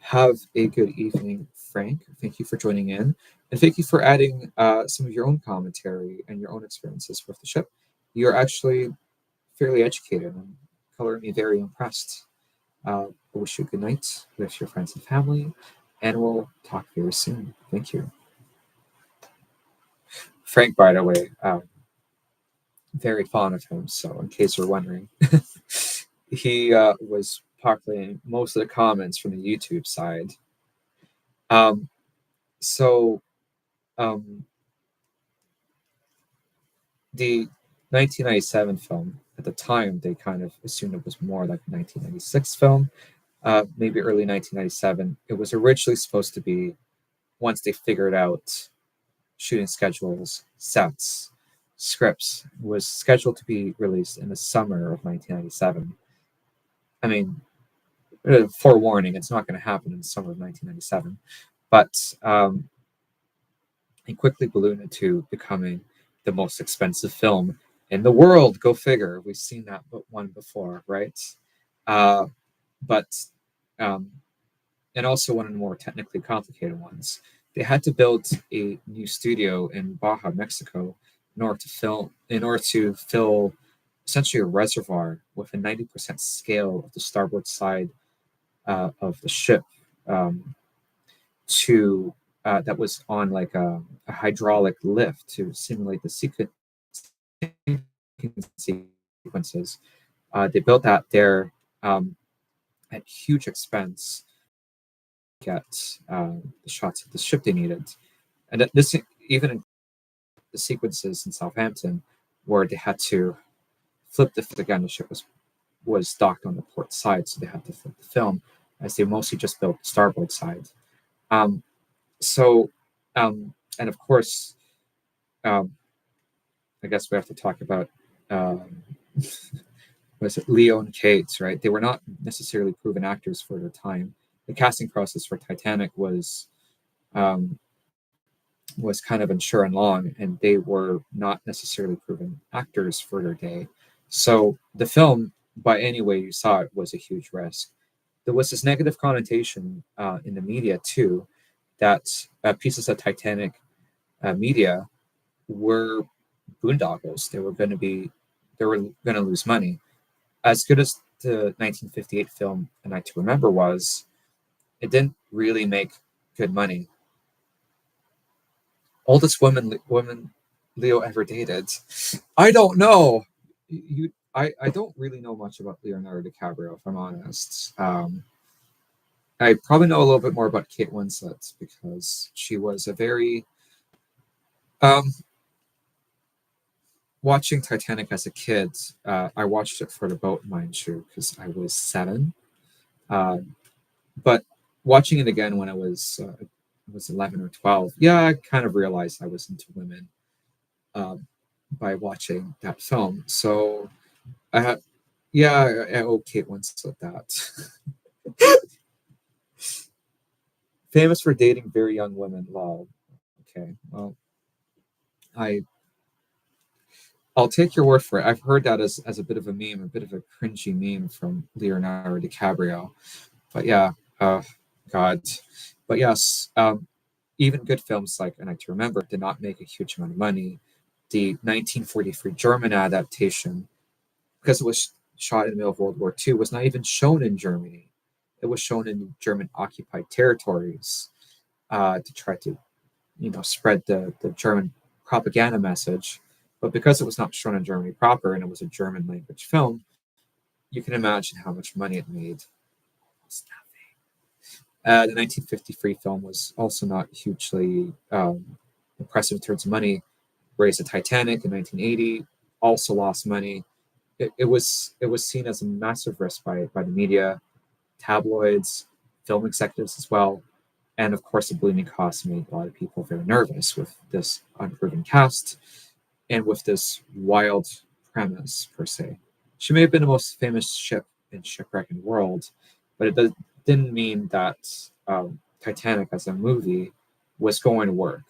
[SPEAKER 1] Have a good evening, Frank. Thank you for joining in. And thank you for adding some of your own commentary and your own experiences with the ship. You're actually fairly educated and colored me very impressed. I wish you a good night with your friends and family, and we'll talk very soon. Thank you. Frank, by the way, very fond of him, so in case you're wondering, he was populating most of the comments from the YouTube side. Um, so, um, the 1997 film, at the time, they kind of assumed it was more like a 1996 film, maybe early 1997. It was originally supposed to be, once they figured out shooting schedules, sets, scripts, was scheduled to be released in the summer of 1997. I mean, forewarning, it's not going to happen in the summer of 1997. But it quickly ballooned into becoming the most expensive film in the world. Go figure. We've seen that but one before, right? But and also one of the more technically complicated ones. They had to build a new studio in Baja, Mexico, in order to fill essentially a reservoir with a 90% scale of the starboard side of the ship, to that was on like a hydraulic lift to simulate the sequences. They built that there at huge expense to get the shots of the ship they needed. And this even in the sequences in Southampton where they had to flip again, the ship was docked on the port side, so they had to flip the film as they mostly just built the starboard side. So, and of course, I guess we have to talk about was it Leo and Kate, right? They were not necessarily proven actors for their time. The casting process for Titanic was kind of unsure and long, and they were not necessarily proven actors for their day. So the film, by any way you saw it, was a huge risk. There was this negative connotation in the media too, that pieces of Titanic media were boondoggles. They were going to lose money. As good as the 1958 film A Night to Remember was, it didn't really make good money. Oldest woman Leo ever dated. I don't know. I don't really know much about Leonardo DiCaprio, if I'm honest. I probably know a little bit more about Kate Winslet because she was a very watching Titanic as a kid. I watched it for the boat, mind you, because I was 7. But watching it again when I was 11 or 12, yeah, I kind of realized I was into women by watching that film. So I had, yeah, I owe Kate Winslet that. Famous for dating very young women. Lol. Okay, well, I'll take your word for it. I've heard that as a bit of a meme, a bit of a cringy meme from Leonardo DiCaprio. But yeah, God. But yes, even good films like A Night to Remember did not make a huge amount of money. The 1943 German adaptation, because it was shot in the middle of World War II, was not even shown in Germany. It was shown in German occupied territories to try to, spread the German propaganda message. But because it was not shown in Germany proper and it was a German language film, you can imagine how much money it made. The 1953 film was also not hugely impressive in terms of money. Whereas the Titanic in 1980 also lost money. It was seen as a massive risk by the media, tabloids, film executives as well. And of course, the ballooning costs made a lot of people very nervous with this unproven cast and with this wild premise, per se. She may have been the most famous ship in shipwreck in the world, but didn't mean that Titanic as a movie was going to work.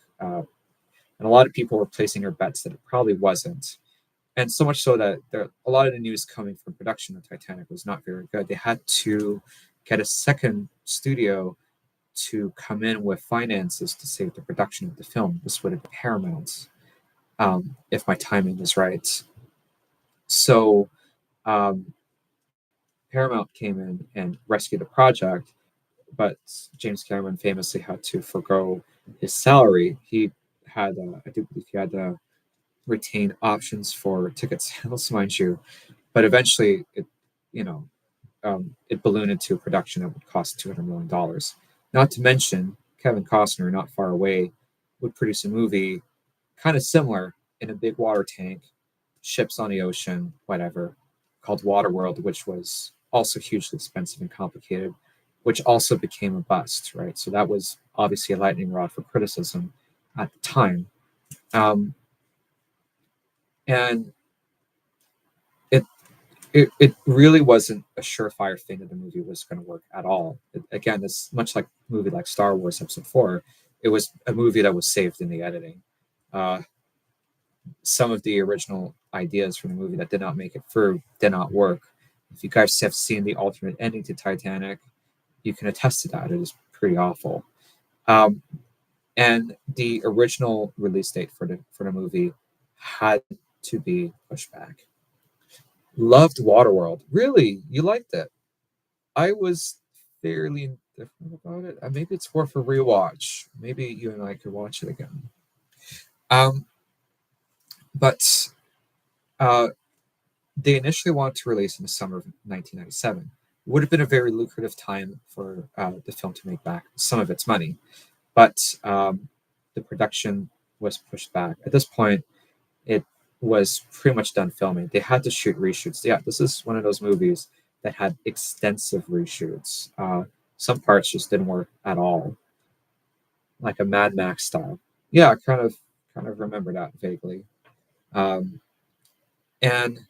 [SPEAKER 1] And a lot of people were placing their bets that it probably wasn't. And so much so that a lot of the news coming from production of Titanic was not very good. They had to get a second studio to come in with finances to save the production of the film. This would have been Paramount, if my timing is right. So um, Paramount came in and rescued the project, but James Cameron famously had to forego his salary. He had, I do believe, he had to retain options for ticket sales, mind you, but eventually you know, it ballooned into a production that would cost $200 million. Not to mention, Kevin Costner, not far away, would produce a movie kind of similar in a big water tank, ships on the ocean, whatever, called Waterworld, which was also hugely expensive and complicated, which also became a bust, right? So that was obviously a lightning rod for criticism at the time. Um, and it, it really wasn't a surefire thing that the movie was going to work at all. Again, it's much like a movie like Star Wars Episode 4. It was a movie that was saved in the editing. Uh, some of the original ideas from the movie that did not make it through did not work. If you guys have seen the alternate ending to Titanic, you can attest to that. It is pretty awful. Um, and the original release date for the movie had to be pushed back. Loved Waterworld. Really, you liked it? I was fairly indifferent about it. Maybe it's worth a rewatch. Maybe you and I could watch it again. Um, but they initially wanted to release in the summer of 1997. It would have been a very lucrative time for the film to make back some of its money, but the production was pushed back. At this point, it was pretty much done filming. They had to shoot reshoots. Yeah, this is one of those movies that had extensive reshoots. Some parts just didn't work at all, like a Mad Max style. Yeah, I kind of remember that vaguely. Um, and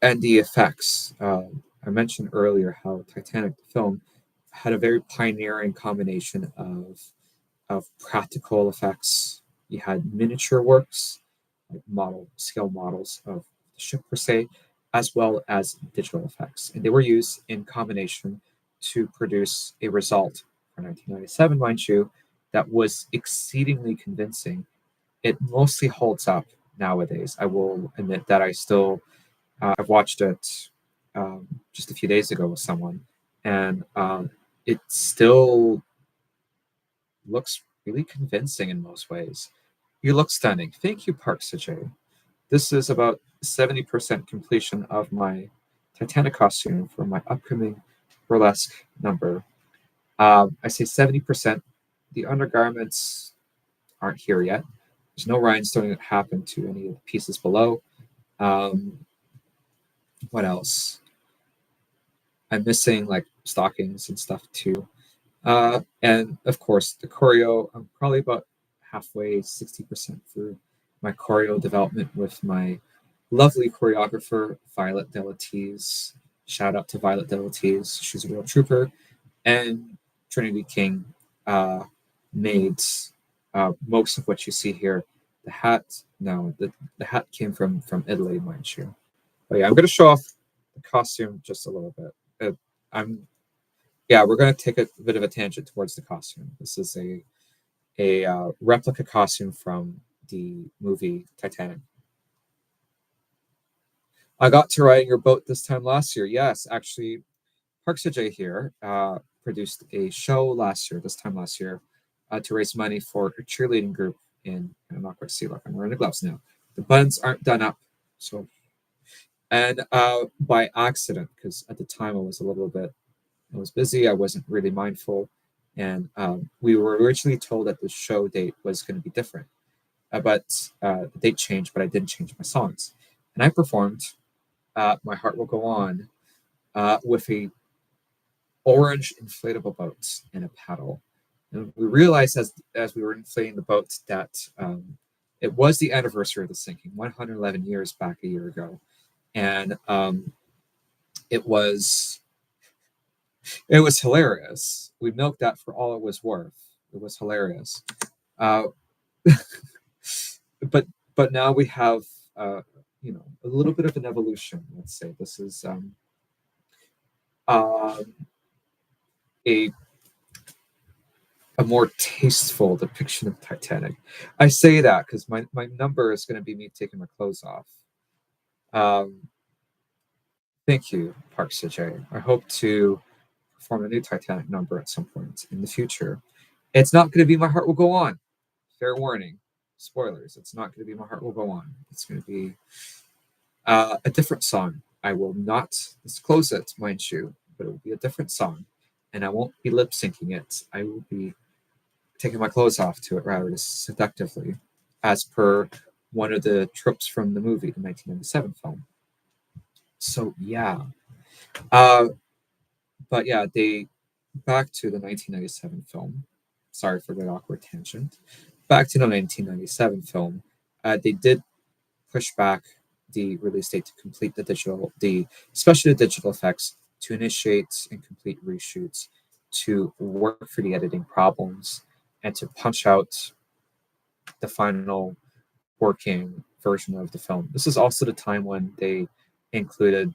[SPEAKER 1] and the effects. I mentioned earlier how Titanic, the film, had a very pioneering combination of practical effects. You had miniature works, like scale models of the ship per se, as well as digital effects, and they were used in combination to produce a result for 1997, mind you, that was exceedingly convincing. It mostly holds up nowadays. I will admit that I've watched it just a few days ago with someone, and it still looks really convincing in most ways. You look stunning. Thank you, Park Sejay. This is about 70% completion of my Titanic costume for my upcoming burlesque number. I say 70%. The undergarments aren't here yet. There's no rhinestoning that happened to any of the pieces below. Um, what else? I'm missing like stockings and stuff too. And of course, the choreo, I'm probably about halfway, 60% through my choreo development with my lovely choreographer, Violet Delatees. Shout out to Violet Delatees. She's a real trooper. And Trinity King made most of what you see here. The hat, no, the hat came from Italy, mind you. But yeah, I'm going to show off the costume just a little bit. I'm Yeah, we're going to take a bit of a tangent towards the costume. This is a replica costume from the movie Titanic. I got to ride in your boat this time last year. Yes, actually, Park Sejay here produced a show last year, this time last year, to raise money for a cheerleading group in. I'm not going to see. Look, I'm wearing the gloves now. The buttons aren't done up, so and by accident, because at the time I was busy. I wasn't really mindful, and we were originally told that the show date was going to be different, but the date changed. But I didn't change my songs, and I performed "My Heart Will Go On" with a orange inflatable boat and a paddle. And we realized as we were inflating the boat that it was the anniversary of the sinking, 111 years back a year ago, and it was it was hilarious. We milked that for all it was worth. It was hilarious. Uh, but but now we have a little bit of an evolution. Let's say this is um, a a more tasteful depiction of Titanic. I say that because my number is going to be me taking my clothes off. Um, thank you, Park Sejay. I hope to perform a new Titanic number at some point in the future. It's not going to be My Heart Will Go On. Fair warning. Spoilers. It's not going to be My Heart Will Go On. It's going to be a different song. I will not disclose it, mind you, but it will be a different song. And I won't be lip syncing it. I will be taking my clothes off to it rather seductively, as per one of the tropes from the movie, the 1997 film. So, yeah. Uh, but yeah, they back to the 1997 film. Sorry for the awkward tangent. Back to the 1997 film. They did push back the release date to complete especially the digital effects, to initiate and complete reshoots, to work for the editing problems, and to punch out the final working version of the film. This is also the time when they included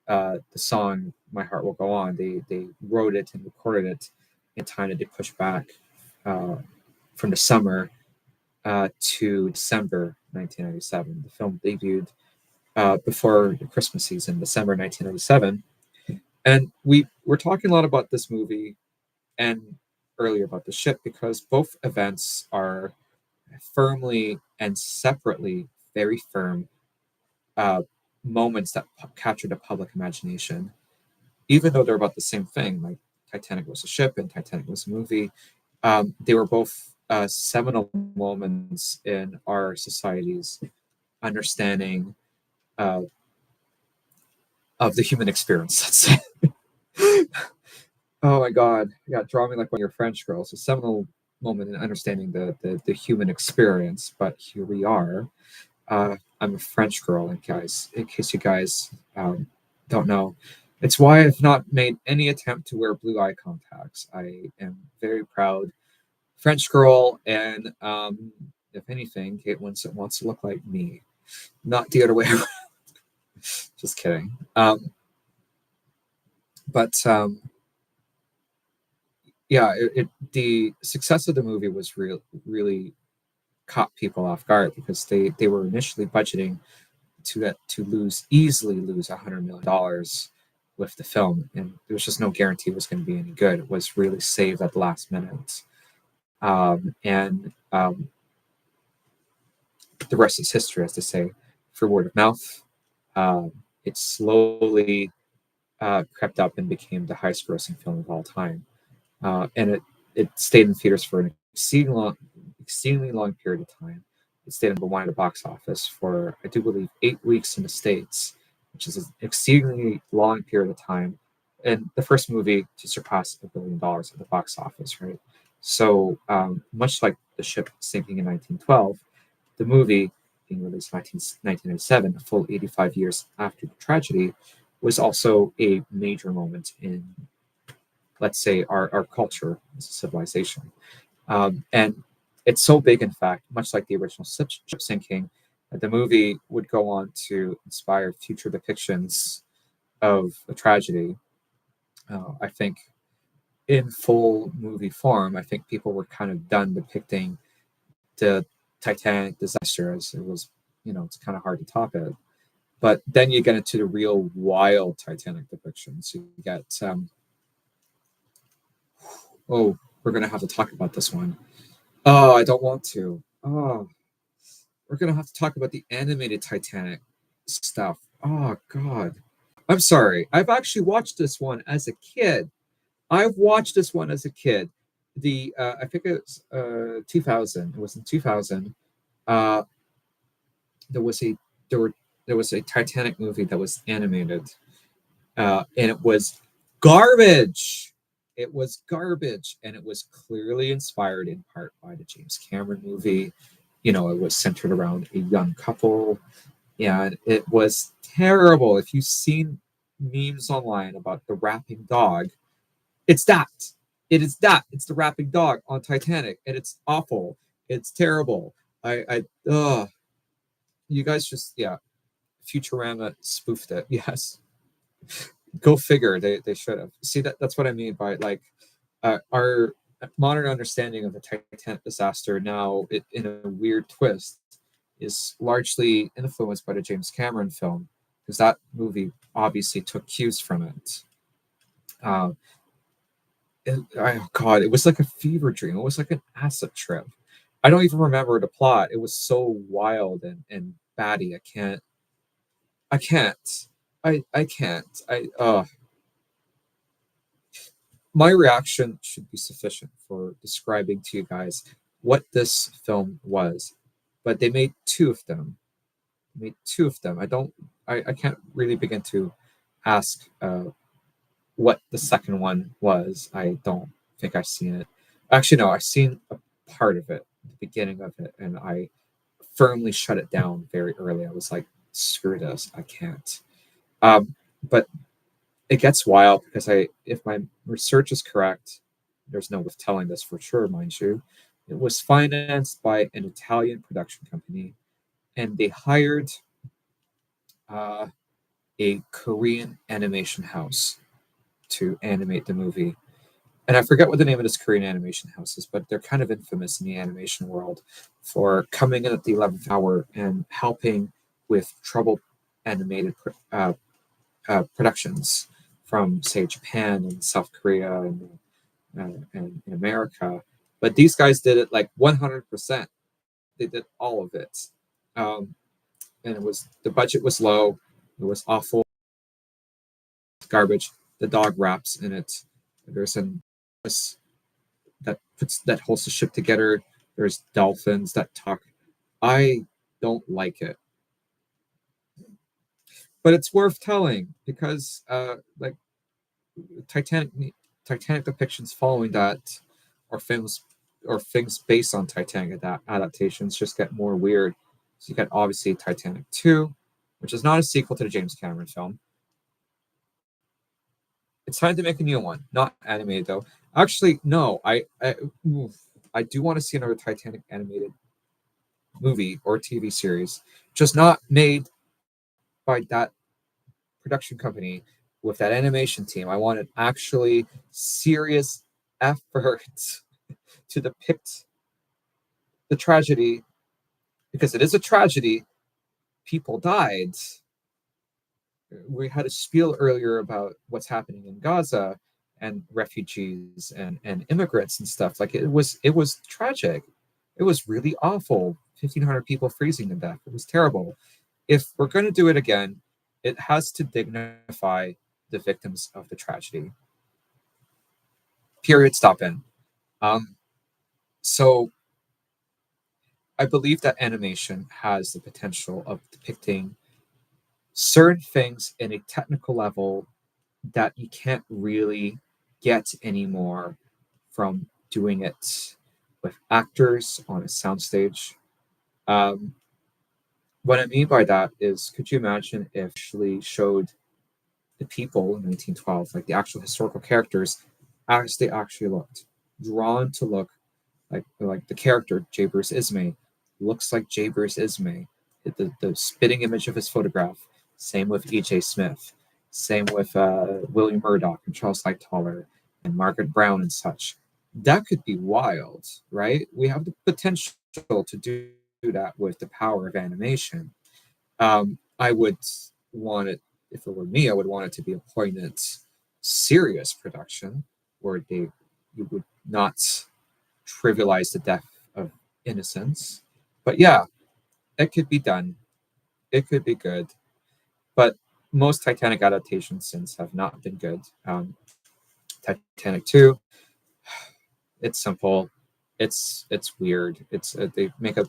[SPEAKER 1] the song "My Heart Will Go On." They wrote it and recorded it in time that they pushed back from the summer to December 1997. The film debuted before the Christmas season, December 1997. And we were talking a lot about this movie and earlier about the ship because both events are firmly and separately very firm uh, moments that capture the public imagination, even though they're about the same thing. Like Titanic was a ship and Titanic was a movie. They were both seminal moments in our society's understanding uh, of the human experience. Let's say. Oh my God! Yeah, draw me like one of your French girls. A seminal moment in understanding the human experience. But here we are. I'm a French girl, and guys, in case you guys don't know, it's why I've not made any attempt to wear blue eye contacts. I am very proud French girl, and if anything, Kate Winslet wants to look like me, not the other way around. Just kidding. But yeah, the success of the movie was really caught people off guard because they were initially budgeting to easily lose $100 million with the film, and there was just no guarantee it was going to be any good. It was really saved at the last minute, and the rest is history, as they say. For word of mouth, it slowly crept up and became the highest-grossing film of all time, and it stayed in theaters for an exceedingly long period of time. It stayed number one at the box office for, I do believe, 8 weeks in the States, which is an exceedingly long period of time. And the first movie to surpass $1 billion at the box office, right? So, much like the ship sinking in 1912, the movie, being released in 1997, a full 85 years after the tragedy, was also a major moment in, let's say, our culture as a civilization. And it's so big, in fact, much like the original ship sinking, that the movie would go on to inspire future depictions of a tragedy. I think in full movie form, I think people were kind of done depicting the Titanic disaster, as it was, it's kind of hard to top it. But then you get into the real wild Titanic depictions. You get, oh, we're going to have to talk about this one. Oh, I don't want to. Oh, we're going to have to talk about the animated Titanic stuff. Oh, God. I'm sorry. I've actually watched this one as a kid. I've watched this one as a kid. I think it was 2000. It was in 2000. Uh, there was a there were there was a Titanic movie that was animated, and it was garbage. It was garbage, and it was clearly inspired in part by the James Cameron movie. It was centered around a young couple, and it was terrible. If you've seen memes online about the rapping dog, it's that. It is that. It's the rapping dog on Titanic, and it's awful. It's terrible. You guys just, yeah. Futurama spoofed it. Yes. Go figure. They should have. See, that's what I mean by like our modern understanding of the Titanic disaster now, in a weird twist, is largely influenced by the James Cameron film, because that movie obviously took cues from it. Uh, oh God, it was like a fever dream. It was like an acid trip. I don't even remember the plot. It was so wild and batty. I can't. I can't. My reaction should be sufficient for describing to you guys what this film was. But they made two of them. I can't really begin to ask what the second one was. I don't think I've seen it. Actually, no, I've seen a part of it, the beginning of it, and I firmly shut it down very early. I was like, screw this, I can't. But it gets wild because if my research is correct, there's no with telling this for sure, mind you. It was financed by an Italian production company, and they hired uh, a Korean animation house to animate the movie. And I forget what the name of this Korean animation house is, but they're kind of infamous in the animation world for coming in at the 11th hour and helping with troubled animated productions from, say, Japan and South Korea and in America. But these guys did it like 100%. They did all of it. And the budget was low. It was awful garbage. The dog raps in it. There's an that holds the ship together. There's dolphins that talk. I don't like it, but it's worth telling because like Titanic Titanic depictions following that, or films or things based on Titanic adaptations just get more weird. So you got obviously Titanic 2, which is not a sequel to the James Cameron film. It's time to make a new one, not animated though. Actually, no, I do want to see another Titanic animated movie or TV series, just not made by that production company with that animation team. I wanted actually serious effort to depict the tragedy, because it is a tragedy. People died. We had a spiel earlier about what's happening in Gaza and refugees and immigrants and stuff. Like it was tragic. It was really awful. 1,500 people freezing to death. It was terrible. If we're going to do it again, it has to dignify the victims of the tragedy. Period. Stop in. So I believe that animation has the potential of depicting certain things in a technical level that you can't really get anymore from doing it with actors on a soundstage. What I mean by that is, could you imagine if actually showed the people in 1912, like the actual historical characters, as they actually looked, drawn to look like the character J. Bruce Ismay looks like J. Bruce Ismay, the spitting image of his photograph. Same with E.J. Smith. Same with William Murdoch and Charles Lightoller and Margaret Brown and such. That could be wild, right? We have the potential to do that with the power of animation. I would want it, if it were me, I would want it to be a poignant, serious production where you would not trivialize the death of innocence. But yeah, it could be done. It could be good. But most Titanic adaptations since have not been good. Titanic 2, it's simple. It's weird. It's they make a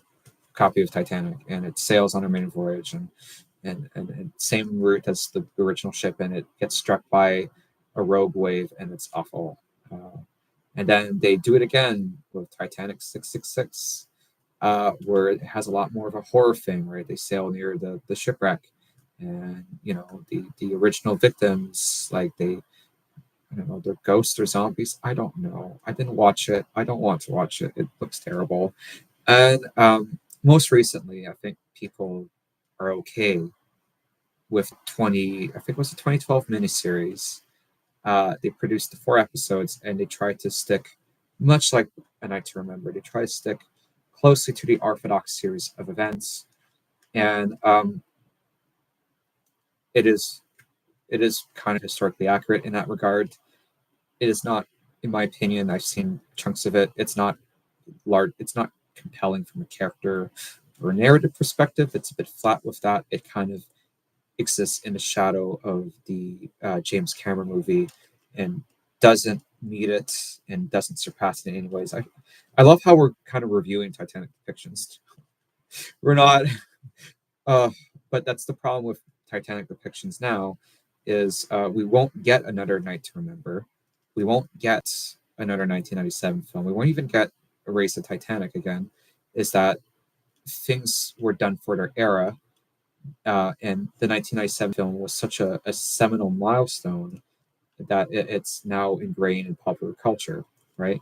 [SPEAKER 1] copy of Titanic and it sails on a maiden voyage and same route as the original ship, and it gets struck by a rogue wave and it's awful. And then they do it again with Titanic 666, where it has a lot more of a horror thing, right? They sail near the shipwreck, and the original victims, like I don't know, they're ghosts or zombies. I don't know. I didn't watch it. I don't want to watch it. It looks terrible. And most recently, I think people are okay with I think it was a 2012 miniseries. They produced the 4 episodes and they tried to stick much like A Night to Remember. They try to stick closely to the orthodox series of events, and it is kind of historically accurate in that regard. It is not, in my opinion, I've seen chunks of it. It's not large. It's not compelling from a character or a narrative perspective. It's a bit flat with that. It kind of exists in the shadow of the James Cameron movie and doesn't meet it and doesn't surpass it in any ways. I love how we're kind of reviewing Titanic depictions. We're not, uh, but that's the problem with Titanic depictions now, is we won't get another Night to Remember. We won't get another 1997 film. We won't even get A Race of Titanic again. Is that things were done for their era, and the 1997 film was such a seminal milestone that it's now ingrained in popular culture, right?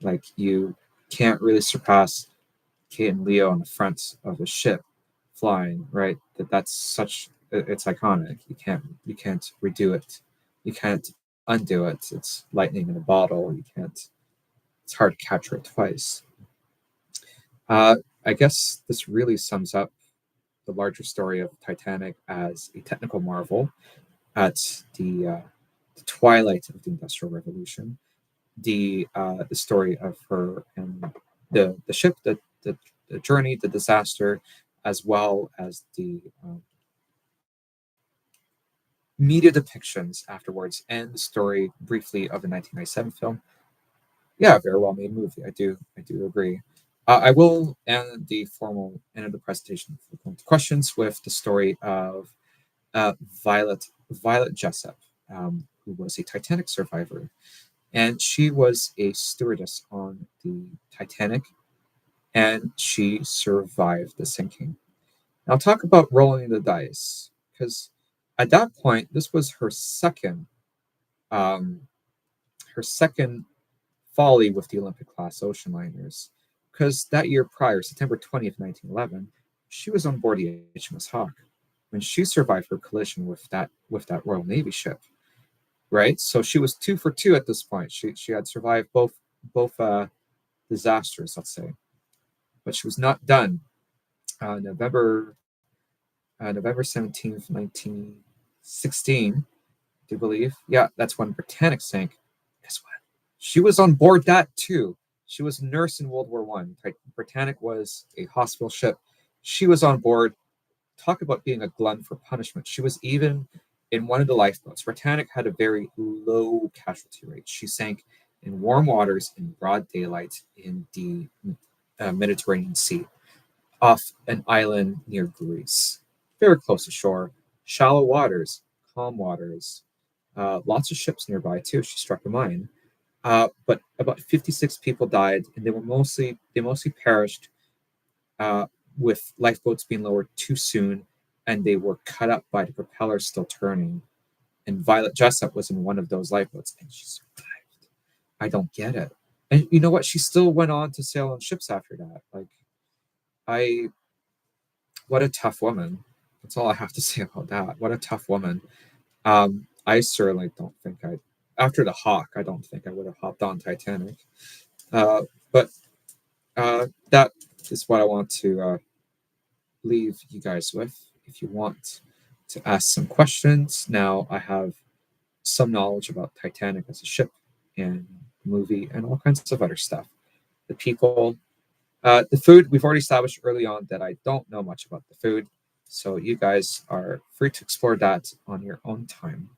[SPEAKER 1] Like you can't really surpass Kate and Leo on the front of a ship flying, right? That's such, it's iconic. You can't redo it. You can't undo it. It's lightning in a bottle. You can't. It's hard to capture it twice. I guess this really sums up the larger story of Titanic as a technical marvel at the twilight of the Industrial Revolution. The story of her and the ship, the journey, the disaster, as well as the media depictions afterwards, and the story briefly of the 1997 film. Yeah, very well made movie. I do agree. I will end the formal end of the presentation for questions with the story of Violet Jessup, who was a Titanic survivor, and she was a stewardess on the Titanic, and she survived the sinking. Now, talk about rolling the dice, because at that point, this was um, her second folly with the Olympic class ocean liners, because that year prior, September 20th, 1911, she was on board the HMS Hawk when she survived her collision with that Royal Navy ship. Right, so she was 2 for 2 at this point. She had survived both disasters, let's say, but she was not done. Uh, November November 17th, 1916, do you believe? Yeah, that's when Britannic sank. Guess what? She was on board that too. She was a nurse in World War One. Britannic was a hospital ship. She was on board. Talk about being a glutton for punishment. She was even in one of the lifeboats. Britannic had a very low casualty rate. She sank in warm waters in broad daylight in the Mediterranean Sea, off an island near Greece, very close to shore, shallow waters, calm waters, lots of ships nearby too. She struck a mine, but about 56 people died, and they mostly perished uh, with lifeboats being lowered too soon, and they were cut up by the propellers still turning. And Violet Jessup was in one of those lifeboats, and she survived. I don't get it. And you know what? She still went on to sail on ships after that. Like, I what a tough woman. That's all I have to say about that. What a tough woman. I certainly don't think after the Hawk, I don't think I would have hopped on Titanic. But that is what I want to leave you guys with. If you want to ask some questions, now I have some knowledge about Titanic as a ship and movie and all kinds of other stuff. The people, the food, we've already established early on that I don't know much about the food. So you guys are free to explore that on your own time.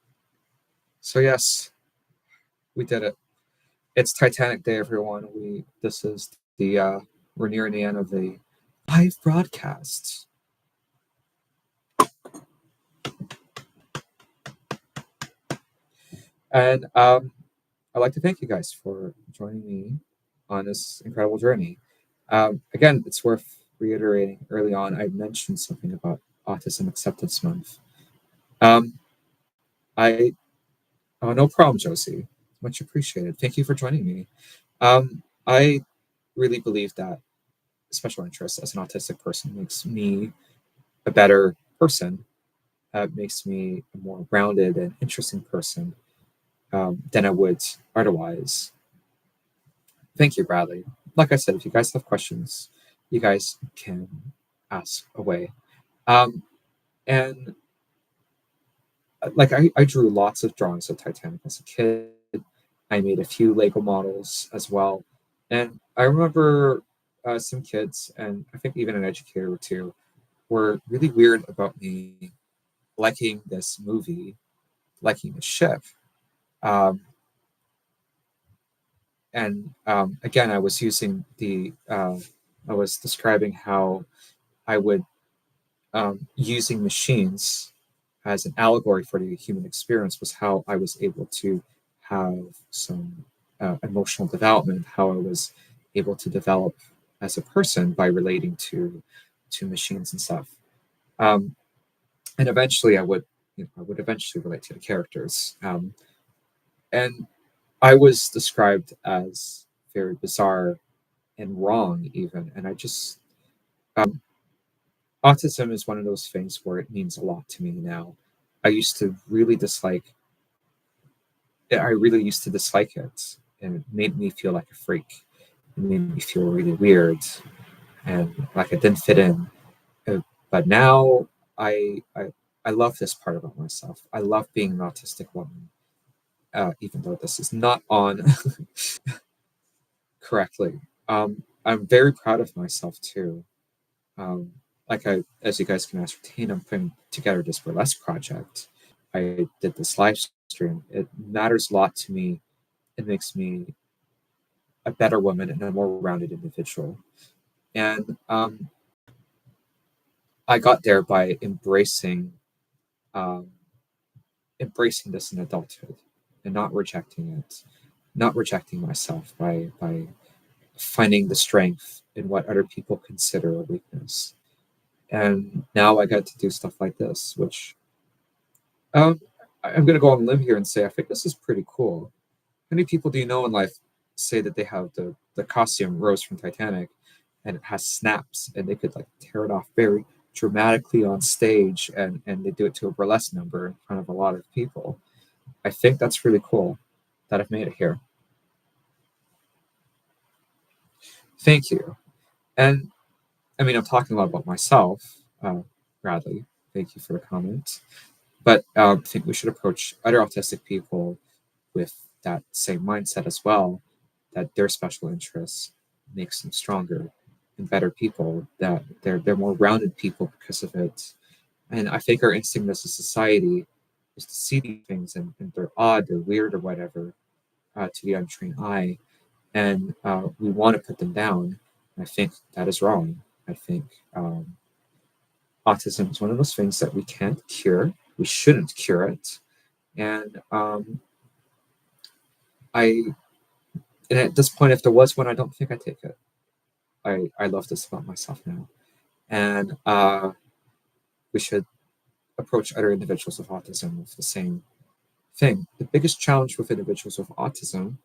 [SPEAKER 1] So yes, we did it. It's Titanic Day, everyone. This is the we're nearing the end of the live broadcast. And I'd like to thank you guys for joining me on this incredible journey. Again, it's worth reiterating early on, I mentioned something about Autism Acceptance Month. I Oh, no problem, Josie. Much appreciated. Thank you for joining me. I really believe that special interest as an autistic person makes me a better person, makes me a more grounded and interesting person than I would otherwise. Thank you, Bradley. Like I said, if you guys have questions, you guys can ask away. And like I drew lots of drawings of Titanic as a kid. I made a few Lego models as well. And I remember some kids, and I think even an educator or two, were really weird about me liking this movie, liking the ship. Um, and again, I was describing how I would using machines as an allegory for the human experience was how I was able to have some emotional development, how I was able to develop as a person by relating to machines and stuff. Um, and eventually, I would eventually relate to the characters. And I was described as very bizarre and wrong, even. And I just autism is one of those things where it means a lot to me now. I used to really dislike I really used to dislike it, and it made me feel like a freak. It made me feel really weird and like I didn't fit in. But now I, I I love this part about myself. I love being an autistic woman, even though this is not on correctly. I'm very proud of myself too. Um, as you guys can ascertain, I'm putting together this burlesque project. I did this live stream. It matters a lot to me. It makes me a better woman and a more rounded individual. And I got there by um, embracing this in adulthood and not rejecting it, not rejecting myself by finding the strength in what other people consider a weakness. And now I get to do stuff like this, which um, I'm going to go on a limb here and say I think this is pretty cool. How many people do you know in life say that they have the costume Rose from Titanic and it has snaps and they could like tear it off very dramatically on stage and they do it to a burlesque number in front of a lot of people. I think that's really cool that I've made it here. Thank you. And I mean, I'm talking a lot about myself, Bradley. Thank you for the comment. But I think we should approach other autistic people with that same mindset as well, that their special interests makes them stronger and better people, that they're more rounded people because of it. And I think our instinct as a society is to see these things and they're odd, they're weird, or whatever to the untrained eye, and we want to put them down. I think that is wrong. I think autism is one of those things that we can't cure. We shouldn't cure it, and I and at this point, if there was one, I don't think I'd take it. I love this about myself now, and we should approach other individuals with autism with the same thing. The biggest challenge with individuals with autism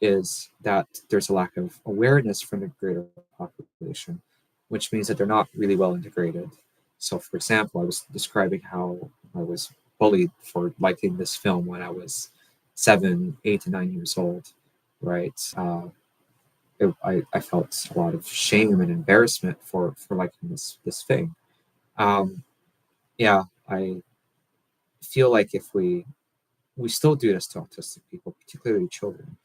[SPEAKER 1] is that there's a lack of awareness from the greater population, which means that they're not really well integrated. So, for example, I was describing how I was bullied for liking this film when I was 7, 8, and 9 years old, right? I felt a lot of shame and embarrassment for liking this thing. Um, yeah, I feel like if we still do this to autistic people, particularly children,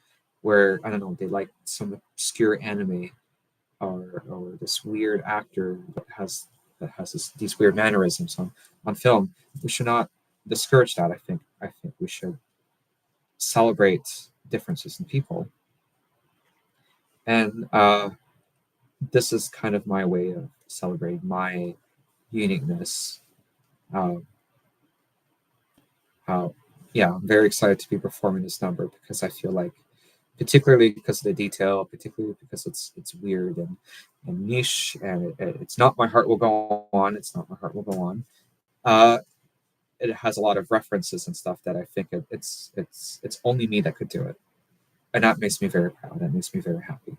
[SPEAKER 1] where I don't know they like some obscure anime or this weird actor that has these weird mannerisms on film. We should not discourage that. I think we should celebrate differences in people, and this is kind of my way of celebrating my uniqueness. Uh, uh, yeah, I'm very excited to be performing this number because I feel like, particularly because of the detail, particularly because it's weird and niche, and it's not my heart will go on. It's not my heart will go on. Uh, it has a lot of references and stuff that I think it's only me that could do it, and that makes me very proud. That makes me very happy.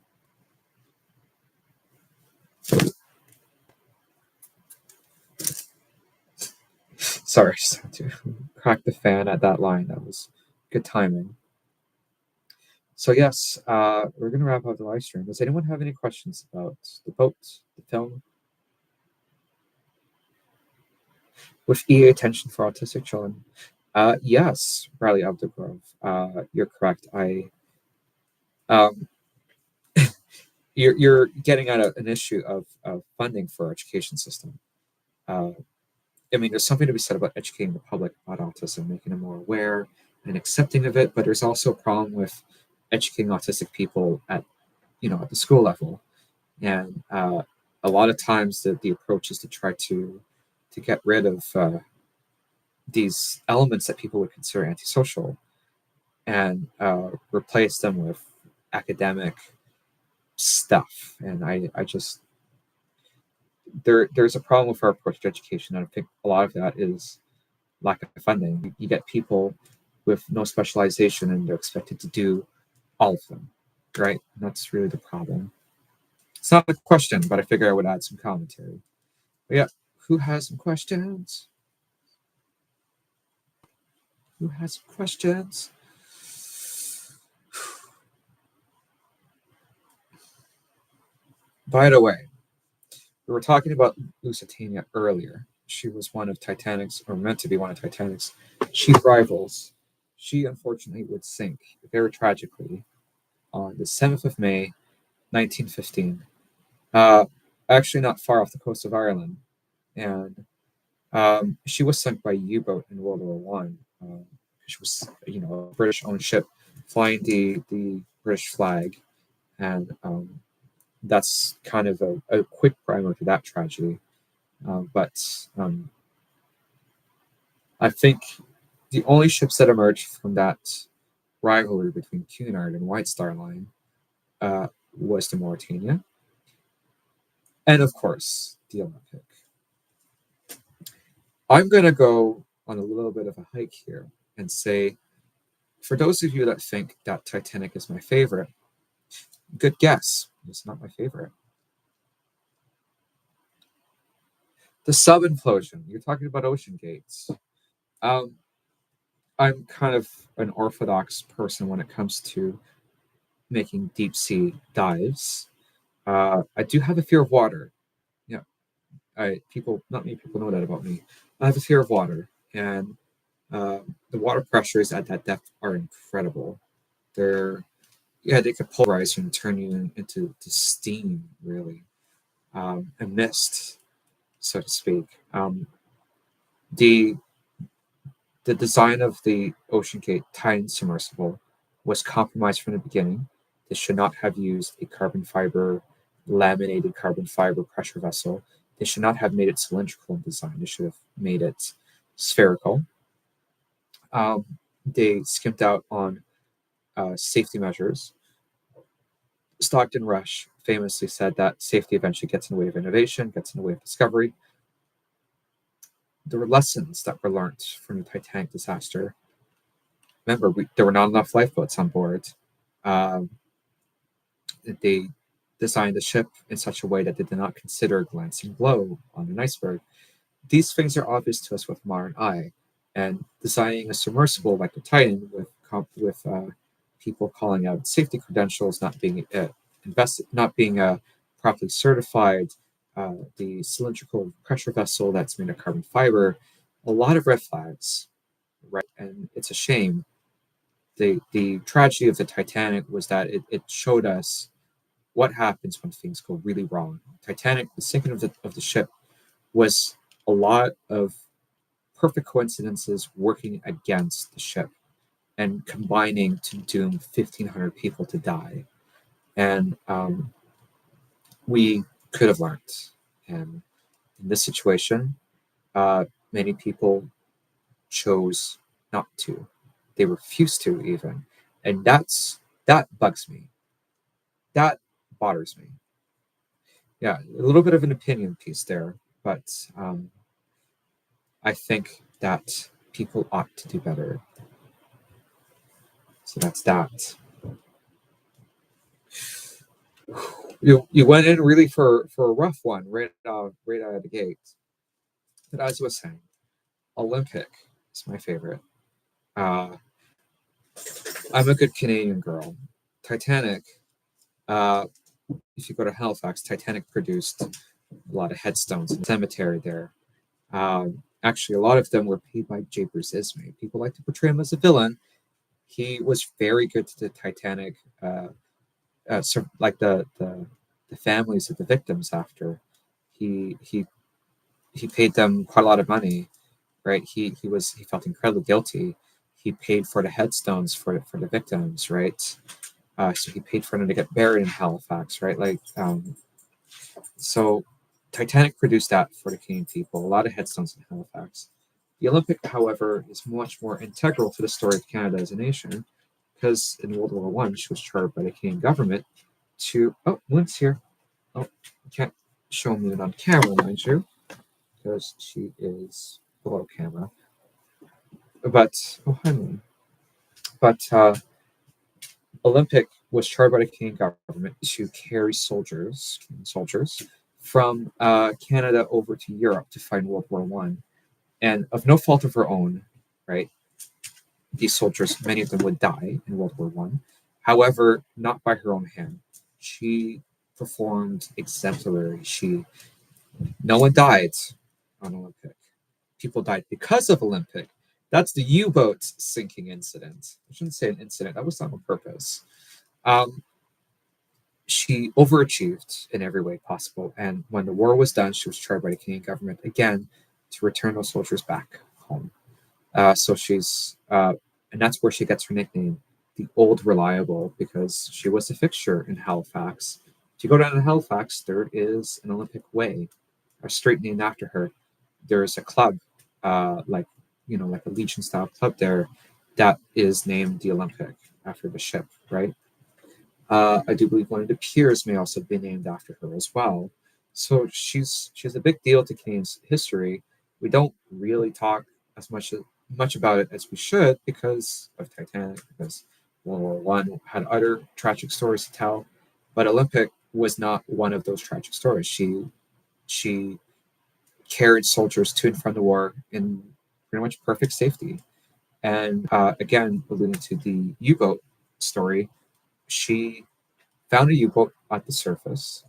[SPEAKER 1] Sorry, I just had to crack the fan at that line. That was good timing. So yes, we're going to wrap up the live stream. Does anyone have any questions about the boat, the film? With EA attention for autistic children? Yes, Riley Abdogrove, you're correct. You're getting at an issue of funding for our education system. I mean, there's something to be said about educating the public about autism, making them more aware and accepting of it. But there's also a problem with educating autistic people at the school level, and a lot of times the approach is to try to get rid of these elements that people would consider antisocial and replace them with academic stuff. And I just there's a problem with our approach to education, and I think a lot of that is lack of funding. You get people with no specialization, and they're expected to do all of them, right? And that's really the problem. It's not a question, but I figure I would add some commentary. But yeah, who has some questions? Who has some questions? By the way, we were talking about Lusitania earlier. She was one of Titanic's, or meant to be one of Titanic's, chief rivals. She unfortunately would sink very tragically on the 7th of May, 1915. Actually, not far off the coast of Ireland. And she was sunk by a U-boat in World War One. She was, a British-owned ship flying the British flag, and that's kind of a quick primer to that tragedy. But I think the only ships that emerged from that rivalry between Cunard and White Star Line was the Mauretania, and of course the Olympic. I'm going to go on a little bit of a hike here and say, for those of you that think that Titanic is my favorite, good guess. It's not my favorite. The sub implosion. You're talking about ocean gates. I'm kind of an orthodox person when it comes to making deep sea dives. I do have a fear of water. Yeah, not many people know that about me. I have a fear of water, and the water pressures at that depth are incredible. They could pulverize you and turn you into steam, really, and mist, so to speak. The design of the OceanGate Titan submersible was compromised from the beginning. They should not have used a laminated carbon fiber pressure vessel. They should not have made it cylindrical in design. They should have made it spherical. They skimped out on safety measures. Stockton Rush famously said that safety eventually gets in the way of innovation, gets in the way of discovery. There were lessons that were learned from the Titanic disaster. Remember, there were not enough lifeboats on board. They designed the ship in such a way that they did not consider a glancing blow on an iceberg. These things are obvious to us with modern eye, and designing a submersible like the Titan with people calling out safety credentials not being properly certified, the cylindrical pressure vessel that's made of carbon fiber, a lot of red flags, right? And it's a shame. The tragedy of the Titanic was that it showed us what happens when things go really wrong. Titanic, the sinking of the ship, was a lot of perfect coincidences working against the ship and combining to doom 1,500 people to die. And we could have learned. And in this situation, many people chose not to. They refused to even. And that bugs me. That bothers me. Yeah, a little bit of an opinion piece there, but I think that people ought to do better. So that's that. You went in really for a rough one right out of the gate. But as I was saying, Olympic is my favorite. I'm a good Canadian girl. Titanic, if you go to Halifax, Titanic produced a lot of headstones in the cemetery there. Actually, a lot of them were paid by J. Bruce Ismay. People like to portray him as a villain. He was very good to the Titanic, like the families of the victims after. He paid them quite a lot of money, right? He felt incredibly guilty. He paid for the headstones for the victims, right? So he paid for them to get buried in Halifax, right? So Titanic produced that for the Canadian people, a lot of headstones in Halifax. The Olympic, however, is much more integral to the story of Canada as a nation, because in World War One, she was chartered by the Canadian government to. Oh, Lynn's here. Oh, you can't show Moon on camera, mind you, because she is below camera. But oh, hi, Moon. But Olympic was chartered by the Canadian government to carry soldiers from Canada over to Europe to fight World War One, and of no fault of her own, right? These soldiers, many of them would die in World War One. However, not by her own hand. She performed exemplary. No one died on Olympic. People died because of Olympic. That's the U-boat sinking incident. I shouldn't say an incident. That was not on purpose. She overachieved in every way possible. And when the war was done, she was chartered by the Canadian government again to return those soldiers back home. And that's where she gets her nickname, the Old Reliable, because she was a fixture in Halifax. If you go down to Halifax, there is an Olympic Way, a street named after her. There's a club, like a Legion style club there, that is named the Olympic after the ship, right? I do believe one of the piers may also be named after her as well. So she's a big deal to Canadian history. We don't really talk as much about it as we should because of Titanic, because World War One had other tragic stories to tell, but Olympic was not one of those tragic stories. She carried soldiers to and from the war in pretty much perfect safety. And again, alluding to the U-boat story, she found a U-boat at the surface.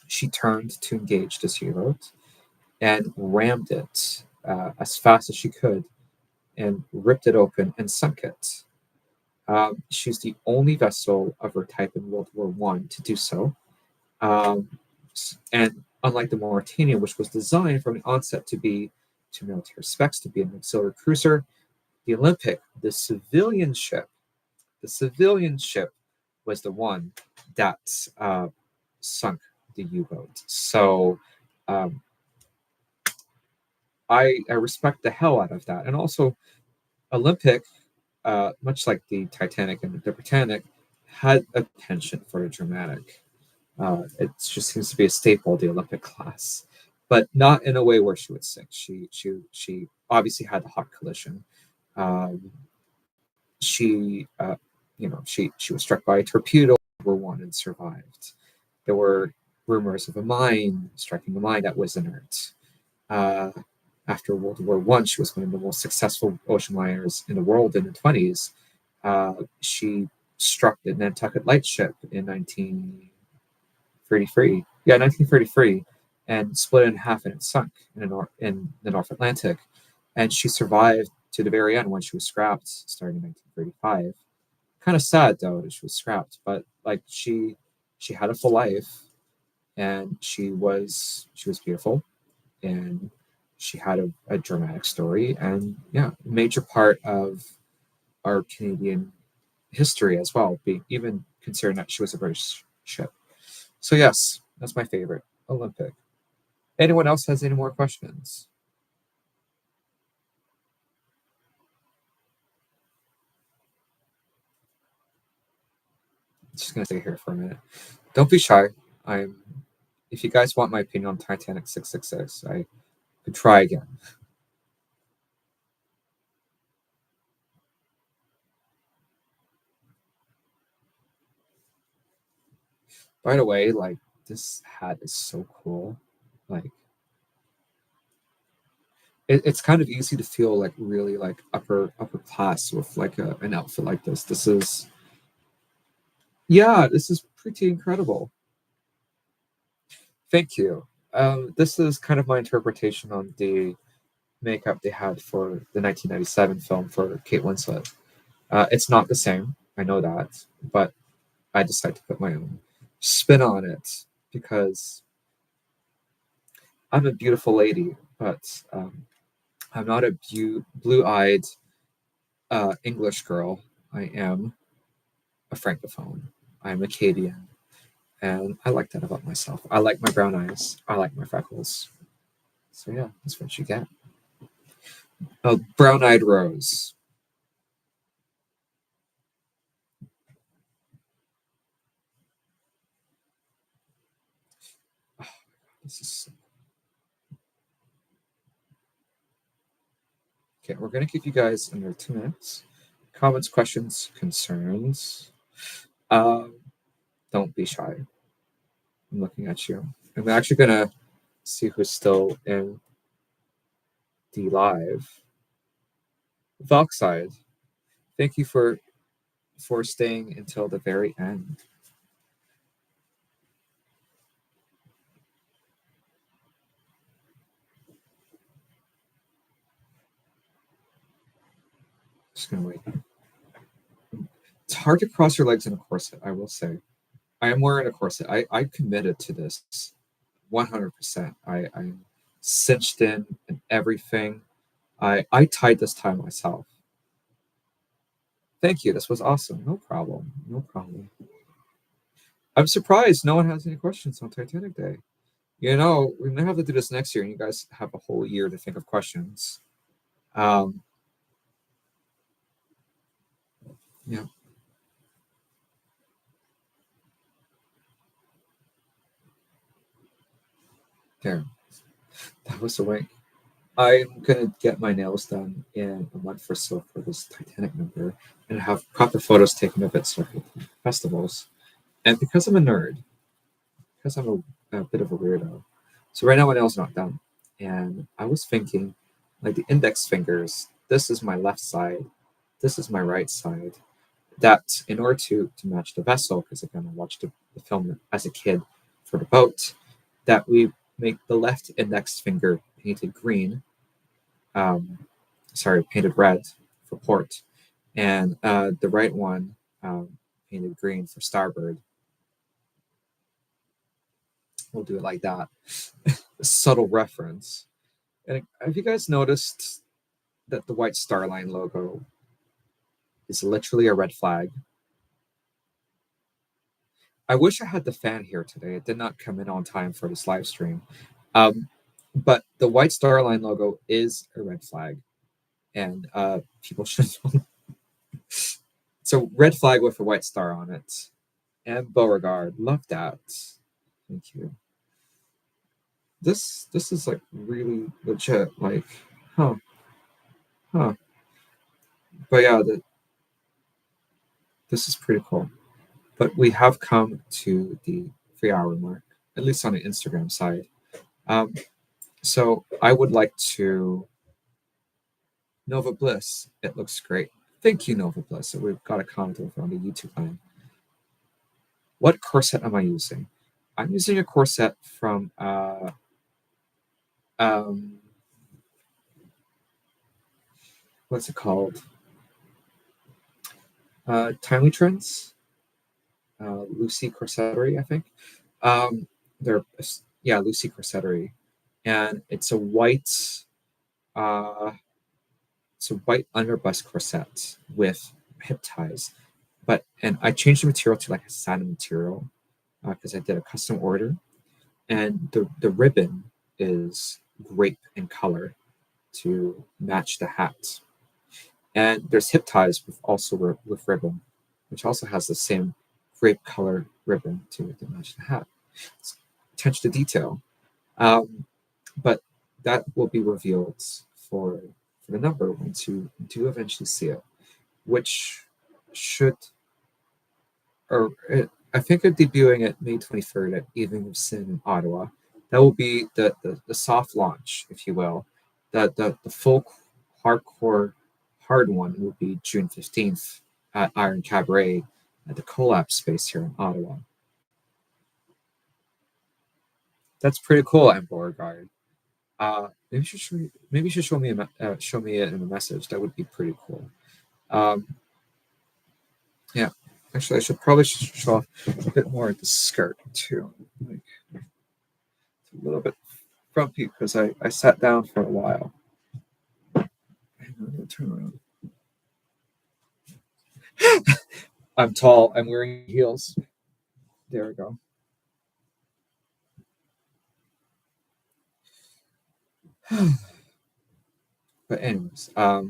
[SPEAKER 1] She turned to engage this U-boat and rammed it as fast as she could and ripped it open and sunk it. She's the only vessel of her type in World War One to do so. And unlike the Mauritania, which was designed from the onset to be to military specs, to be an auxiliary cruiser, the Olympic, the civilian ship was the one that sunk the U-boat. So I respect the hell out of that. And also, Olympic, much like the Titanic and the Britannic, had a penchant for the dramatic. It just seems to be a staple of the Olympic class, but not in a way where she would sink. She obviously had the hot collision. She was struck by a torpedo World War One and survived. There were rumors of a mine striking a mine that was inert. After World War One, she was one of the most successful ocean liners in the world in the 20s. She struck the Nantucket Lightship in 1933. Yeah, 1933, and split it in half, and it sunk in the North Atlantic. And she survived to the very end when she was scrapped, starting in 1935. Kind of sad though that she was scrapped, but like she had a full life, and she was beautiful, and she had a dramatic story, and yeah, a major part of our Canadian history as well, being even considering that she was a British ship. So yes, that's my favorite, Olympic. Anyone else has any more questions? Just gonna stay here for a minute. Don't be shy. If you guys want my opinion on Titanic 666, I could try again. By the way, like, this hat is so cool. Like, it's kind of easy to feel like really like upper class with like an outfit like this. This is Yeah, this is pretty incredible. Thank you. This is kind of my interpretation on the makeup they had for the 1997 film for Kate Winslet. It's not the same, I know that, but I decided to put my own spin on it because I'm a beautiful lady, but I'm not a blue-eyed English girl. I am a francophone. I'm Acadian, and I like that about myself. I like my brown eyes. I like my freckles. So yeah, that's what you get. A brown-eyed rose. Oh, this is okay. We're gonna give you guys another 2 minutes. Comments, questions, concerns. Um, don't be shy. I'm looking at you. I'm actually gonna see who's still in the live. Valkside, thank you for staying until the very end. Just gonna wait. It's hard to cross your legs in a corset, I will say. I am wearing a corset. I committed to this 100%. I'm cinched in and everything. I tied this tie myself. Thank you. This was awesome. No problem. No problem. I'm surprised no one has any questions on Titanic Day. You know, we may have to do this next year, and you guys have a whole year to think of questions. Um, yeah, there. That was the way. I'm gonna get my nails done in a month or so for this Titanic number, and have proper photos taken of it so for festivals. And because I'm a nerd, because I'm a bit of a weirdo, so right now my nails not done. And I was thinking, like the index fingers, this is my left side, this is my right side. That in order to match the vessel, because again I watched the film as a kid for the boat, that we make the left index finger painted green, um, sorry, painted red for port, and the right one painted green for starboard. We'll do it like that. A subtle reference. And have you guys noticed that the White Star Line logo is literally a red flag? I wish I had the fan here today. It did not come in on time for this live stream. Um, but the White Star Line logo is a red flag, and people should know. So red flag with a white star on it. And Beauregard, love that. Thank you. This is like really legit. Like, huh, huh. But yeah, this is pretty cool. But we have come to the 3 hour mark, at least on the Instagram side. Um, so I would like to Nova Bliss. It looks great. Thank you, Nova Bliss. We've got a comment over on the YouTube line. What corset am I using? I'm using a corset from um, what's it called? Timely Trends, Lucy Corsettery, I think. Um, they're yeah, Lucy Corsettery, and uh, it's a white underbust corset with hip ties. And I changed the material to like a satin material because I did a custom order, and the ribbon is grape in color to match the hat. And there's hip ties with also with ribbon, which also has the same grape color ribbon to match the hat. It's attention to detail. Um, but that will be revealed for the number once you do eventually see it, which should, I think it's debuting at May 23rd at Evening of Sin in Ottawa. That will be the soft launch, if you will. The full hardcore hard one will be June 15th at Iron Cabaret at the collapse space here in Ottawa. That's pretty cool, Beauregard. Maybe you should show me show me it in a message. That would be pretty cool. Yeah, actually, I should probably show off a bit more of the skirt too. Like, it's a little bit frumpy because I sat down for a while. Hang on, turn around. I'm tall. I'm wearing heels. There we go. But anyways, I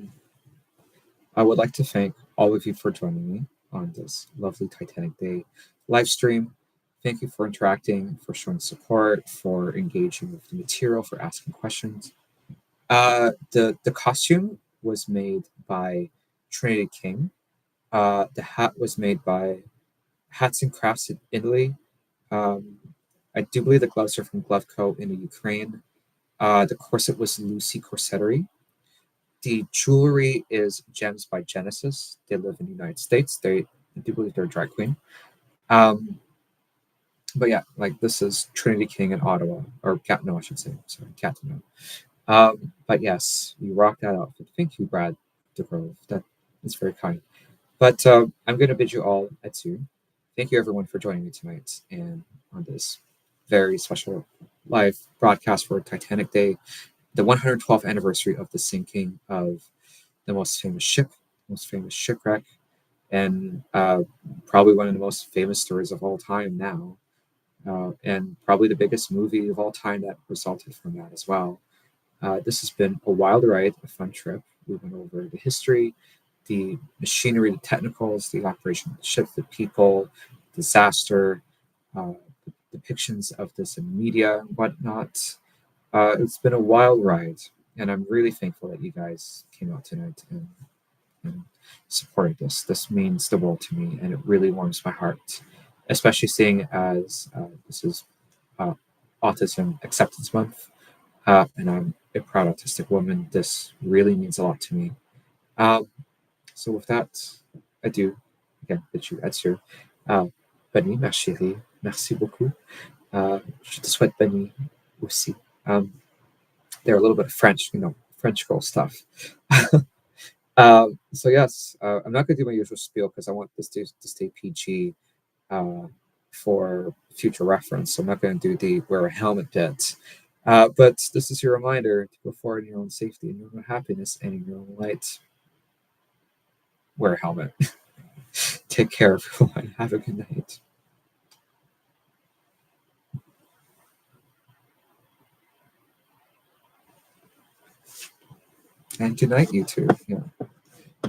[SPEAKER 1] would like to thank all of you for joining me on this lovely Titanic Day live stream. Thank you for interacting, for showing support, for engaging with the material, for asking questions. The costume was made by Trinity King. The hat was made by Hats and Crafts in Italy. I do believe the gloves are from Glove Co. in the Ukraine. The corset was Lucy Corsettery. The jewelry is Gems by Genesis. They live in the United States. I do believe they're a drag queen. But yeah, like this is Trinity King in Ottawa, or no, I should say, sorry, Gatineau. But yes, you rock that outfit. Thank you, Brad DeGrove. That is very kind. But I'm going to bid you all adieu. Thank you, everyone, for joining me tonight and on this very special live broadcast for Titanic Day, the 112th anniversary of the sinking of the most famous shipwreck, and probably one of the most famous stories of all time now, and probably the biggest movie of all time that resulted from that as well. This has been a wild ride, a fun trip. We went over the history, the machinery, the technicals, the operation of the ship, the people, disaster, the depictions of this in media and whatnot. It's been a wild ride, and I'm really thankful that you guys came out tonight and supported this. This means the world to me, and it really warms my heart, especially seeing as this is Autism Acceptance Month, and I'm a proud autistic woman. This really means a lot to me. So with that, I do again bid you adieu. Bonne ma chérie, merci beaucoup. Je te souhaite bonne aussi. They're a little bit of French, French girl stuff. So yes, I'm not going to do my usual spiel because I want this to stay PG for future reference. So I'm not going to do the wear a helmet bit. But this is your reminder to go forward in your own safety, in your own happiness, and in your own light. Wear a helmet. Take care, everyone. Have a good night. And good night, you two. Yeah.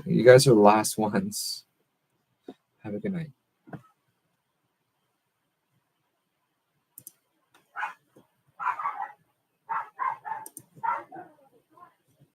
[SPEAKER 1] You guys are the last ones. Have a good night.